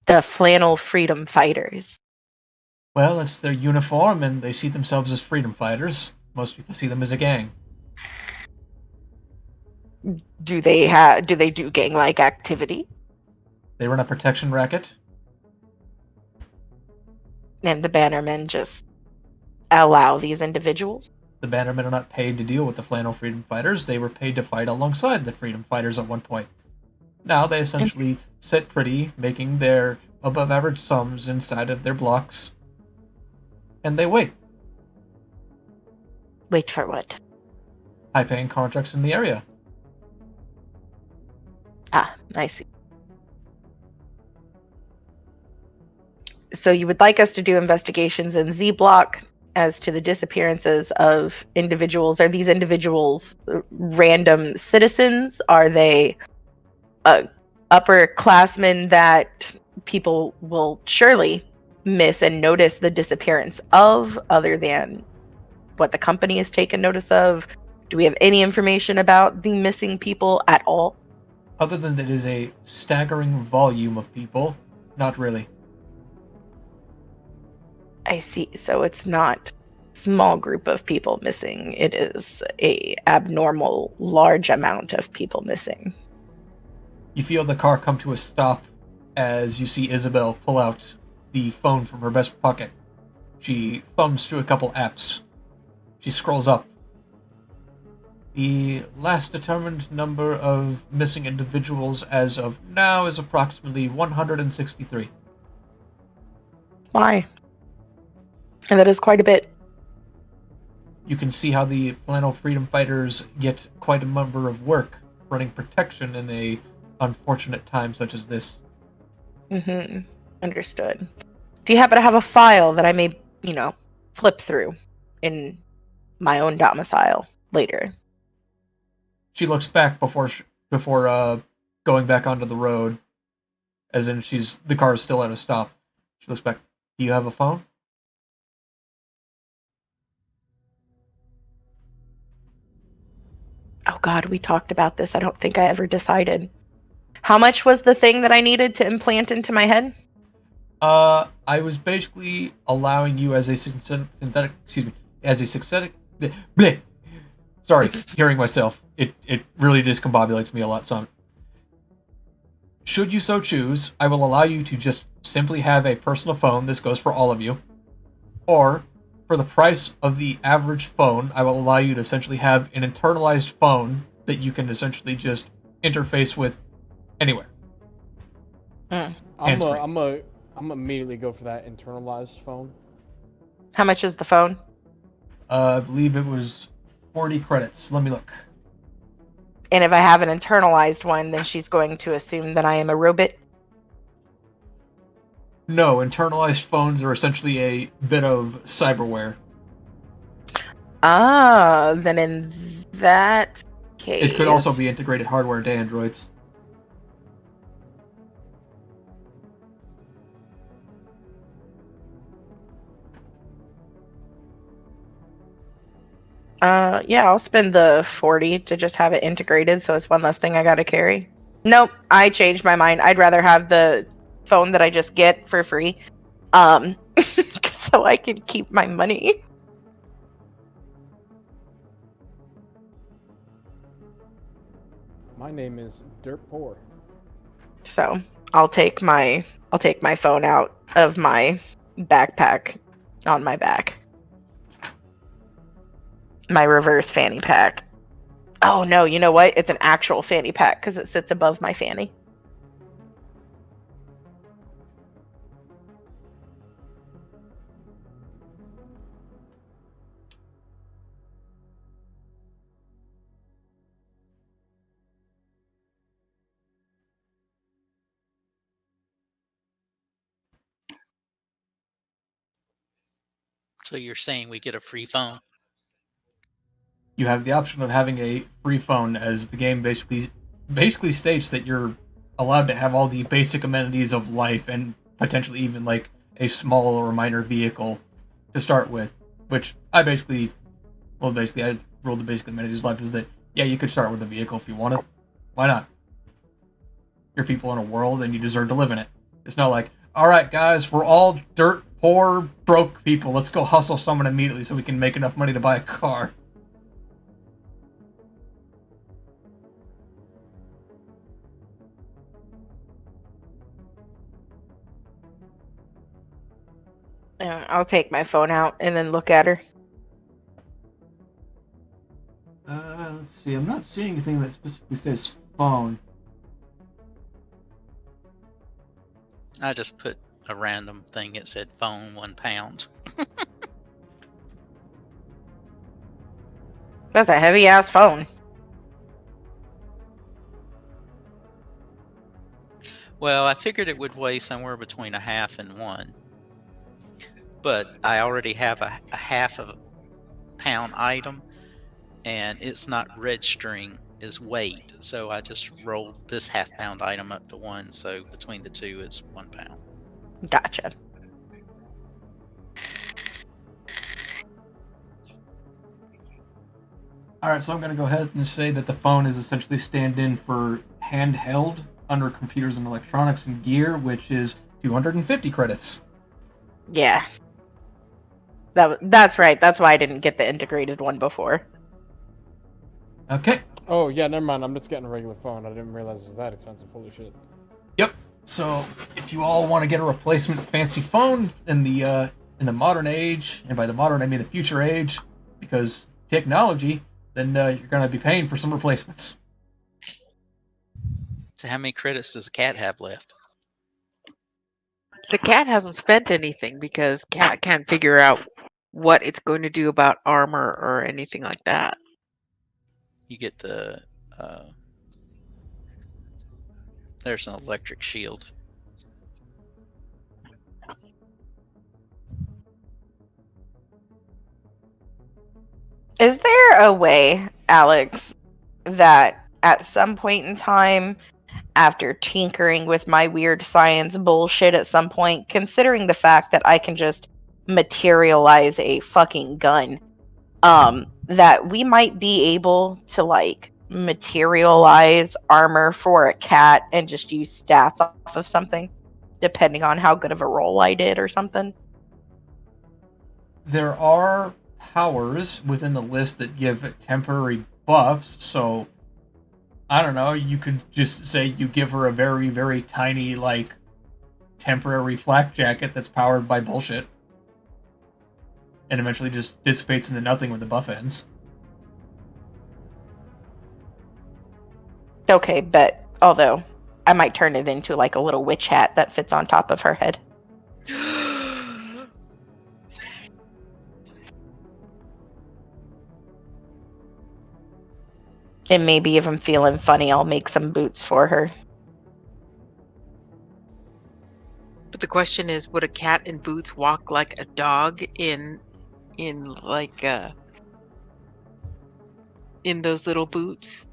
The Flannel Freedom Fighters. Well, it's their uniform, and they see themselves as freedom fighters. Most people see them as a gang. Do they do gang-like activity? They run a protection racket. And the Bannermen just allow these individuals? The Bannermen are not paid to deal with the Flannel Freedom Fighters. They were paid to fight alongside the Freedom Fighters at one point. Now they essentially sit pretty, making their above-average sums inside of their blocks. And they wait. Wait for what? High-paying contracts in the area. Ah, I see. So you would like us to do investigations in Z Block as to the disappearances of individuals. Are these individuals random citizens? Are they upperclassmen that people will surely miss and notice the disappearance of, other than what the company has taken notice of? Do we have any information about the missing people at all? Other than that, it is a staggering volume of people. Not really. I see. So it's not small group of people missing. It is a abnormal large amount of people missing. You feel the car come to a stop as you see Isabel pull out the phone from her vest pocket. She thumbs through a couple apps. She scrolls up. The last determined number of missing individuals as of now is approximately 163. Why? And that is quite a bit. You can see how the Flannel Freedom Fighters get quite a number of work running protection in a unfortunate time such as this. Mm-hmm. Understood. Do you happen to have a file that I may, flip through in my own domicile later? She looks back before going back onto the road, as in the car is still at a stop. She looks back. Do you have a phone? Oh God, we talked about this. I don't think I ever decided. How much was the thing that I needed to implant into my head? I was basically allowing you as a synthetic, bleh. Sorry, hearing myself. It really discombobulates me a lot, son. Should you so choose, I will allow you to just simply have a personal phone. This goes for all of you. Or, for the price of the average phone, I will allow you to essentially have an internalized phone that you can essentially just interface with anywhere. I'm immediately go for that internalized phone. How much is the phone? I believe it was 40 credits. Let me look. And if I have an internalized one, then she's going to assume that I am a robot? No, internalized phones are essentially a bit of cyberware. Ah, then in that case... It could also be integrated hardware to androids. Yeah, I'll spend the 40 to just have it integrated, so it's one less thing I gotta carry. Nope, I changed my mind. I'd rather have the phone that I just get for free, so I can keep my money. My name is Dirt Poor. So I'll take my phone out of my backpack on my back. My reverse fanny pack. Oh no, you know what? It's an actual fanny pack because it sits above my fanny. So you're saying we get a free phone? You have the option of having a free phone, as the game basically states that you're allowed to have all the basic amenities of life and potentially even like a small or minor vehicle to start with. Which I ruled the basic amenities of life is that yeah, you could start with a vehicle if you wanted. Why not? You're people in a world and you deserve to live in it. It's not like, all right, guys, we're all dirt poor, broke people. Let's go hustle someone immediately so we can make enough money to buy a car. I'll take my phone out and then look at her. Let's see. I'm not seeing anything that specifically says phone. I just put a random thing that said phone £1. That's a heavy ass phone. Well, I figured it would weigh somewhere between a half and one. But I already have a half of a pound item, and it's not registering as weight. So I just rolled this half-pound item up to 1. So between the two, it's 1 pound. Gotcha. All right, so I'm going to go ahead and say that the phone is essentially stand-in for handheld under computers and electronics and gear, which is 250 credits. Yeah. That's right. That's why I didn't get the integrated one before. Okay. Oh yeah, never mind. I'm just getting a regular phone. I didn't realize it was that expensive. Holy shit. Yep. So if you all want to get a replacement fancy phone in the modern age, and by the modern I mean the future age, because technology, then you're going to be paying for some replacements. So how many credits does a cat have left? The cat hasn't spent anything because cat can't figure out what it's going to do about armor or anything like that. You get the there's an electric shield. Is there a way, Alex, that at some point in time, after tinkering with my weird science bullshit at some point, considering the fact that I can just materialize a fucking gun, that we might be able to like materialize armor for a cat and just use stats off of something, depending on how good of a roll I did or something? There are powers within the list that give temporary buffs, so I don't know, you could just say you give her a very, very tiny, like, temporary flak jacket that's powered by bullshit. And eventually just dissipates into nothing when the buff ends. Okay, but although I might turn it into like a little witch hat that fits on top of her head. And maybe if I'm feeling funny, I'll make some boots for her. But the question is, would a cat in boots walk like a dog in like in those little boots?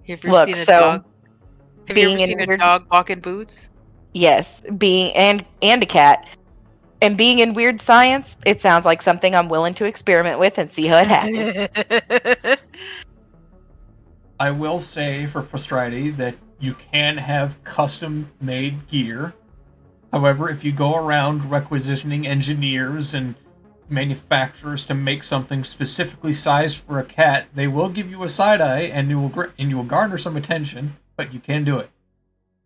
Have you ever Look, seen a so dog? Have you ever being in seen a weird, dog walk in boots? yes, being and a cat, and being in weird science, it sounds like something I'm willing to experiment with and see how it happens. I will say for Postrity that you can have custom-made gear. However, if you go around requisitioning engineers and manufacturers to make something specifically sized for a cat, they will give you a side eye and you will garner some attention, but you can do it.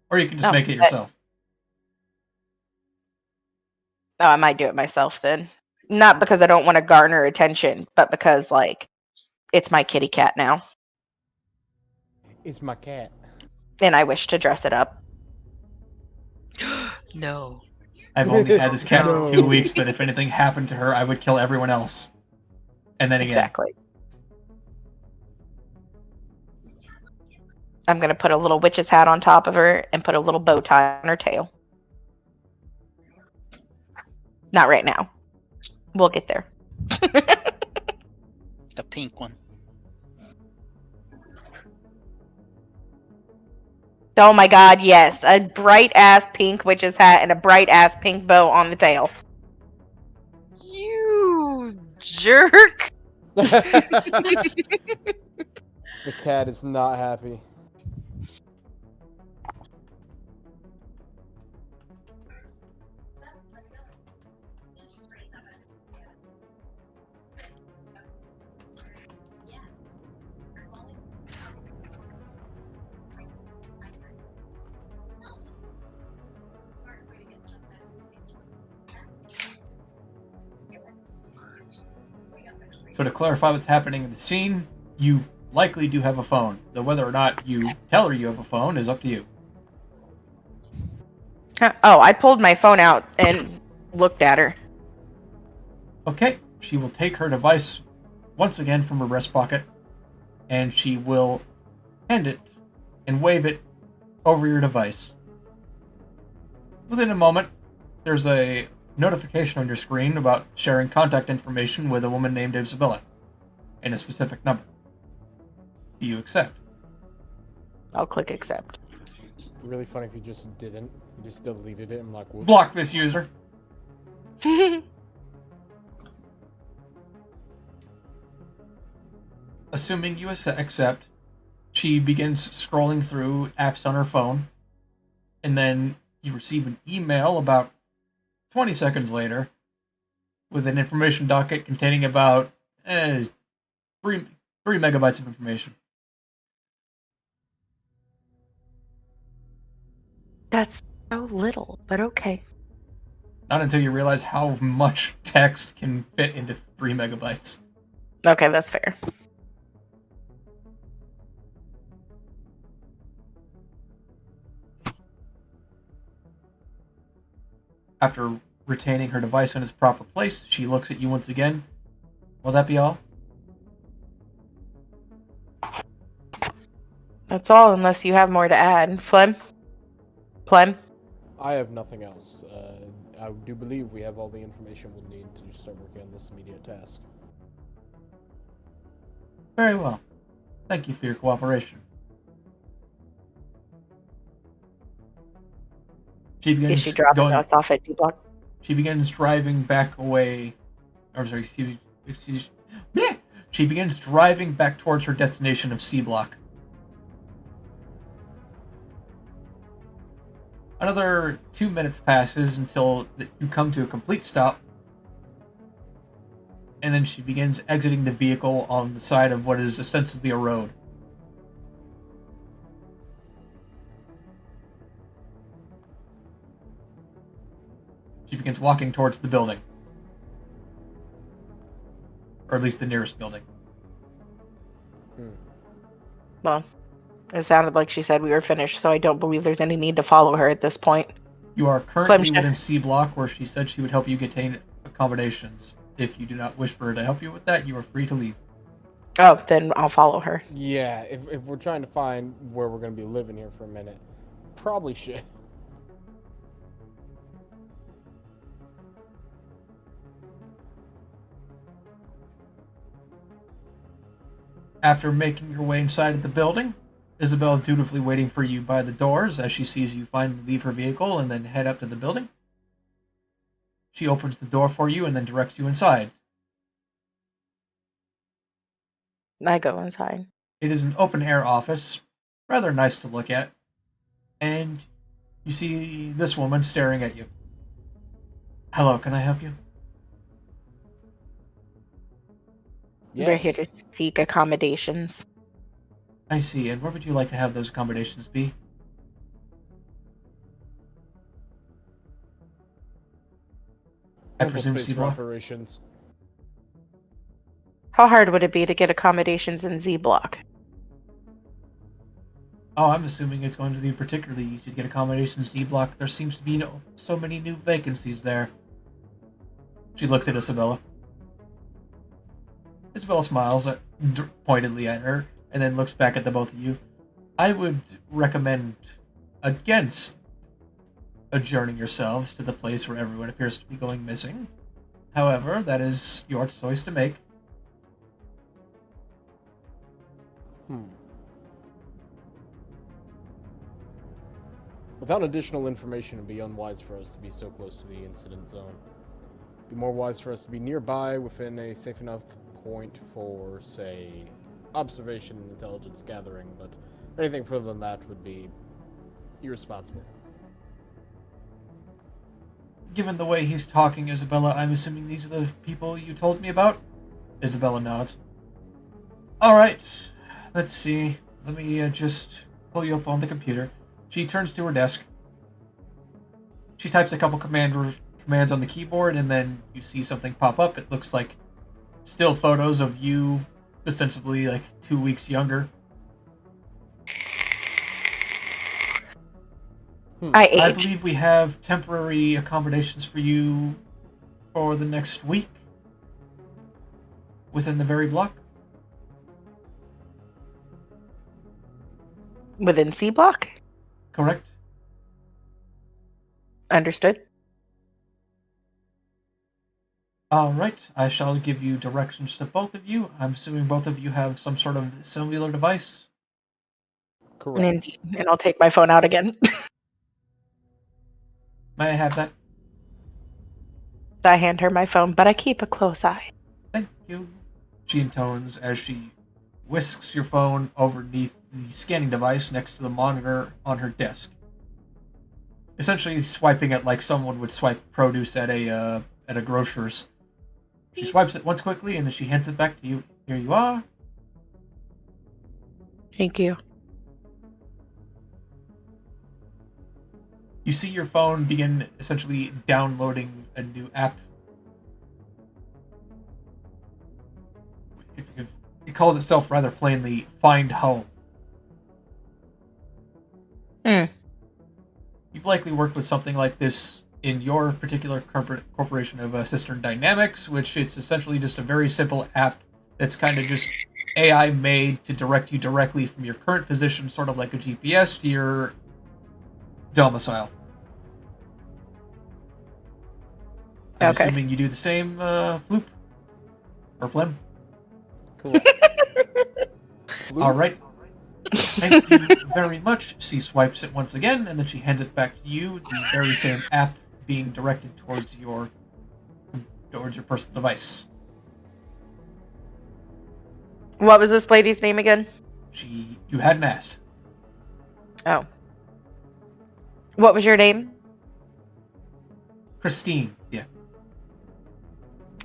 Or you can just Oh, make it yourself. I might do it myself then. Not because I don't want to garner attention, but because like it's my kitty cat now, It's my cat. and I wish to dress it up. No. I've only had this cat for No. 2 weeks, but if anything happened to her, I would kill everyone else. And then again. Exactly. I'm gonna put a little witch's hat on top of her and put a little bow tie on her tail. Not right now. We'll get there. A pink one. Oh my god, yes. A bright ass pink witch's hat and a bright ass pink bow on the tail. You jerk. The cat is not happy. So to clarify what's happening in the scene, you likely do have a phone. Though whether or not you tell her you have a phone is up to you. Oh, I pulled my phone out and looked at her. Okay, she will take her device once again from her breast pocket, and she will hand it and wave it over your device. Within a moment, there's a notification on your screen about sharing contact information with a woman named Isabella and a specific number. Do you accept? I'll click accept. Really funny if you just didn't. You just deleted it and like, whoops. Block this user. Assuming you accept, she begins scrolling through apps on her phone, and then you receive an email about 20 seconds later with an information docket containing about 3 megabytes of information. That's so little, but okay. Not until you realize how much text can fit into 3 megabytes. Okay, that's fair. After retaining her device in its proper place, she looks at you once again. Will that be all? That's all, unless you have more to add. Flem? I have nothing else. I do believe we have all the information we'll need to start working on this immediate task. Very well. Thank you for your cooperation. She Is begins she dropping going. us off at D-Block? She begins driving back away. Or sorry, excuse. Yeah. She begins driving back towards her destination of C Block. Another 2 minutes passes until you come to a complete stop. And then she begins exiting the vehicle on the side of what is ostensibly a road. She begins walking towards the building. Or at least the nearest building. Well, it sounded like she said we were finished, so I don't believe there's any need to follow her at this point. You are currently Clemson. within C Block, where she said she would help you attain accommodations. If you do not wish for her to help you with that, you are free to leave. Oh, then I'll follow her. Yeah, if we're trying to find where we're going to be living here for a minute, probably should. After making your way inside of the building, Isabel dutifully waiting for you by the doors as she sees you finally leave her vehicle and then head up to the building. She opens the door for you and then directs you inside. I go inside. It is an open-air office, rather nice to look at, and you see this woman staring at you. Hello, can I help you? We're here to seek accommodations. I see, and where would you like to have those accommodations be? I Ample presume space C for Block? operations. How hard would it be to get accommodations in Z-Block? Oh, I'm assuming it's going to be particularly easy to get accommodations in C Block. There seems to be so many new vacancies there. She looks at Isabella. Isabella smiles pointedly at her, and then looks back at the both of you. I would recommend against adjourning yourselves to the place where everyone appears to be going missing. However, that is your choice to make. Without additional information, it'd be unwise for us to be so close to the incident zone. It'd be more wise for us to be nearby within a safe enough point for, say, observation and intelligence gathering, but anything further than that would be irresponsible. Given the way he's talking, Isabella, I'm assuming these are the people you told me about? Isabella nods. Alright, let's see. Let me just pull you up on the computer. She turns to her desk. She types a couple commands on the keyboard, and then you see something pop up. It looks like still photos of you, ostensibly like 2 weeks younger. I I aged. believe we have temporary accommodations for you for the next week within the very block. Within C-Block? Correct? Understood. Alright, I shall give you directions to both of you. I'm assuming both of you have some sort of cellular device. Correct. And I'll take my phone out again. May I have that? I hand her my phone, but I keep a close eye. Thank you. She intones as she whisks your phone overneath the scanning device next to the monitor on her desk. Essentially swiping it like someone would swipe produce at a grocer's. She swipes it once quickly and then she hands it back to you. Here you are. Thank you. You see your phone begin essentially downloading a new app. It calls itself rather plainly Find Home. You've likely worked with something like this in your particular corporation of Cistern Dynamics, which it's essentially just a very simple app that's kind of just AI made to direct you directly from your current position, sort of like a GPS, to your domicile. I'm Okay. assuming you do the same, Floop? Or Plem? Cool. Alright. Thank you very much. She swipes it once again, and then she hands it back to you, the very same app being directed towards your personal device. What was this lady's name again? You hadn't asked. Oh. What was your name? Christine, yeah.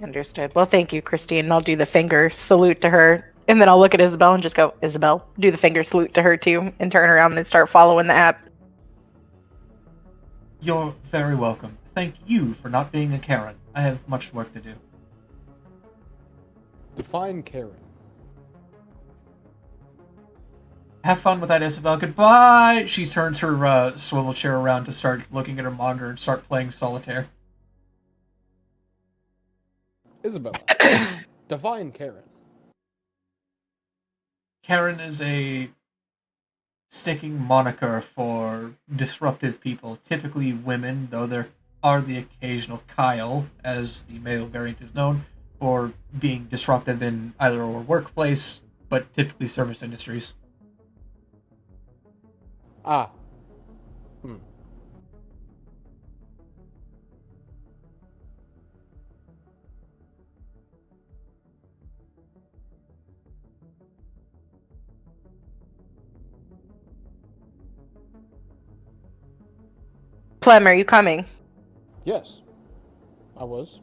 Understood. Well, thank you, Christine. I'll do the finger salute to her. And then I'll look at Isabel and just go, Isabel, do the finger salute to her too, and turn around and start following the app. You're very welcome. Thank you for not being a Karen. I have much work to do. Define Karen. Have fun with that, Isabel. Goodbye! She turns her swivel chair around to start looking at her monitor and start playing solitaire. Isabella. Define Karen. Karen is a sticking moniker for disruptive people, typically women, though there are the occasional Kyle, as the male variant is known, for being disruptive in either a workplace, but typically service industries. Ah. Clem, are you coming? Yes. I was.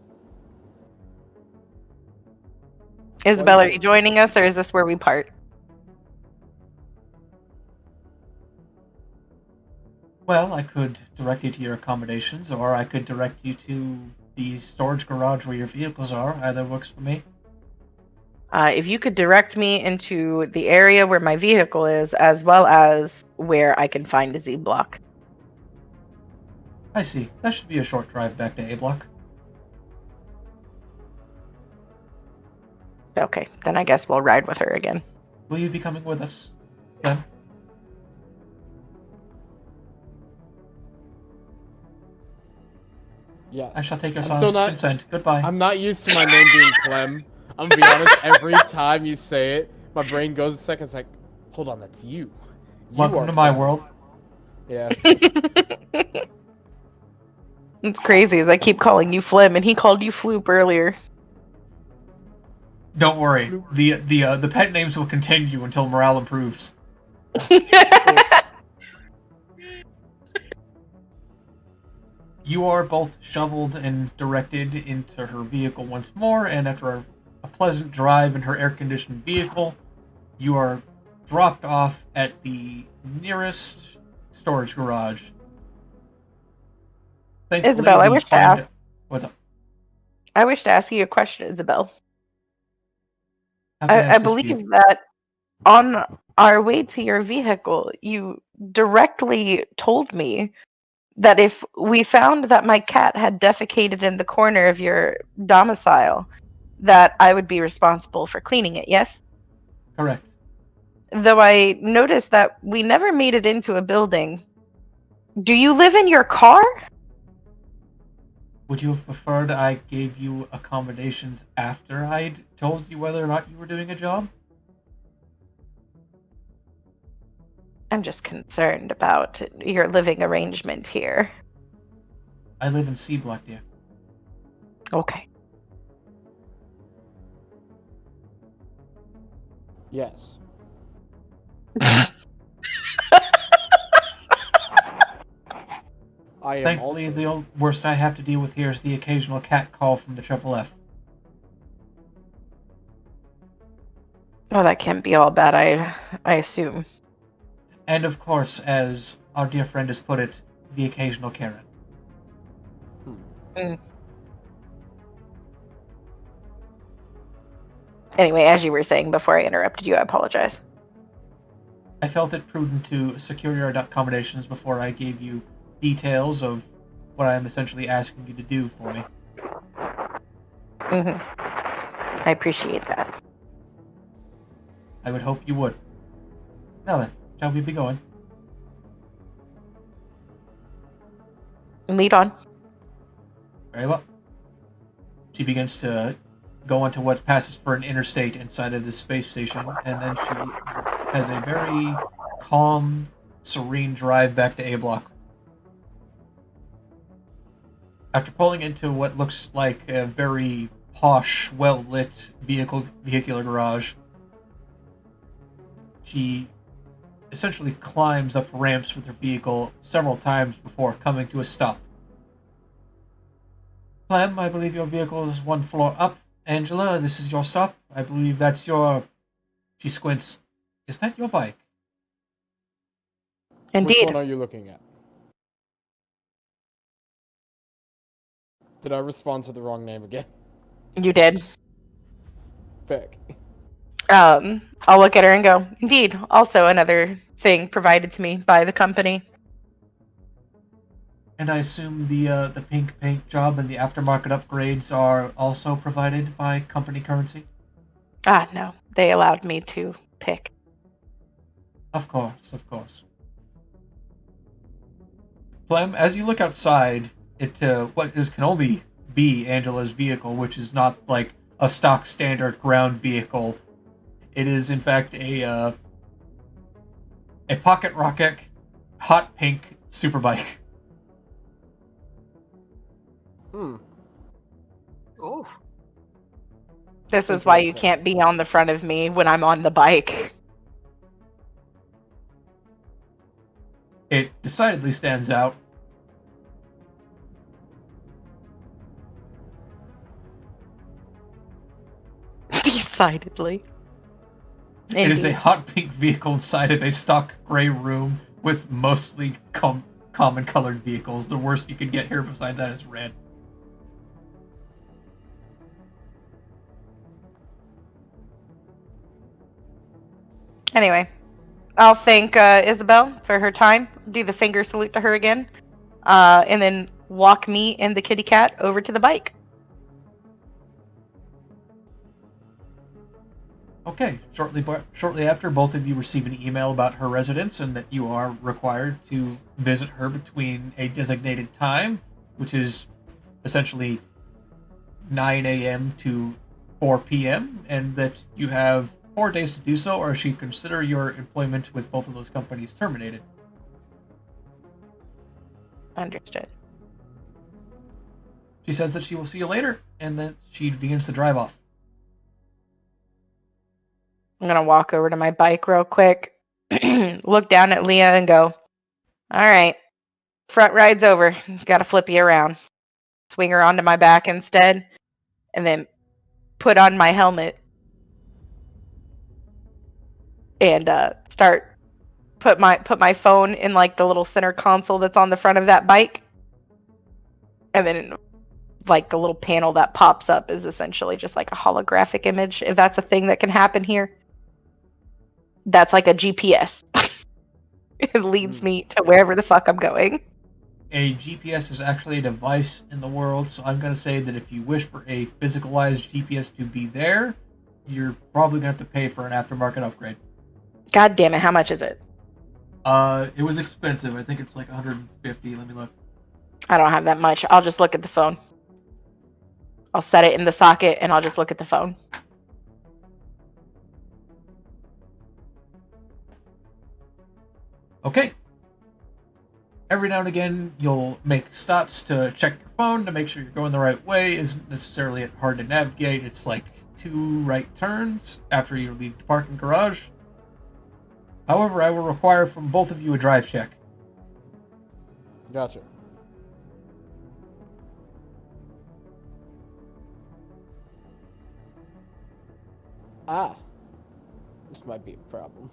Isabel, is are it? you joining us, or is this where we part? Well, I could direct you to your accommodations, or I could direct you to the storage garage where your vehicles are. Either works for me. If you could direct me into the area where my vehicle is, as well as where I can find a Z block. I see. That should be a short drive back to A Block. Okay, then I guess we'll ride with her again. Will you be coming with us, Clem? Yes. I shall take your I'm son's still not- consent. Goodbye. I'm not used to my name being Clem. I'm gonna be honest, every time you say it, my brain goes a second. It's like, hold on, that's you. Welcome are to my Clem. world. Yeah. It's crazy, as I keep calling you Flim, and he called you Floop earlier. Don't worry. The pet names will continue until morale improves. You are both shoveled and directed into her vehicle once more, and after a pleasant drive in her air-conditioned vehicle, you are dropped off at the nearest storage garage. Thankfully, Isabel, I wish to ask. What's up? I wish to ask you a question, Isabel. How can I I assist you? believe that on our way to your vehicle, you directly told me that if we found that my cat had defecated in the corner of your domicile, that I would be responsible for cleaning it, yes? Correct. Though I noticed that we never made it into a building. Do you live in your car? Would you have preferred I gave you accommodations after I'd told you whether or not you were doing a job? I'm just concerned about your living arrangement here. I live in C Block, dear. Okay. Yes. I am Thankfully, also... the worst I have to deal with here is the occasional cat call from the Triple F. Oh, that can't be all bad, I assume. And of course, as our dear friend has put it, the occasional Karen. Anyway, as you were saying before I interrupted you, I apologize. I felt it prudent to secure your accommodations before I gave you details of what I am essentially asking you to do for me. I appreciate that. I would hope you would. Now then, shall we be going? Lead on. Very well. She begins to go onto what passes for an interstate inside of the space station, and then she has a very calm, serene drive back to A Block. After pulling into what looks like a very posh, well-lit vehicular garage, she essentially climbs up ramps with her vehicle several times before coming to a stop. Clem, I believe your vehicle is one floor up. Angela, this is your stop. I believe that's your... She squints. Is that your bike? Which Indeed. one are you looking at? Did I respond to the wrong name again? You did. Vic. I'll look at her and go, indeed, also another thing provided to me by the company. And I assume the pink paint job and the aftermarket upgrades are also provided by company currency? No. They allowed me to pick. Of course, of course. Clem, as you look outside, can only be Angela's vehicle, which is not like a stock standard ground vehicle. It is in fact a pocket rocket, hot pink superbike. Oh. This is why you can't be on the front of me when I'm on the bike. It decidedly stands out. Decidedly. It is a Indeed. hot pink vehicle inside of a stock gray room with mostly common colored vehicles. The worst you could get here beside that is red. Anyway, I'll thank Isabel for her time, do the finger salute to her again, and then walk me and the kitty cat over to the bike. Okay, shortly after, both of you receive an email about her residence and that you are required to visit her between a designated time, which is essentially 9 a.m. to 4 p.m., and that you have 4 days to do so, or she consider your employment with both of those companies terminated. Understood. She says that she will see you later, and then she begins to drive off. I'm going to walk over to my bike real quick, look down at Leah and go, all right, front ride's over. Got to flip you around. Swing her onto my back instead, and then put on my helmet and put my phone in like the little center console that's on the front of that bike, and then like the little panel that pops up is essentially just like a holographic image, if that's a thing that can happen here. That's like a GPS. It leads me to wherever the fuck I'm going. A GPS is actually a device in the world, so I'm going to say that if you wish for a physicalized GPS to be there, you're probably going to have to pay for an aftermarket upgrade. God damn it, how much is it? It was expensive. I think it's like 150. Let me look. I don't have that much. I'll just look at the phone. I'll set it in the socket and I'll just look at the phone. Okay. Every now and again, you'll make stops to check your phone to make sure you're going the right way. Isn't necessarily hard to navigate. It's like 2 right turns after you leave the parking garage. However, I will require from both of you a drive check. Gotcha. This might be a problem.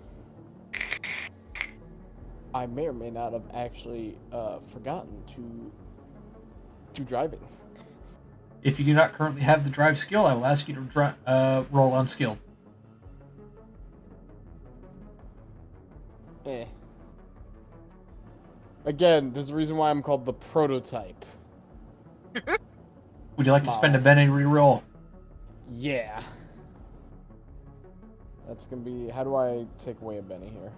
I may or may not have actually forgotten to do driving. If you do not currently have the drive skill, I will ask you to roll unskilled. Again, there's a reason why I'm called the prototype. Would you like to spend a Benny reroll? Yeah. That's gonna be. How do I take away a Benny here?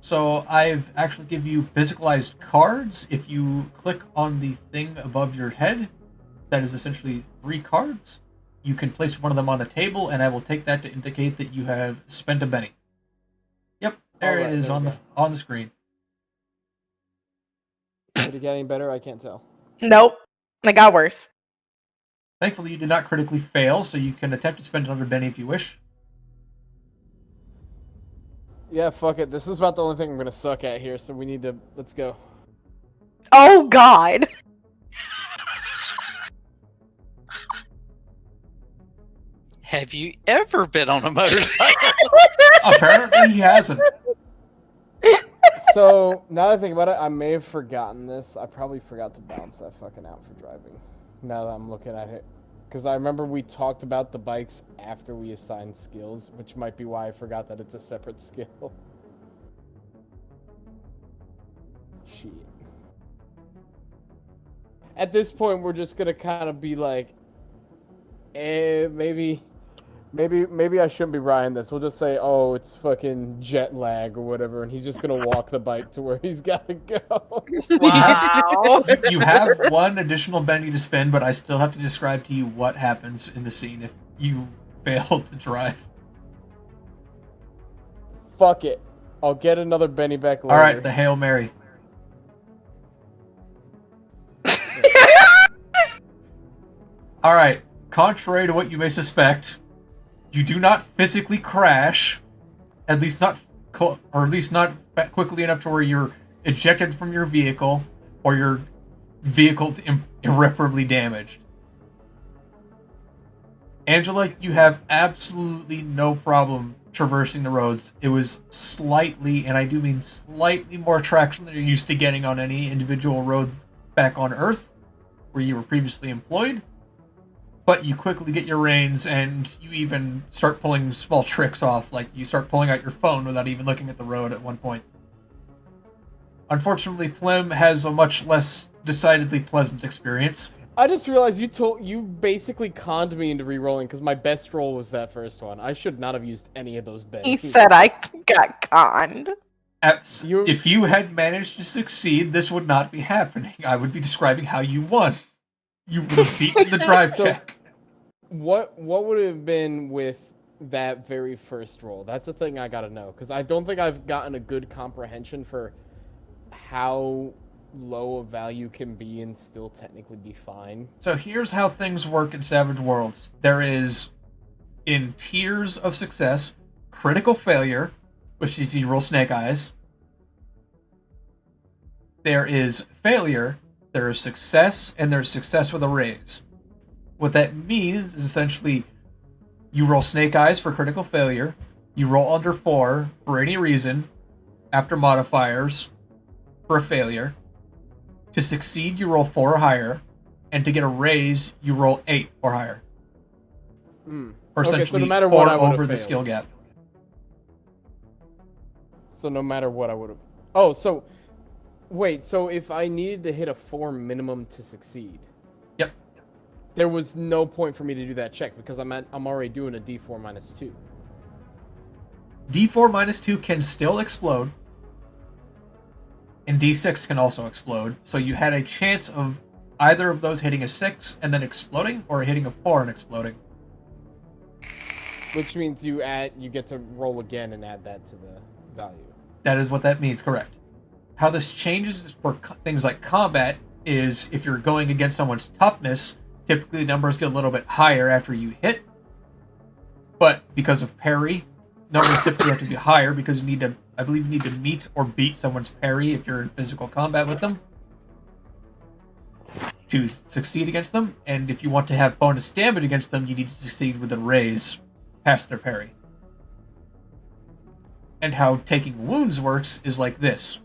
So I've actually give you physicalized cards. If you click on the thing above your head, that is essentially 3 cards. You can place one of them on the table, and I will take that to indicate that you have spent a Benny. Yep, there it is on the screen. Did it get any better? I can't tell. Nope. It got worse. Thankfully, you did not critically fail, so you can attempt to spend another Benny if you wish. Yeah, fuck it. This is about the only thing I'm gonna suck at here, so we need to. Let's go. Oh, God. Have you ever been on a motorcycle? Apparently, he hasn't. So, now that I think about it, I may have forgotten this. I probably forgot to balance that fucking out for driving. Now that I'm looking at it. Because I remember we talked about the bikes after we assigned skills, which might be why I forgot that it's a separate skill. Shit. At this point, we're just gonna kind of be like, maybe I shouldn't be riding this. We'll just say, oh, it's fucking jet lag or whatever, and he's just gonna walk the bike to where he's gotta go. Wow. You have one additional Benny to spend, but I still have to describe to you what happens in the scene if you fail to drive. Fuck it. I'll get another Benny back later. Alright, the Hail Mary. Alright, contrary to what you may suspect, you do not physically crash, at least not quickly enough to where you're ejected from your vehicle, or your vehicle irreparably damaged. Angela, you have absolutely no problem traversing the roads. It was slightly, and I do mean slightly, more traction than you're used to getting on any individual road back on Earth, where you were previously employed. But you quickly get your reins, and you even start pulling small tricks off, like you start pulling out your phone without even looking at the road at one point. Unfortunately, Plym has a much less decidedly pleasant experience. I just realized you basically conned me into re-rolling because my best roll was that first one. I should not have used any of those He bennies. said I got conned. If you had managed to succeed, this would not be happening. I would be describing how you won. You would have beaten the drive check. What would it have been with that very first roll? That's a thing I gotta know, because I don't think I've gotten a good comprehension for how low a value can be and still technically be fine. So here's how things work in Savage Worlds. There is, in tiers of success, critical failure, which is you roll snake eyes. There is failure, there is success, and there's success with a raise. What that means is essentially you roll snake eyes for critical failure, you roll under 4 for any reason, after modifiers, for a failure. To succeed, you roll 4 or higher, and to get a raise, you roll 8 or higher. Or essentially so no matter what, 4 I would've over the failed. skill gap. So no matter what, I would have. Oh, so wait. So if I needed to hit a 4 minimum to succeed, Yep. there was no point for me to do that check because I'm already doing a D4 minus 2. D4 minus 2 can still explode, and D6 can also explode. So you had a chance of either of those hitting a 6 and then exploding, or hitting a 4 and exploding. Which means you get to roll again and add that to the value. That is what that means, correct. How this changes for things like combat is if you're going against someone's toughness, typically the numbers get a little bit higher after you hit. but because of parry, numbers typically have to be higher because you need to, I believe, you need to meet or beat someone's parry if you're in physical combat with them to succeed against them, and if you want to have bonus damage against them, you need to succeed with a raise past their parry. And how taking wounds works is like this.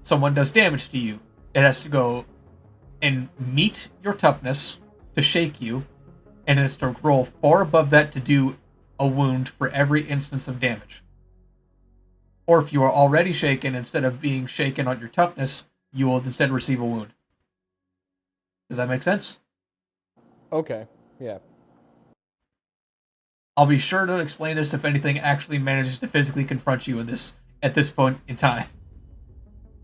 Someone does damage to you. It has to go and meet your toughness to shake you, and it has to roll 4 above that to do a wound for every instance of damage. Or if you are already shaken, instead of being shaken on your toughness, you will instead receive a wound. Does that make sense? Okay, yeah. I'll be sure to explain this if anything actually manages to physically confront you in this at this point in time.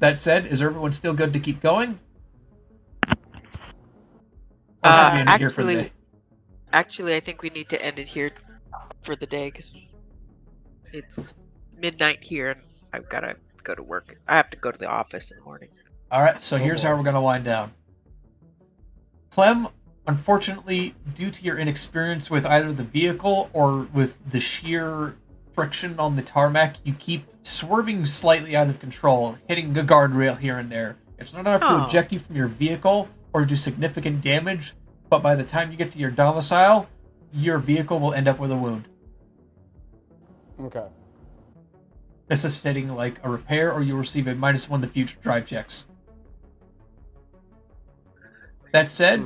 That said, is everyone still good to keep going? Or should we end it here for the day? Actually, I think we need to end it here for the day because it's midnight here and I've got to go to work. I have to go to the office in the morning. Alright, so here's how we're going to wind down. Clem, unfortunately, due to your inexperience with either the vehicle or with the sheer friction on the tarmac, you keep swerving slightly out of control, hitting a guardrail here and there. It's not enough to eject you from your vehicle or do significant damage, but by the time you get to your domicile, your vehicle will end up with a wound. Okay. Necessitating like a repair, or you'll receive a -1 to future drive checks. That said,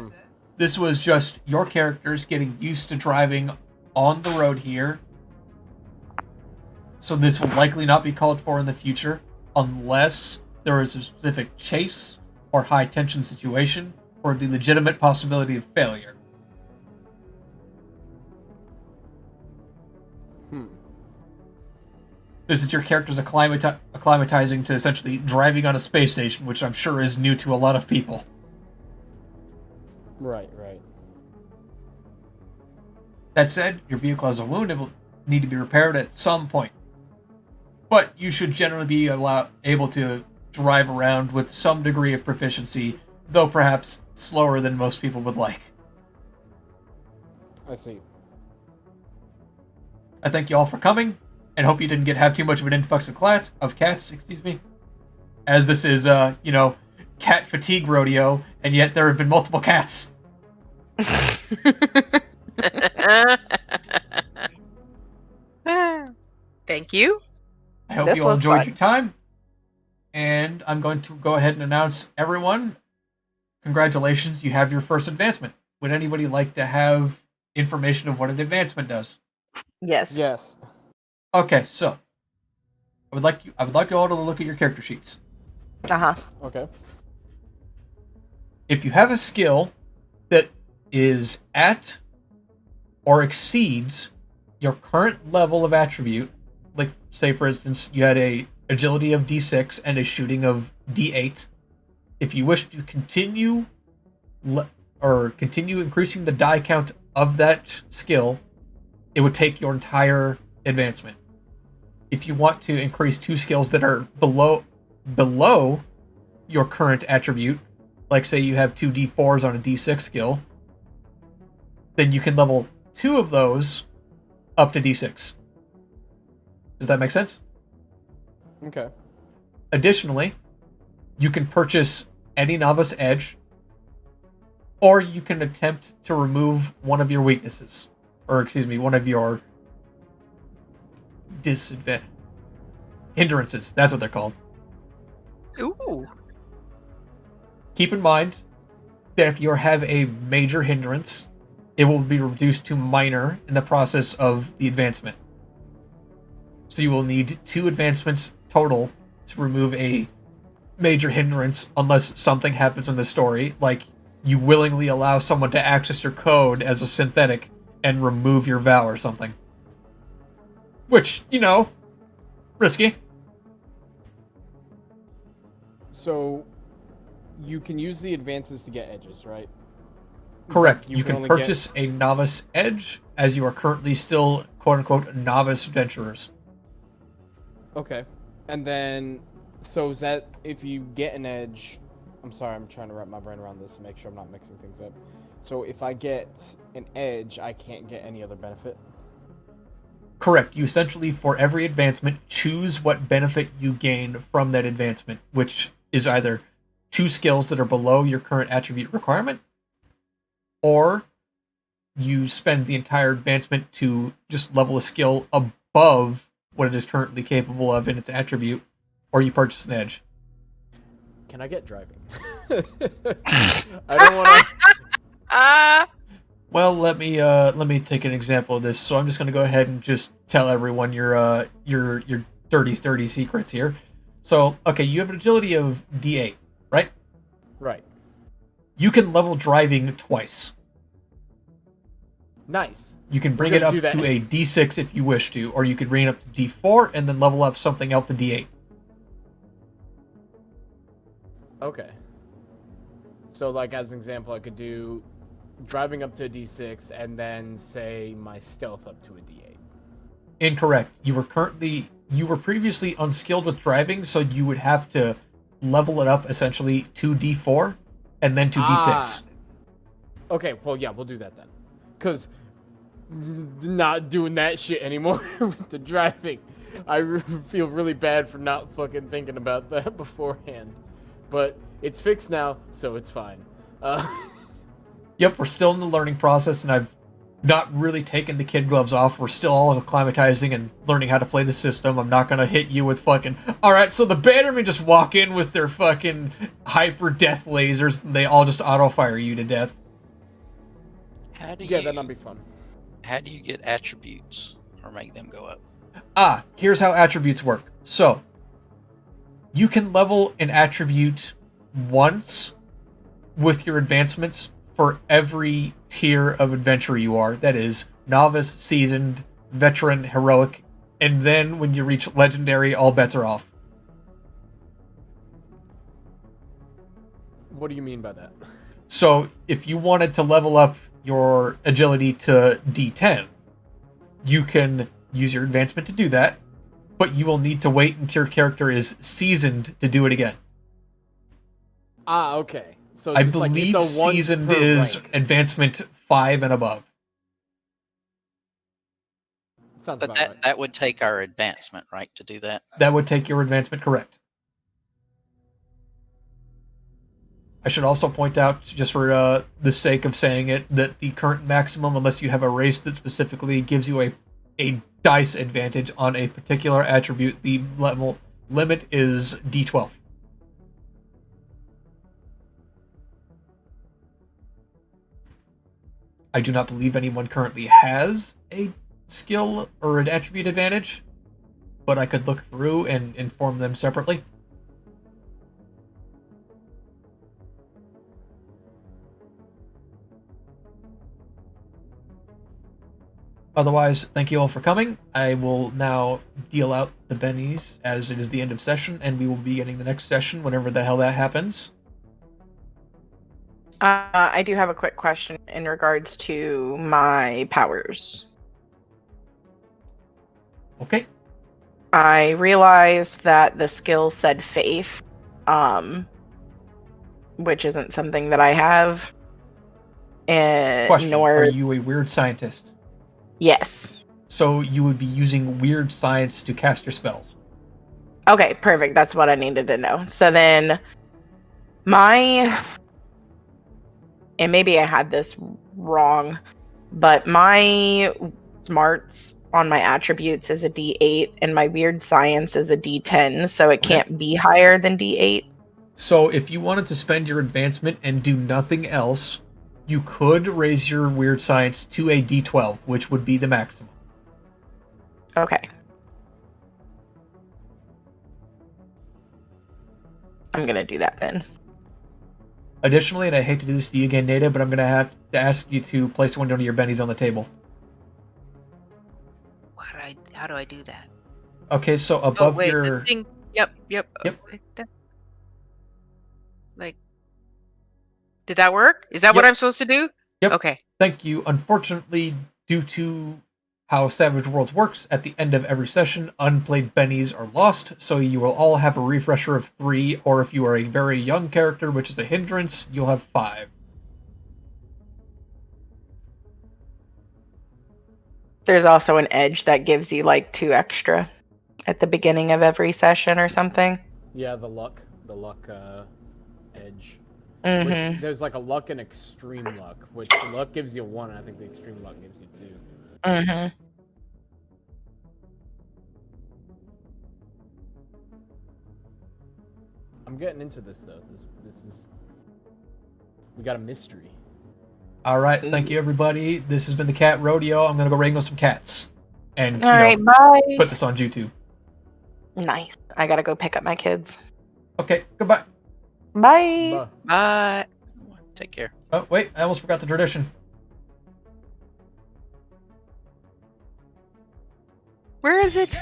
this was just your characters getting used to driving on the road here. So this will likely not be called for in the future, unless there is a specific chase or high tension situation, or the legitimate possibility of failure. This is your characters acclimatizing to essentially driving on a space station, which I'm sure is new to a lot of people. Right. That said, your vehicle has a wound. It will need to be repaired at some point. But you should generally be able to drive around with some degree of proficiency, though perhaps slower than most people would like. I see. I thank you all for coming, and hope you didn't have too much of an influx of cats, as this is, cat fatigue rodeo, and yet there have been multiple cats. Thank you. I hope This you all was enjoyed fun. your time, and I'm going to go ahead and announce everyone, congratulations, you have your first advancement. Would anybody like to have information of what an advancement does? Yes. Yes. Okay, so I would like you all to look at your character sheets. Uh-huh. Okay. If you have a skill that is at or exceeds your current level of attribute, like say for instance you had a agility of D6 and a shooting of D8, if you wish to continue increasing the die count of that skill, it would take your entire advancement. If you want to increase 2 skills that are below your current attribute, like say you have 2 D4s on a D6 skill, then you can level 2 of those up to D6. Does that make sense? Okay. Additionally, you can purchase any novice edge, or you can attempt to remove one of your weaknesses, or one of your hindrances. That's what they're called. Ooh. Keep in mind that if you have a major hindrance, it will be reduced to minor in the process of the advancement. So you will need 2 advancements total to remove a major hindrance, unless something happens in the story, like you willingly allow someone to access your code as a synthetic and remove your vow or something. Which, risky. So, you can use the advances to get edges, right? Correct. You can only purchase a novice edge, as you are currently still, quote-unquote, novice adventurers. Okay. And then, so is that, if you get an edge... I'm sorry, I'm trying to wrap my brain around this to make sure I'm not mixing things up. So if I get an edge, I can't get any other benefit? Correct. You essentially, for every advancement, choose what benefit you gain from that advancement, which is either 2 skills that are below your current attribute requirement, or you spend the entire advancement to just level a skill above what it is currently capable of in its attribute, or you purchase an edge. Can I get driving? I don't want to. Ah, Well, let me take an example of this. So I'm just going to go ahead and just tell everyone your dirty secrets here. So, okay, you have an agility of D8, right? Right. You can level driving twice. Nice. You can bring We're it up gonna do to that. a D6 if you wish to, or you could bring it up to D4 and then level up something else to D8. Okay. So, like, as an example, I could do driving up to a D6 and then, say, my stealth up to a D8. Incorrect. You were previously unskilled with driving, so you would have to level it up essentially to D4 and then to D6. Okay, well, yeah, we'll do that then. Because not doing that shit anymore with the driving. Feel really bad for not fucking thinking about that beforehand. But it's fixed now, so it's fine. Yep, we're still in the learning process, and I've not really taken the kid gloves off. We're still all acclimatizing and learning how to play the system. I'm not gonna hit you with fucking, alright, so the Bannermen just walk in with their fucking hyper death lasers, and they all just auto-fire you to death. How do yeah, you that'd be fun. how do you get attributes or make them go up? Here's how attributes work. So, you can level an attribute once with your advancements for every tier of adventurer you are. That is, novice, seasoned, veteran, heroic, and then when you reach legendary, all bets are off. What do you mean by that? So, if you wanted to level up your agility to D10, you can use your advancement to do that, but you will need to wait until your character is seasoned to do it again. Okay. So it's I just like, believe it's a once seasoned per is rank. advancement 5 and above. Sounds But about right. that would take our advancement, right, to do that? That would take your advancement correct. I should also point out, just for the sake of saying it, that the current maximum, unless you have a race that specifically gives you a dice advantage on a particular attribute, the level limit is D12. I do not believe anyone currently has a skill or an attribute advantage, but I could look through and inform them separately. Otherwise, thank you all for coming. I will now deal out the bennies as it is the end of session, and we will be getting the next session whenever the hell that happens. I do have a quick question in regards to my powers. Okay. I realized that the skill said faith, which isn't something that I have. Question, Nor are you a weird scientist? yes. So you would be using weird science to cast your spells. Okay, perfect. That's what I needed to know. So then and maybe I had this wrong, but my smarts on my attributes is a D8 and my weird science is a D10, so it can't be higher than D8. So if you wanted to spend your advancement and do nothing else, you could raise your weird science to a D12, which would be the maximum. Okay. I'm gonna do that then. Additionally, and I hate to do this to you again, Nada, but I'm going to have to ask you to place one of your bennies on the table. how do I do that? Okay, so Oh above wait, your... the thing. Yep. Yep. Like, did that work? Is that what Yep. I'm supposed to do? Yep. Okay. Thank you. Unfortunately, due to how Savage Worlds works, at the end of every session, unplayed bennies are lost, so you will all have a refresher of 3, or if you are a very young character, which is a hindrance, you'll have 5. There's also an edge that gives you like 2 extra at the beginning of every session or something. Yeah, the luck edge. Mm-hmm. Which there's like a luck and extreme luck, which the luck gives you 1, and I think the extreme luck gives you 2. Mm-hmm. I'm getting into this though. This is we got a mystery. All right, thank you everybody. This has been the Cat Rodeo. I'm gonna go wrangle some cats, and All right, bye. put this on YouTube. Nice. I gotta go pick up my kids. Okay, goodbye. Bye. Bye. Take care. Oh wait, I almost forgot the tradition. Where is it?